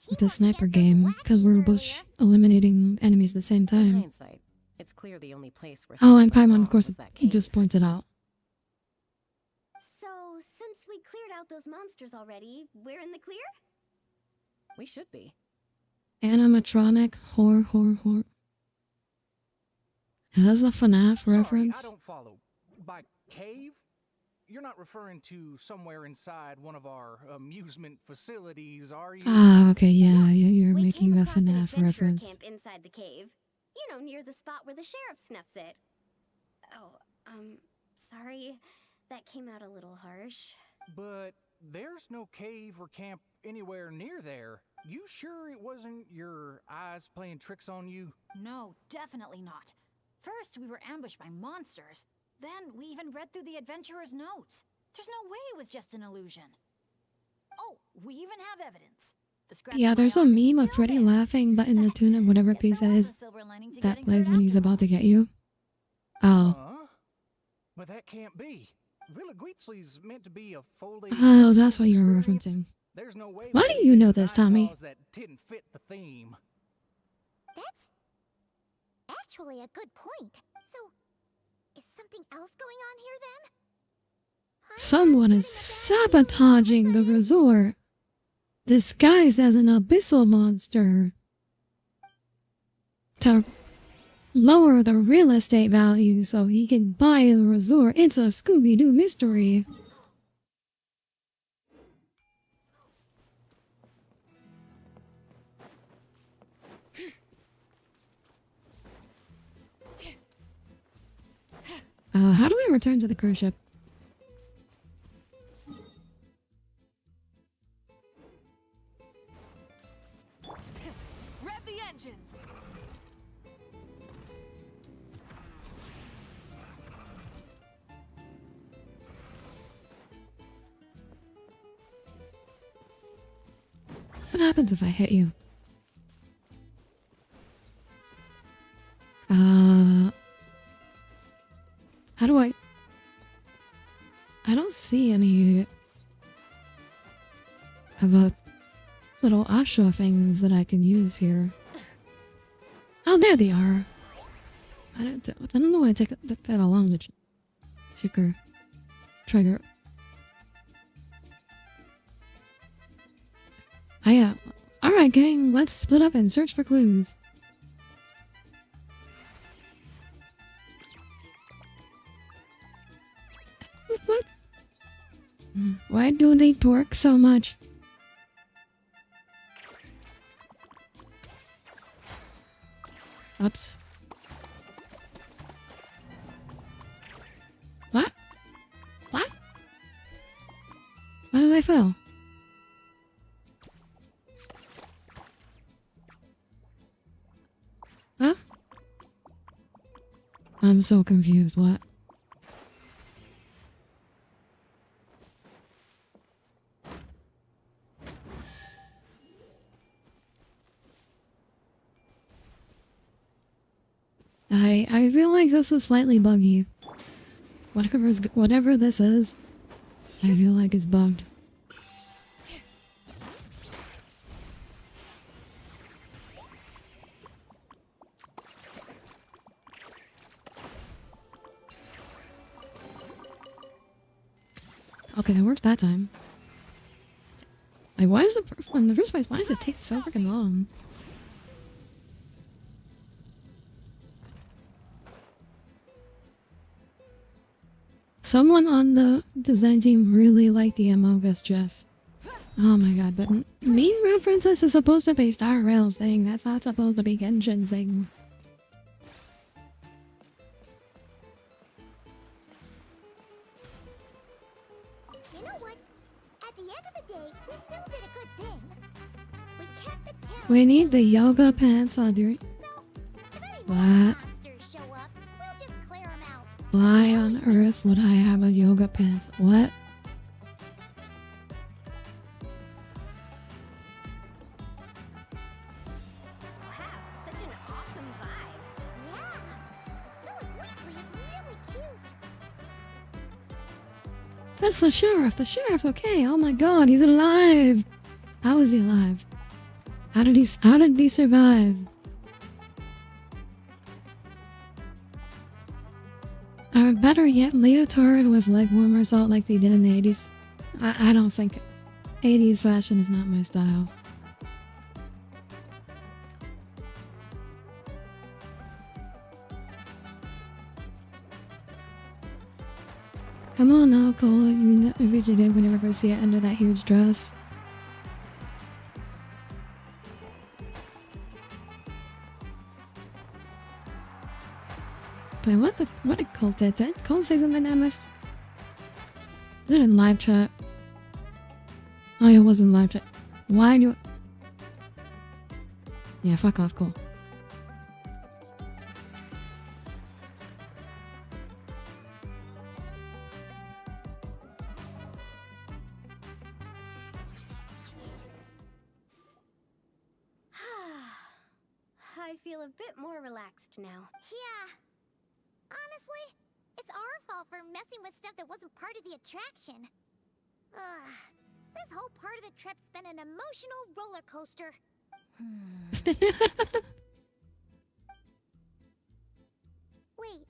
with the sniper game, because we were both eliminating enemies at the same In time. hindsight, it's clear the only place where Oh, things and went Paimon, wrong of course, was that cave. just pointed out. So, since we cleared out those monsters already, we're in the clear? We should be. Animatronic, whore. Is this a FNAF Sorry, reference? I don't follow. By cave? You're not referring to somewhere inside one of our amusement facilities, are you? Ah, okay, yeah, you're We making came the across an FNAF adventurer reference. camp inside the cave. You know, near the spot where the sheriff snuffs it. Oh, sorry. That came out a little harsh. But there's no cave or camp anywhere near there. You sure it wasn't your eyes playing tricks on you? No, definitely not. First, we were ambushed by monsters. Then, we even read through the adventurer's notes. There's no way it was just an illusion. Oh, we even have evidence. The scratch Yeah, on my there's a arm is meme of still Freddy there. laughing, but in the tune of whatever Guess piece that that was is a silver lining to that getting plays hurt when he's after about to all. get you. Oh. Huh? But that can't be. Villa Guitzli's meant to be a fully... Oh, that's what you were experience. referencing. There's no way Why we do could you get know this, Tommy? dinosaurs that didn't fit the theme. That's actually a good point. So, is something else going on here then? Someone is sabotaging the resort, disguised as an abyssal monster, to lower the real estate value so he can buy the resort. It's a Scooby-Doo mystery. How do we return to the cruise ship? Rev the engines! What happens if I hit you? How do I don't see any of a little Astra things that I can use here. Oh, there they are. I don't know why I took that along the trigger. Oh yeah. Alright gang, let's split up and search for clues. What? Why do they torque so much? Oops. What? What? Why did I fail? Huh? I'm so confused. What? I feel like this is slightly buggy. Whatever this is, I feel like it's bugged. Okay, that worked that time. Like, why is the first place? Why does it take so freaking long? Someone on the design team really liked the Among Us Jeff. Oh my god, but meme references is supposed to be Star Rail's thing. That's not supposed to be Genshin's thing. You know what? At the end of the day, we still did a good thing. We kept the town. We need the yoga pants, Audire. What? Why on earth would I have a yoga pants? What? Wow, such an awesome vibe. Yeah. Villa Weasley is really cute. That's the sheriff. The sheriff's okay. Oh my god, he's alive. How is he alive? How did he survive? Or better yet, leotard with leg warmers out like they did in the 80s. I don't think 80s fashion is not my style. Come on now, Cole. You every day whenever I see it under that huge dress. Wait, what did Cole did? Did Cole say something I missed? Is it in live chat? Oh, it was in live chat. Why do... Yeah, fuck off, Cole. I feel a bit more relaxed now. Yeah. Honestly, it's our fault for messing with stuff that wasn't part of the attraction. Ugh. This whole part of the trip's been an emotional roller coaster. Wait,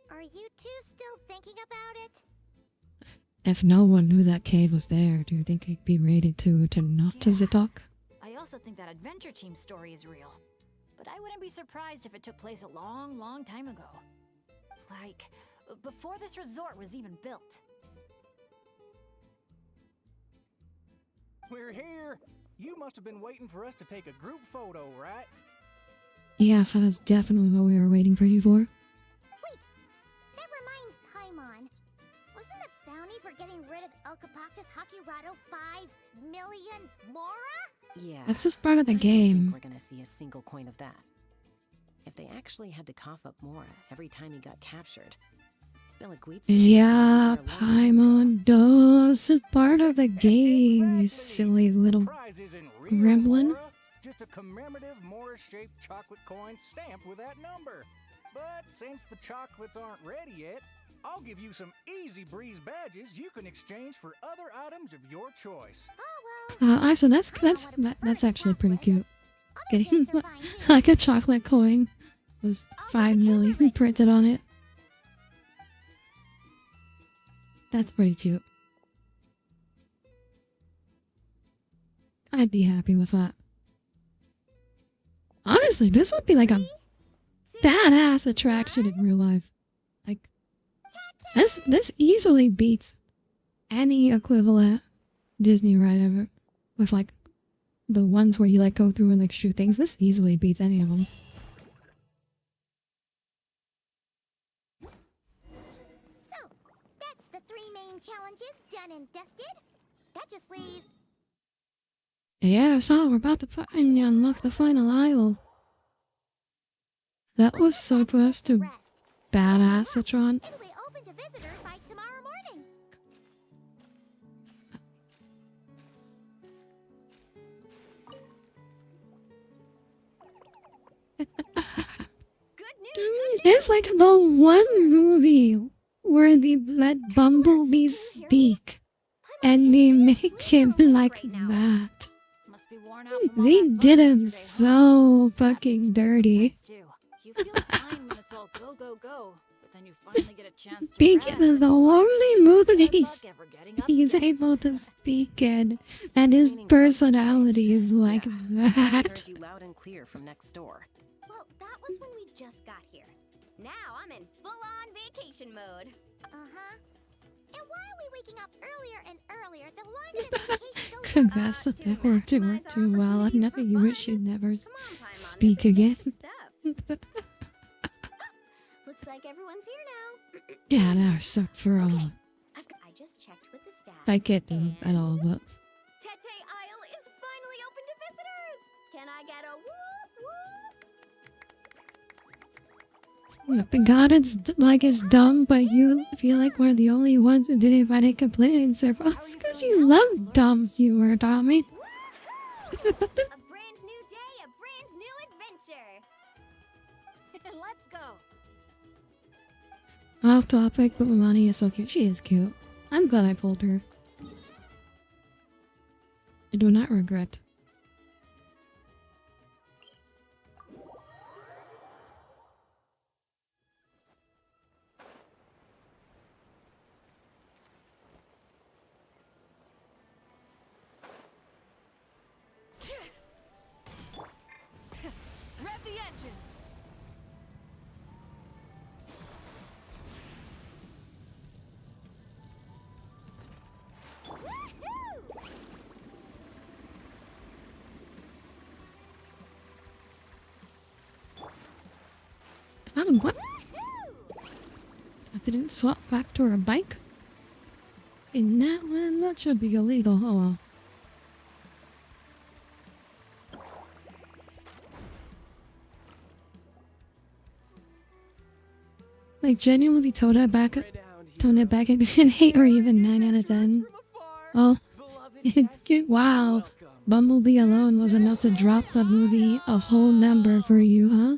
are you two still thinking about it? If no one knew that cave was there, do you think it'd be rated to not to the talk? I also think that adventure team story is real. But I wouldn't be surprised if it took place a long, long time ago. Like, before this resort was even built. We're here! You must have been waiting for us to take a group photo, right? Yes, that is definitely what we were waiting for you for. Wait, that reminds Paimon. Wasn't the bounty for getting rid of Elcapactus Hakirado 5 million Mora? Yeah. That's just part of the I don't game. think we're gonna see a single coin of that. If they actually had to cough up Mora every time he got captured, yeah, Paimon does. It's part of the game, you silly little gremlin. Just a commemorative Mora-shaped chocolate coin stamped with that number. But since the chocolates aren't ready yet, I'll give you some easy breeze badges you can exchange for other items of your choice. Oh, Actually, that's actually pretty cute. Getting like a chocolate coin was 5 million printed on it. That's pretty cute. I'd be happy with that. Honestly, this would be like a badass attraction in real life. Like, this easily beats any equivalent Disney ride ever. With like the ones where you like go through and like shoot things. This easily beats any of them. So, that's the 3 main challenges done and dusted. That just leaves... Yeah, so we're about to finally unlock the final isle. That was supposed to badass-atron. It'll be open to visitors by tomorrow morning. It's like the one movie where they let Bumblebee speak and they make him like that. They did him so fucking dirty. You feel fine when it's all go, go, go, but then you finally get a chance to Speaking rest. of the only movie Good luck ever getting up he's again. able to speak in, and his personality is like I that. heard you loud and clear from next door. Well, that was when we just got here. Now I'm in full-on vacation mode. Uh-huh. And why are we waking up earlier and earlier? The longer the vacation goes Congrats to that worked too well. I never you wish you'd never speak again. Looks like everyone's here now. Yeah, now so for all. I just checked with the staff. I can't do it at all, but Tete Isle is finally open to visitors. Can I get a whoop whoop? God, it's like it's dumb, but you feel like we're the only ones who didn't find it completely in several. It's because you love dumb humor, Tommy. A brand new day, a brand new adventure. Let's go. Off topic, but Milani is so cute. She is cute. I'm glad I pulled her. I do not regret. Rev the engines! Oh, what? I didn't swap back to her bike? In that one, that should be illegal. Oh well. Like, genuinely tone it back at an 8 or even 9 out of 10. Well, wow. Bumblebee alone was enough to drop the movie a whole number for you, huh?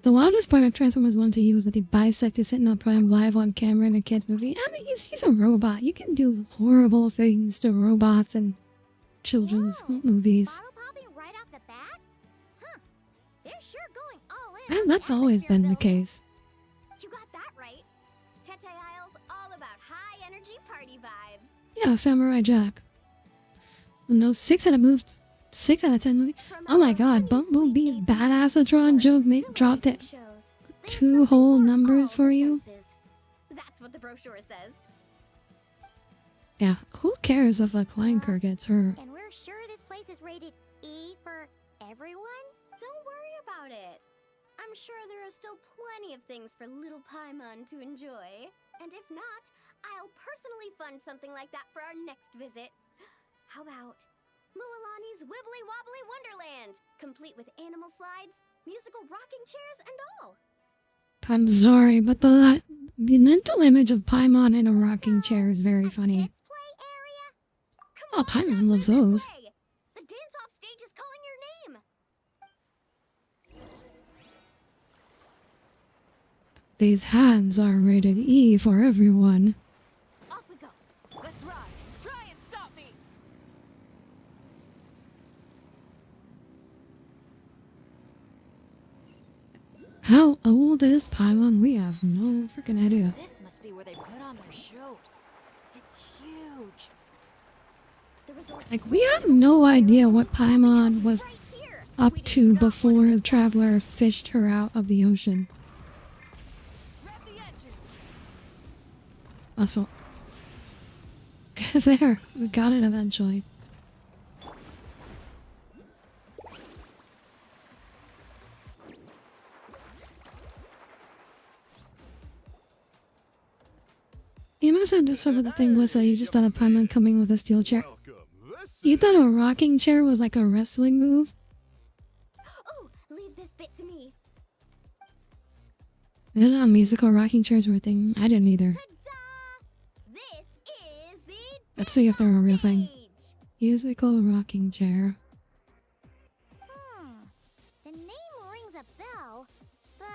The wildest part of Transformers 1 to you was that he bisected Sentinel Prime live on camera in a kid's movie. I mean, he's a robot. You can do horrible things to robots and children's movies. Bottle popping right off the bat? Huh. They're sure going all in. And that's always been the case. You got that right. Tete Isle's all about high energy party vibes. Yeah, Samurai Jack. No, 6 out of 10 movie. Oh my god, Bumblebee's badass-atron joke dropped it 2 whole numbers for you. That's what the brochure says. Yeah, who cares if a Kleinker gets her? And we're sure this place is rated E for everyone? Don't worry about it. I'm sure there are still plenty of things for little Paimon to enjoy. And if not, I'll personally fund something like that for our next visit. How about Mualani's Wibbly Wobbly Wonderland, complete with animal slides, musical rocking chairs, and all. I'm sorry, but the mental image of Paimon in a rocking chair is very funny. Oh, Paimon loves those. The dance-off stage is calling your name. These hands are rated E for everyone. Off we go. Let's ride! Try and stop me! How old is Paimon? We have no freaking idea. This must be where they put on their shows. It's huge. Like, we have no idea what Paimon was up to before the traveler fished her out of the ocean. Also, there, we got it eventually. You must have discovered the thing was that you just thought of Paimon coming with a steel chair. You thought a rocking chair was like a wrestling move? Oh, leave this bit to me. I didn't know musical rocking chairs were a thing. I didn't either. This is the Let's see if they're a real thing. Musical rocking chair. The name rings a bell, but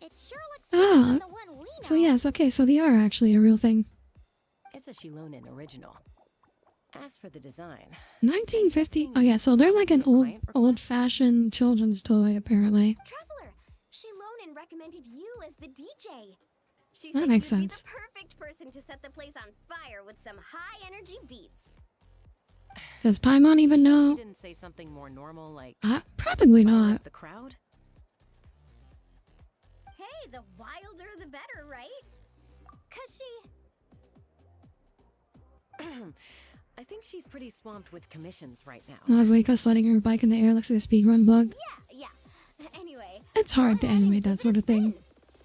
it sure looks Ah, like the one we know. so yes, okay, so they are actually a real thing. It's a Shilonen original. As for the design, 1950. Oh yeah, so they're like an old-fashioned children's toy, apparently. Traveler, Shilonen recommended you as the DJ. She That said makes you'd sense. be the perfect person to set the place on fire with some high-energy beats. Does Paimon even she know? didn't say something more normal like Probably fire not. up the crowd. Hey, the wilder the better, right? 'Cause she... I think she's pretty swamped with commissions right now. Vika's letting her bike in the air looks like a speedrun bug. Yeah. Anyway, It's hard to animate that sort of thing.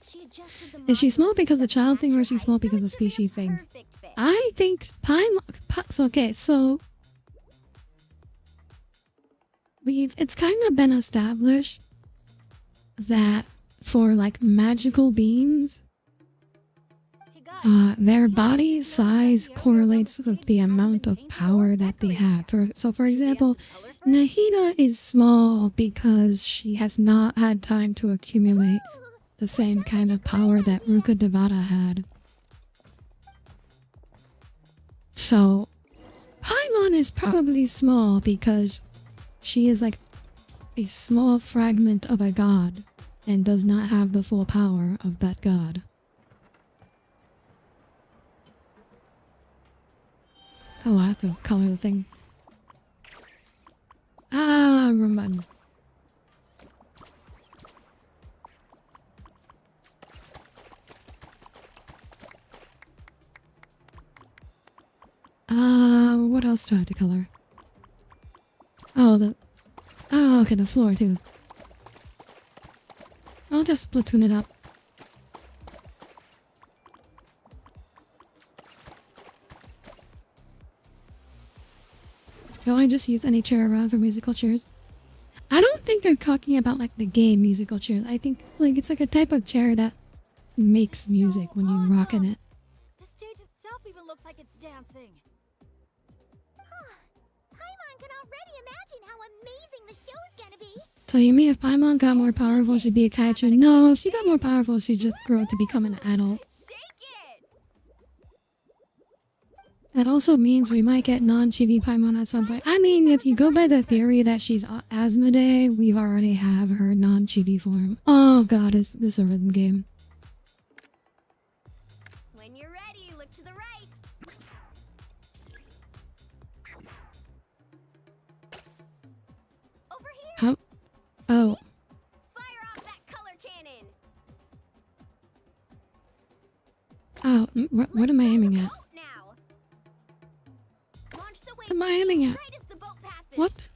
she adjusted the Is she model small to because of the fit child thing or is natural she small height, so because of it should be a species thing? perfect fit. I think Paimon... So, okay, so... It's kind of been established that for, like, magical beings, their body size correlates with the amount of power that they have. So, for example, Nahida is small because she has not had time to accumulate the same kind of power that Ruka Devata had. So, Paimon is probably small because she is like a small fragment of a god and does not have the full power of that god. Oh, I have to color the thing. Ah, wrong button. What else do I have to color? Oh, okay, the floor too. I'll just platoon it up. Don't I just use any chair around for musical chairs? I don't think they're talking about like the game musical chairs. I think like it's like a type of chair that makes music when you rock in it. The stage itself even looks like it's dancing. Paimon can already imagine how amazing the show's gonna be. So you mean if Paimon got more powerful, she'd be a kaiju? No, if she got more powerful, she'd just grow to become an adult. That also means we might get non-chibi Paimon at some point. I mean, if you go by the theory that she's Asmodee, we've already have her non-chibi form. Oh god, is this a rhythm game? When you're ready, look to the right. Over here. How? Oh. Fire off that color cannon. Oh, what am I aiming at? Now. Launch the What am I aiming at? right as the boat passes. What?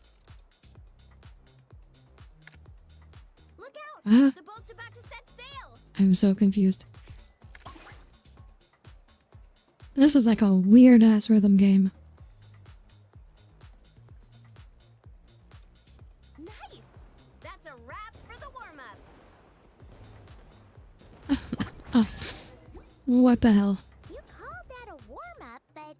Look out. Ah. The boat's about to set sail. I'm so confused. This is like a weird-ass rhythm game. Nice. That's a wrap for the warm-up. Oh. What the hell? You called that a warm-up, but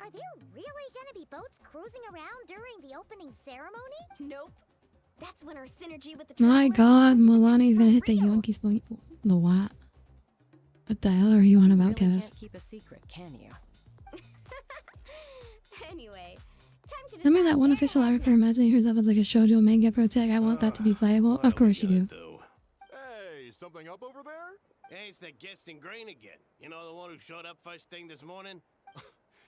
are there really gonna be boats cruising around during the opening ceremony? Nope. That's when our synergy with the My traveler god, Milani's gonna hit the Yankees point. The what? What the hell are you on about, You really Kevus? can't keep a secret, can you? Anyway, time to Remember decide that one where to official head art for next. imagining herself as like a shoujo manga protag? I want that to be playable. Of course you do. Hey, something up over there? Hey, it's that Genshin Grain again. You know, the one who showed up first thing this morning?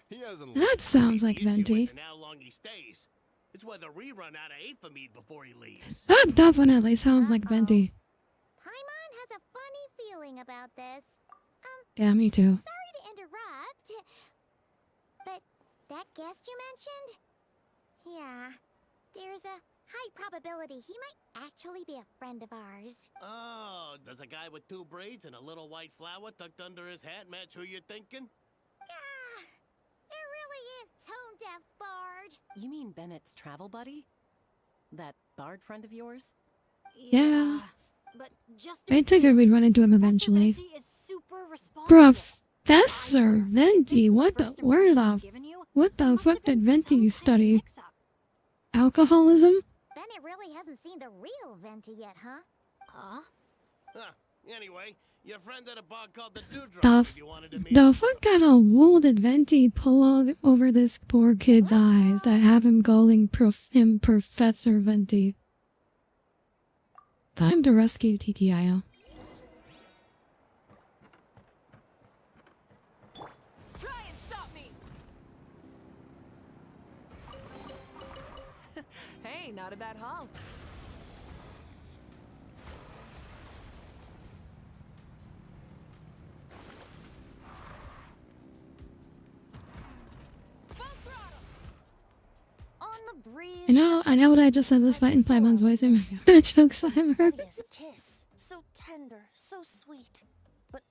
He hasn't. That sounds like Venti. And how long he stays. It's whether we run out of Aether meat before he leaves. That definitely sounds like Venti. Paimon has a funny feeling about this. Yeah, me too. Sorry to interrupt, but that guest you mentioned? Yeah, there's a high probability he might actually be a friend of ours. Oh, does a guy with 2 braids and a little white flower tucked under his hat match who you're thinking? Ah, it really is tone deaf, Bard. You mean Bennett's travel buddy? That Bard friend of yours? Yeah. But just I figured we'd run into him eventually. Venti is super responsible. Professor Venti, what the fuck did Venti study? Alcoholism? Bennett really hasn't seen the real Venti yet, huh? Huh? Anyway, your friend at a bar called the Dewdrop. The fuck kind of wool did Venti pull over this poor kid's eyes that have him calling him Professor Venti? Time to rescue TTIO. Try and stop me! Hey, not a bad haul. I know what I just said. This fight in Paimon's voice. The jokes I'm heard. Kiss, so tender, so sweet. But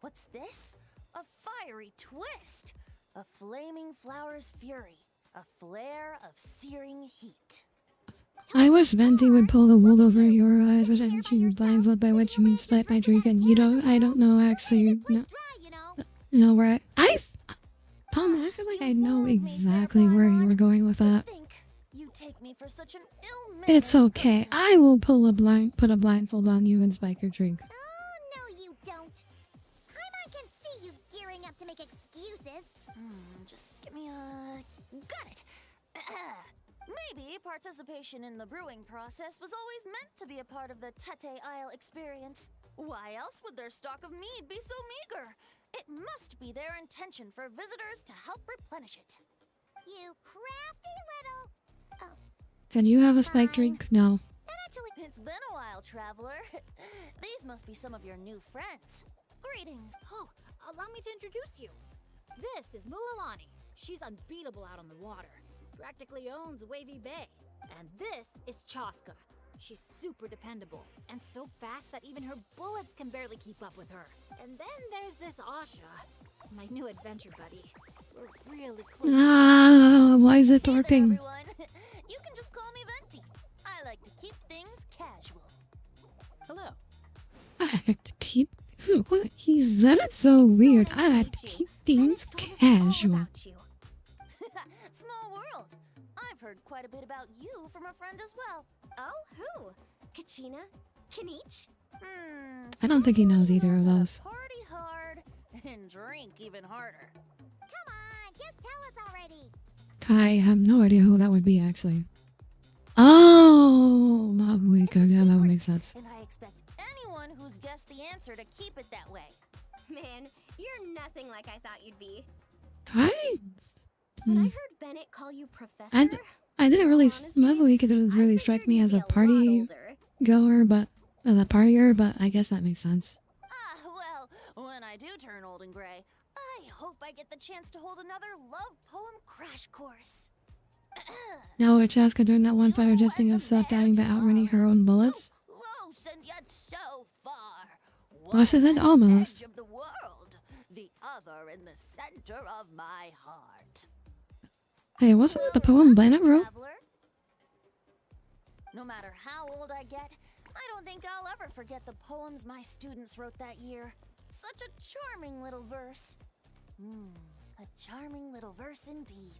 what's this? A fiery twist, a flaming flower's fury, a flare of searing heat. I wish Venti would pull the wool over your eyes, which I you blindfold, by which you mean spite my drink, and I don't know actually. No, where Tom, I feel like I know exactly where you were going with that. Take me for such an ill man. It's okay. I will put a blindfold on you and spike your drink. Oh, no you don't. Paimon can see you gearing up to make excuses. Just give me a... Got it. Maybe participation in the brewing process was always meant to be a part of the Tete Isle experience. Why else would their stock of mead be so meager? It must be their intention for visitors to help replenish it. You crafty little... Can you have a spiked drink? No. It's been a while, traveler. These must be some of your new friends. Greetings. Oh, allow me to introduce you. This is Mualani. She's unbeatable out on the water. Practically owns Wavy Bay. And this is Chaska. She's super dependable and so fast that even her bullets can barely keep up with her. And then there's this Asha, my new adventure buddy. We're really close. Why is it twerking? You can just call me Venti. I like to keep things casual. Hello. I like to keep... What? He said it so weird. I like to keep things casual. Small world. I've heard quite a bit about you from a friend as well. Oh, who? Kachina? Kanich? I don't think he knows either of those. Party hard and drink even harder. Come on, just tell us already. I have no idea who that would be, actually. Oh, Mabuika. Yeah, that would make sense. And I expect anyone who's guessed the answer to keep it that way. Man, you're nothing like I thought you'd be. But I heard Bennett call you Professor. I didn't really... Mabuika didn't really strike me as a party goer, but... as a partier, but I guess that makes sense. Well, when I do turn old and gray, I hope I get the chance to hold another love poem crash course. Now, where Chaska during that one fight jesting herself doubting by outrunning her own bullets? Close and yet so far. Well, she said almost. Of the world, the other in the center of my heart. Hey, wasn't it the poem Planet wrote? No matter how old I get, I don't think I'll ever forget the poems my students wrote that year. Such a charming little verse. A charming little verse indeed.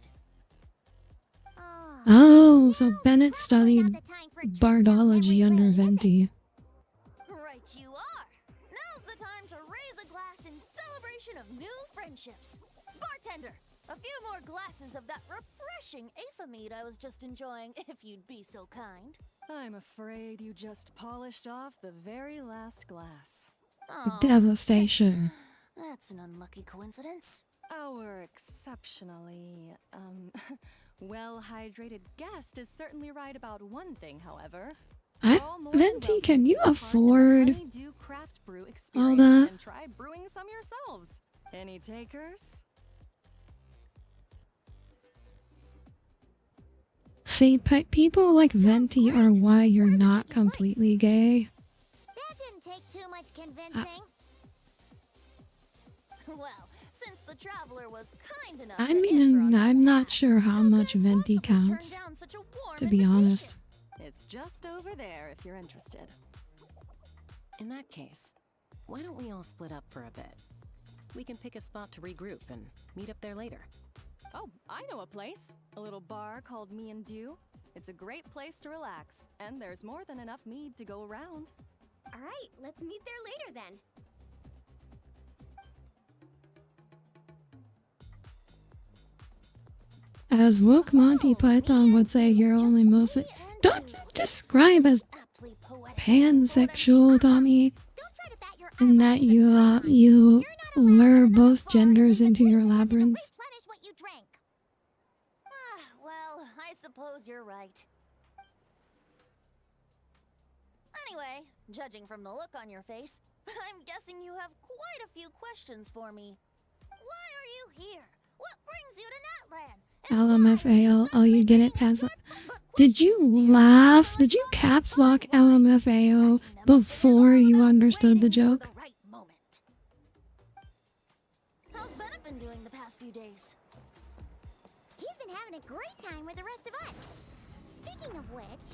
Oh, so Bennett studied bardology under Venti. Right you are. Now's the time to raise a glass in celebration of new friendships. Bartender, A few more glasses of that refreshing mead I was just enjoying, if you'd be so kind. I'm afraid you just polished off the very last glass. The devastation. That's an unlucky coincidence. Our exceptionally, well-hydrated guest is certainly right about one thing, however. Venti, can you afford Honeydew craft brew all experience that? and try brewing some yourselves. Any takers? People like Venti are why you're not completely gay. That didn't take too much convincing. Well, since the traveler was kind enough I to answer mean, on I'm not sure how much Venti counts, down such a warm to be honest. It's just over there if you're interested. In that case, why don't we all split up for a bit? We can pick a spot to regroup and meet up there later. Oh, I know a place. A little bar called Me and Dew. It's a great place to relax, and there's more than enough mead to go around. All right, let's meet there later then. As woke Monty Python would say, you're only mostly... Don't describe as pansexual, Tommy. And that you lure both genders into your labyrinths. Well, I suppose you're right. Anyway, judging from the look on your face, I'm guessing you have quite a few questions for me. Why are you here? What brings you to Natland? LMFAO. Oh, you get it past that. Did you laugh? Did you caps lock LMFAO before you understood the joke? How's Bennett been doing the past few days? He's been having a great time with the rest of us. Speaking of which,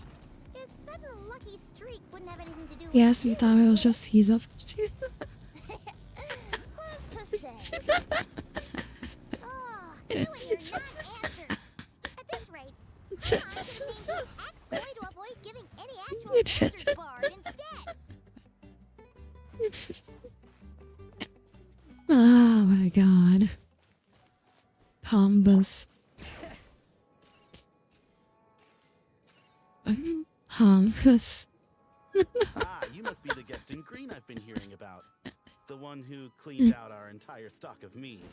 his sudden lucky streak wouldn't have anything to do with Yes, we thought it was just he's up. Who's to say? You and your non-answers. At this rate, I'm going to name the X-Boy to avoid giving any actual answers bar instead. Oh my god. Combus. Combus. Ah, you must be the guest in green I've been hearing about. The one who cleaned out our entire stock of mead.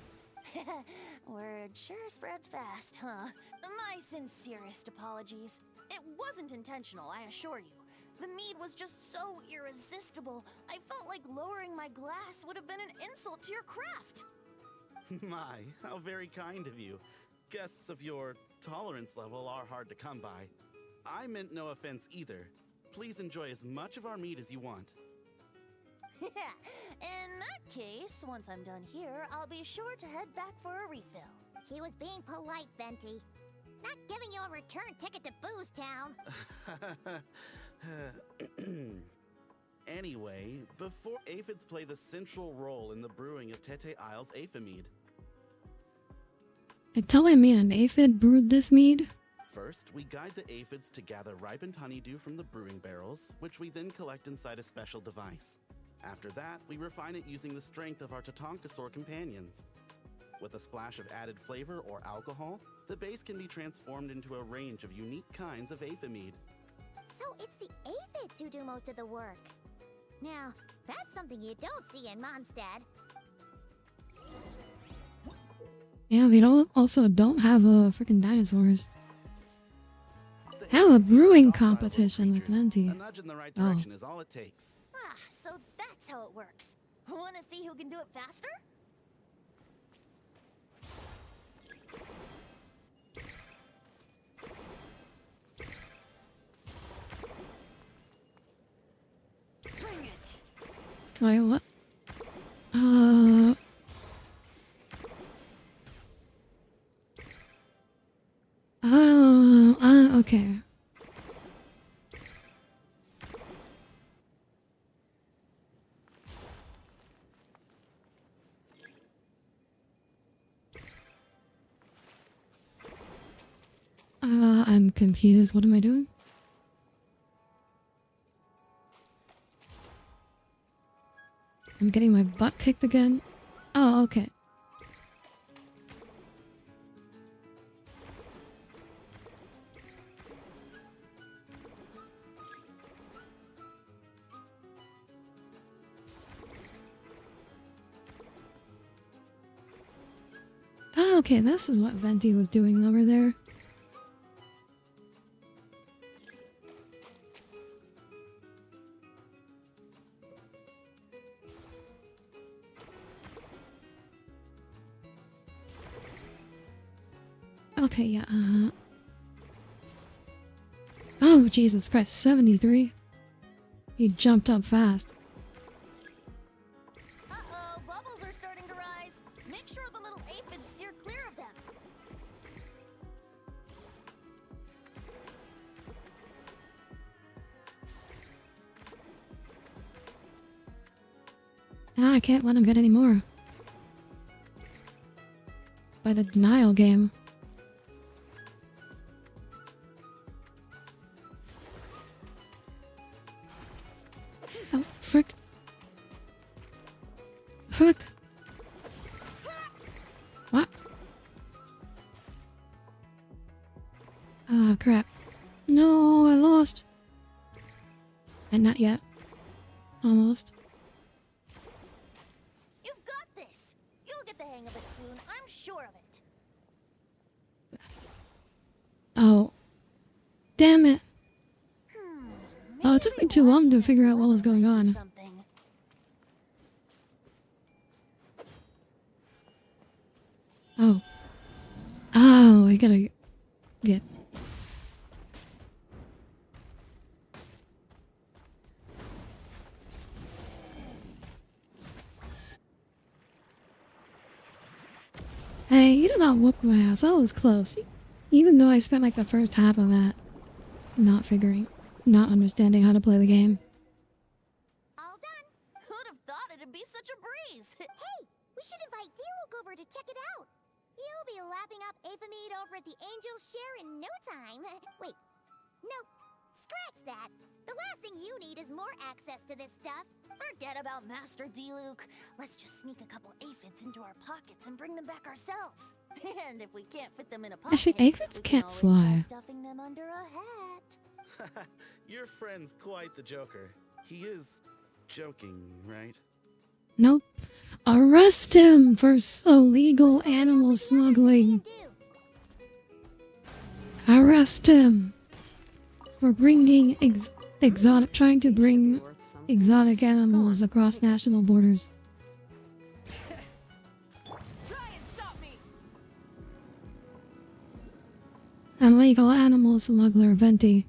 Word sure spreads fast, huh? My sincerest apologies. It wasn't intentional, I assure you. The mead was just so irresistible. I felt like lowering my glass would have been an insult to your craft. My, how very kind of you. Guests of your tolerance level are hard to come by. I meant no offense either. Please enjoy as much of our mead as you want. In that case, once I'm done here, I'll be sure to head back for a refill. He was being polite, Venti. Not giving you a return ticket to Booze Town. Anyway, before aphids play the central role in the brewing of Tete Isle's aphid. And telling me an aphid brewed this mead? First, we guide the aphids to gather ripened honeydew from the brewing barrels, which we then collect inside a special device. After that, we refine it using the strength of our Tatankasaur companions. With a splash of added flavor or alcohol, the base can be transformed into a range of unique kinds of aphid. So it's the aphids who do most of the work. Now, that's something you don't see in Mondstadt. Yeah, we also don't have freaking dinosaurs. Have a brewing competition with Venti. A nudge in the right direction is all it takes. Ah, so that's how it works. Wanna see who can do it faster? Bring it. Wait, what? Okay. I'm confused. What am I doing? I'm getting my butt kicked again. Oh, okay. Okay, this is what Venti was doing over there. Okay, yeah, Oh, Jesus Christ, 73? He jumped up fast. Uh-oh, bubbles are starting to rise. Make sure the little aphids steer clear of them. Ah, I can't let him get any more. By the denial game. Oh, frick. Frick. What? Ah, crap. No, I lost. And not yet. Almost. You've got this. You'll get the hang of it soon. I'm sure of it. Oh. Damn it. Oh, it took me too long to figure out what was going on. Oh. Oh, I gotta get... Hey, you did not whoop my ass. That was close. Even though I spent like the first half of that not figuring, not understanding how to play the game. All done. Who'd have thought it'd be such a breeze? Hey, we should invite Diluc over to check it out. He'll be lapping up Aphemide over at the Angel's Share in no time. Wait, nope, scratch that. The last thing you need is more access to this stuff. Forget about Master Diluc. Let's just sneak a couple aphids into our pockets and bring them back ourselves. And if we can't fit them in a pocket, Actually, aphids can't fly. Stuffing them under a hat. Your friend's quite the joker. He is joking, right? Nope. Arrest him for illegal animal smuggling. Arrest him for bringing trying to bring exotic animals across national borders. Illegal animal smuggler Venti.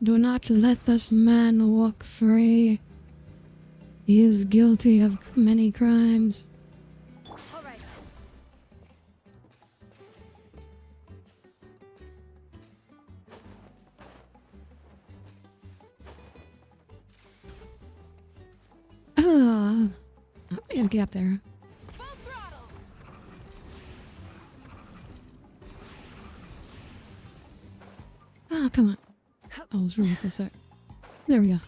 Do not let this man walk free. He is guilty of many crimes. All right. I gotta get up there. Ah, come on. I was really close there. There we go.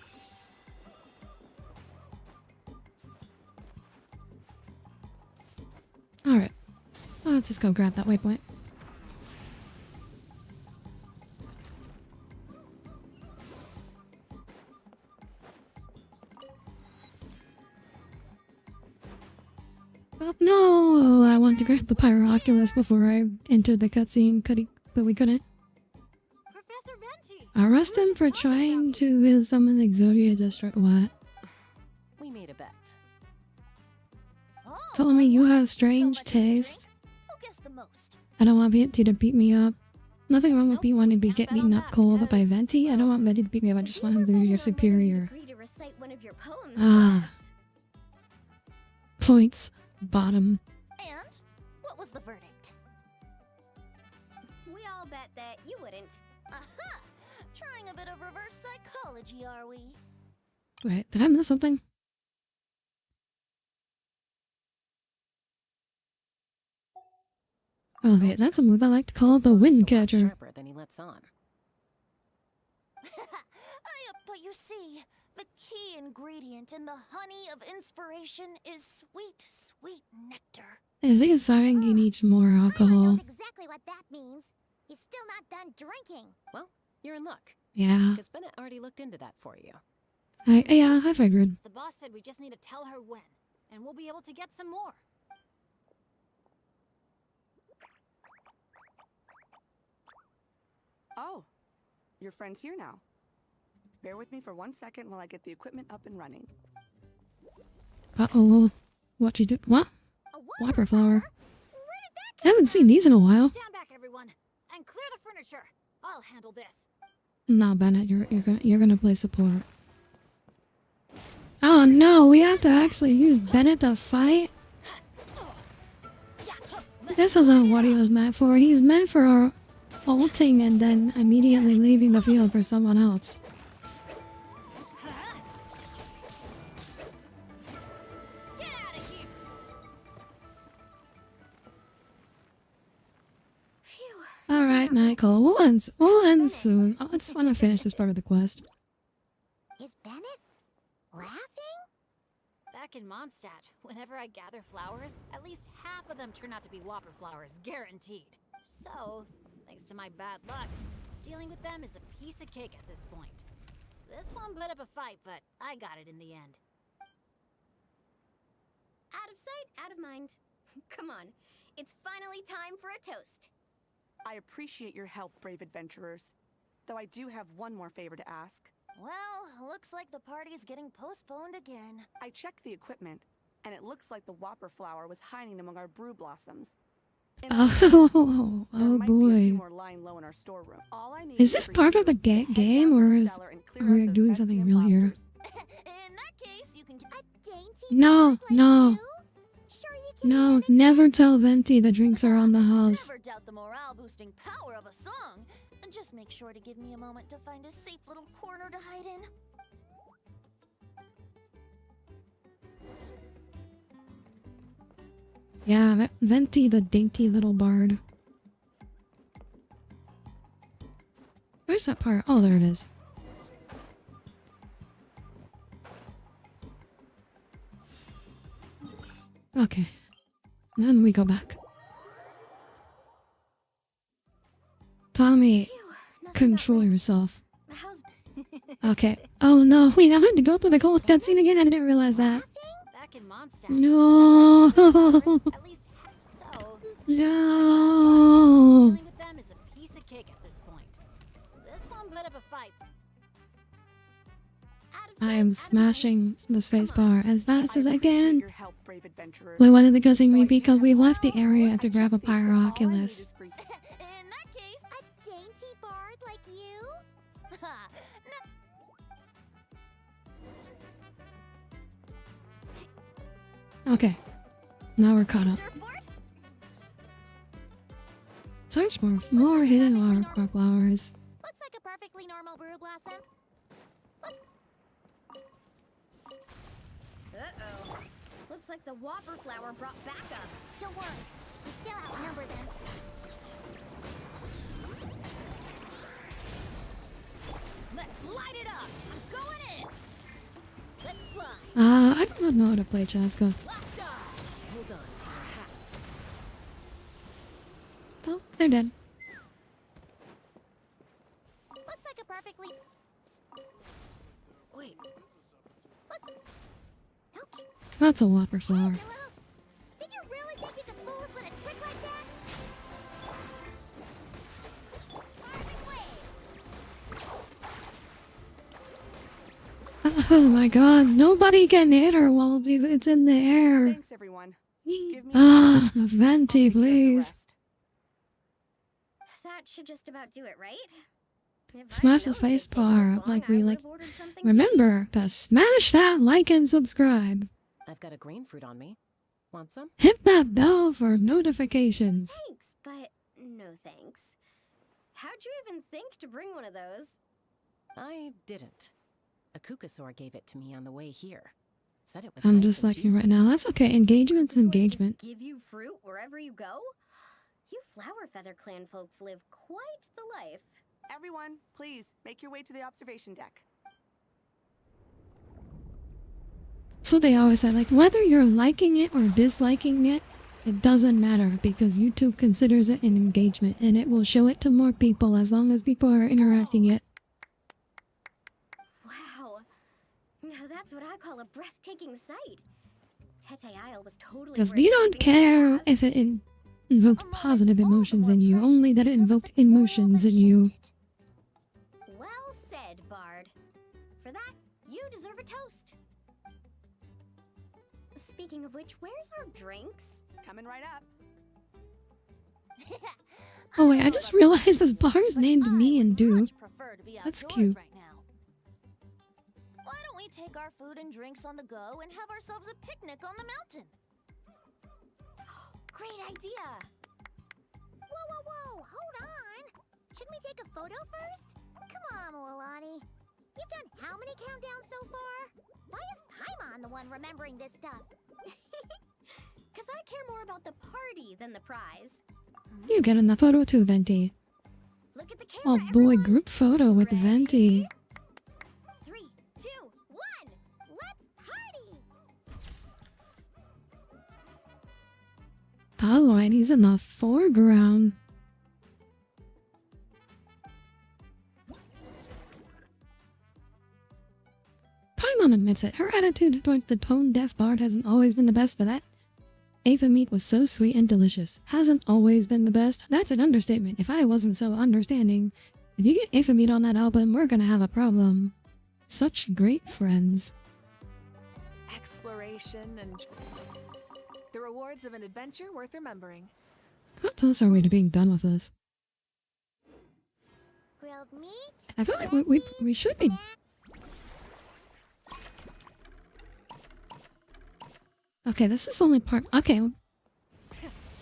Alright. Let's just go grab that waypoint. Oh, no! I wanted to grab the Pyroculus before I entered the cutscene, but we couldn't. Professor Venti! Arrest him for trying to summon the Exodia District. What? We made a bet. Tell me you have strange taste. Who guessed the most? I don't want Venti to beat me up. Nothing wrong with me wanting to get beaten up cold, but by Venti, I don't want Venti to beat me up. I just want him to be your superior. Ah. Points. Bottom. And what was the verdict? We all bet that you wouldn't. Aha! Trying a bit of reverse psychology, are we? Wait, did I miss something? Oh wait, that's a move I like to call the wind catcher. Sharper than he lets on. But you see, the key ingredient in the honey of inspiration is sweet, sweet nectar. Is he saying he needs more alcohol? Exactly what that means. He's still not done drinking. Well, you're in luck. Yeah. Because Bennett already looked into that for you. Yeah, I figured. The boss said we just need to tell her when, and we'll be able to get some more. Oh, your friend's here now. Bear with me for 1 second while I get the equipment up and running. Uh-oh. What you do? What? Whopper flower. I haven't seen these in a while. Stand back, everyone, and clear the furniture. I'll handle this. No, Bennett, you're gonna play support. Oh no, we have to actually use Bennett to fight? This isn't what he was meant for. He's meant for our ulting and then immediately leaving the field for someone else. Alright, Nicole, we'll end soon. I just want to finish this part of the quest. Is Bennett laughing? Back in Mondstadt, whenever I gather flowers, at least half of them turn out to be whopper flowers, guaranteed. So, thanks to my bad luck, dealing with them is a piece of cake at this point. This one put up a fight, but I got it in the end. Out of sight, out of mind. Come on, it's finally time for a toast. I appreciate your help, brave adventurers. Though I do have one more favor to ask. Well, looks like the party's getting postponed again. I checked the equipment, and it looks like the whopper flower was hiding among our brew blossoms. Oh boy. Is this part of the game, or are we doing something real here? No, no. No, never tell Venti the drinks are on the house. Never doubt the morale-boosting power of a song. Just make sure to give me a moment to find a safe little corner to hide in. Yeah, Venti the dainty little bard. Where's that part? Oh, there it is. Okay. Then we go back. Tommy, control yourself. Okay. Oh no, wait, I had to go through the whole cutscene again. I didn't realize that. Back in Mondstadt. No. At least so. No. Dealing with them is a piece of cake at this point. This one put up a fight. I am smashing the spacebar as fast as I can. We wanted to cussing me because we left the area to grab a Pyroculus. A dainty bard like you? Okay, now we're caught up. Search for more hidden water flowers. Looks like a perfectly normal brew blossom. Uh-oh. Looks like the whopper flower brought backup. Don't worry, we still outnumber them. Let's light it up. I'm going in. Let's fly. I don't know how to play Chaska. Hold on to your hats. Oh, they're dead. Looks like a perfectly... Wait. Ouch. That's a whopper flower. Did you really think you could fool us with a trick like that? Oh my god, nobody can hit her while it's in the air. Thanks, everyone. Venti, please. That should just about do it, right? Smash the space bar up like we like. Remember to smash that like and subscribe. I've got a green fruit on me. Want some? Hit that bell for notifications. Thanks, but no thanks. How'd you even think to bring one of those? I didn't. A Kukasaur gave it to me on the way here. Said it was I'm nice just and like you juicy. right now. That's okay. Engagement's engagement. Give you fruit wherever you go? You Flower Feather Clan folks live quite the life. Everyone, please, make your way to the observation deck. So they always say, like, whether you're liking it or disliking it, it doesn't matter because YouTube considers it an engagement and it will show it to more people as long as people are interacting it. Wow. Now that's what I call a breathtaking sight. Tete Isle was totally Because worth you don't keeping care fast. if it invoked positive emotions in you, only that it invoked emotions in you. Well said, Bard. For that, you deserve a toast. Speaking of which, where's our drinks? Coming right up. Oh wait, I just realized this bar is named Me and Do. Prefer to be That's outdoors cute. right now. Why don't we take our food and drinks on the go and have ourselves a picnic on the mountain? Great idea. Whoa, whoa, whoa! Hold on! Shouldn't we take a photo first? Come on, Wolani. You've done how many countdowns so far? Why is Paimon the one remembering this stuff? Because I care more about the party than the prize. You get in the photo too, Venti. Look at the Oh camera, boy, everyone. group photo with Venti. 3, 2, 1. Let's party! Alright, he's in the foreground. Paimon admits it. Her attitude towards the tone-deaf bard hasn't always been the best, but that Ava meat was so sweet and delicious. Hasn't always been the best. That's an understatement. If I wasn't so understanding, if you get Ava meat on that album, we're gonna have a problem. Such great friends. Exploration and the rewards of an adventure worth remembering. How close are we to being done with this? Grilled meat? I feel like we should be. Okay, this is only part. Okay,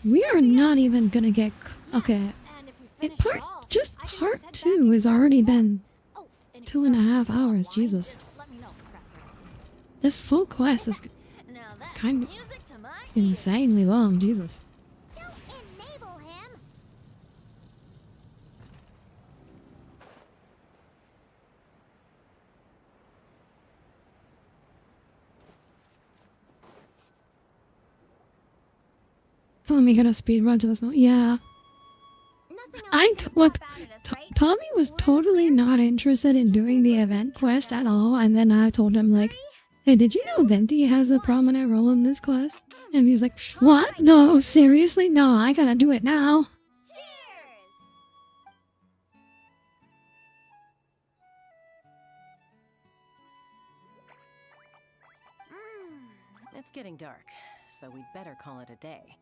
we are not even gonna get. Okay, just part 2 has already been 2.5 hours. Jesus, this full quest is kind of insanely long. Jesus. Don't enable him! Let me get a speed run to this moment. Yeah. Tommy was totally not interested in doing the event quest at all, and then I told him like, "Hey, did you know Venti has a prominent role in this quest?" And he was like, "What? No, seriously? No, I gotta do it now." It's getting dark, so we'd better call it a day.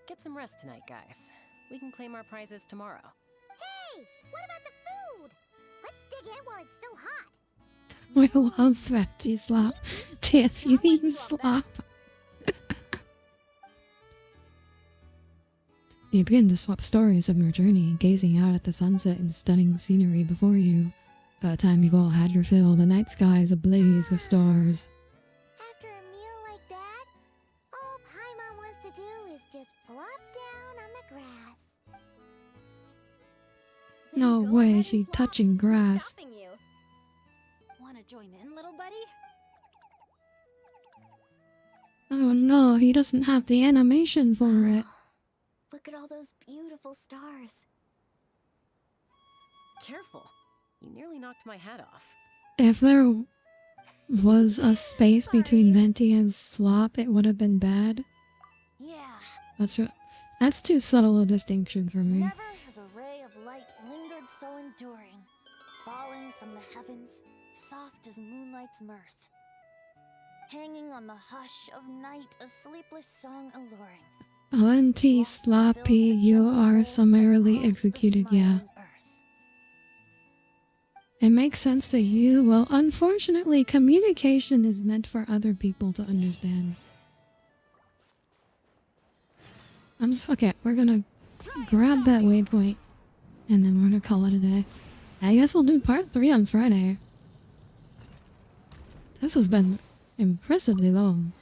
Get some rest tonight, guys. We can claim our prizes tomorrow. Hey! What about the food? Let's dig in while it's still hot. I love Venti slop. Tiff, you mean slop? You begin to swap stories of your journey, gazing out at the sunset and stunning scenery before you. By the time you've all had your fill, the night sky is ablaze with stars. After a meal like that, all Paimon wants to do is just flop down on the grass. No way, she touching grass. Want to join in, little buddy? Oh no, he doesn't have the animation for it. Look at all those beautiful stars. Careful. You nearly knocked my hat off. If there was a space between Venti and Slop, it would have been bad. Yeah. That's too subtle a distinction for me. Never has a ray of light lingered so enduring, falling from the heavens, soft as moonlight's mirth. Hanging on the hush of night, a sleepless song alluring. Venti, Sloppy, you are summarily executed, yeah. It makes sense to you. Well, unfortunately, communication is meant for other people to understand. Okay, we're gonna grab that waypoint, and then we're gonna call it a day. I guess we'll do part 3 on Friday. This has been impressively long.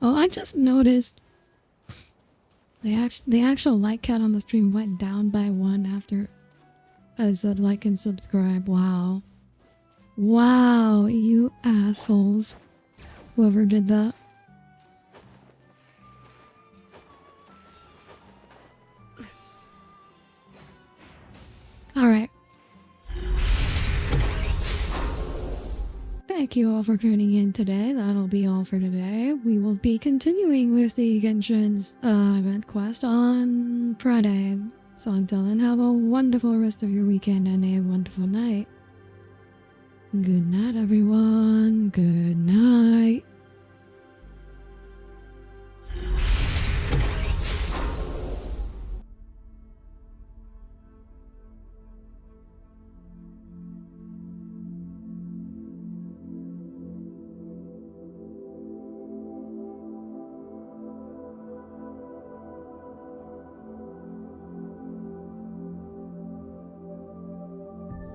Oh, I just noticed the actual like count on the stream went down by 1 after as a like and subscribe. Wow. Wow, you assholes. Whoever did that. Alright. Thank you all for tuning in today. That'll be all for today. We will be continuing with the Genshin's event quest on Friday. So until then, have a wonderful rest of your weekend and a wonderful night. Good night, everyone. Good night.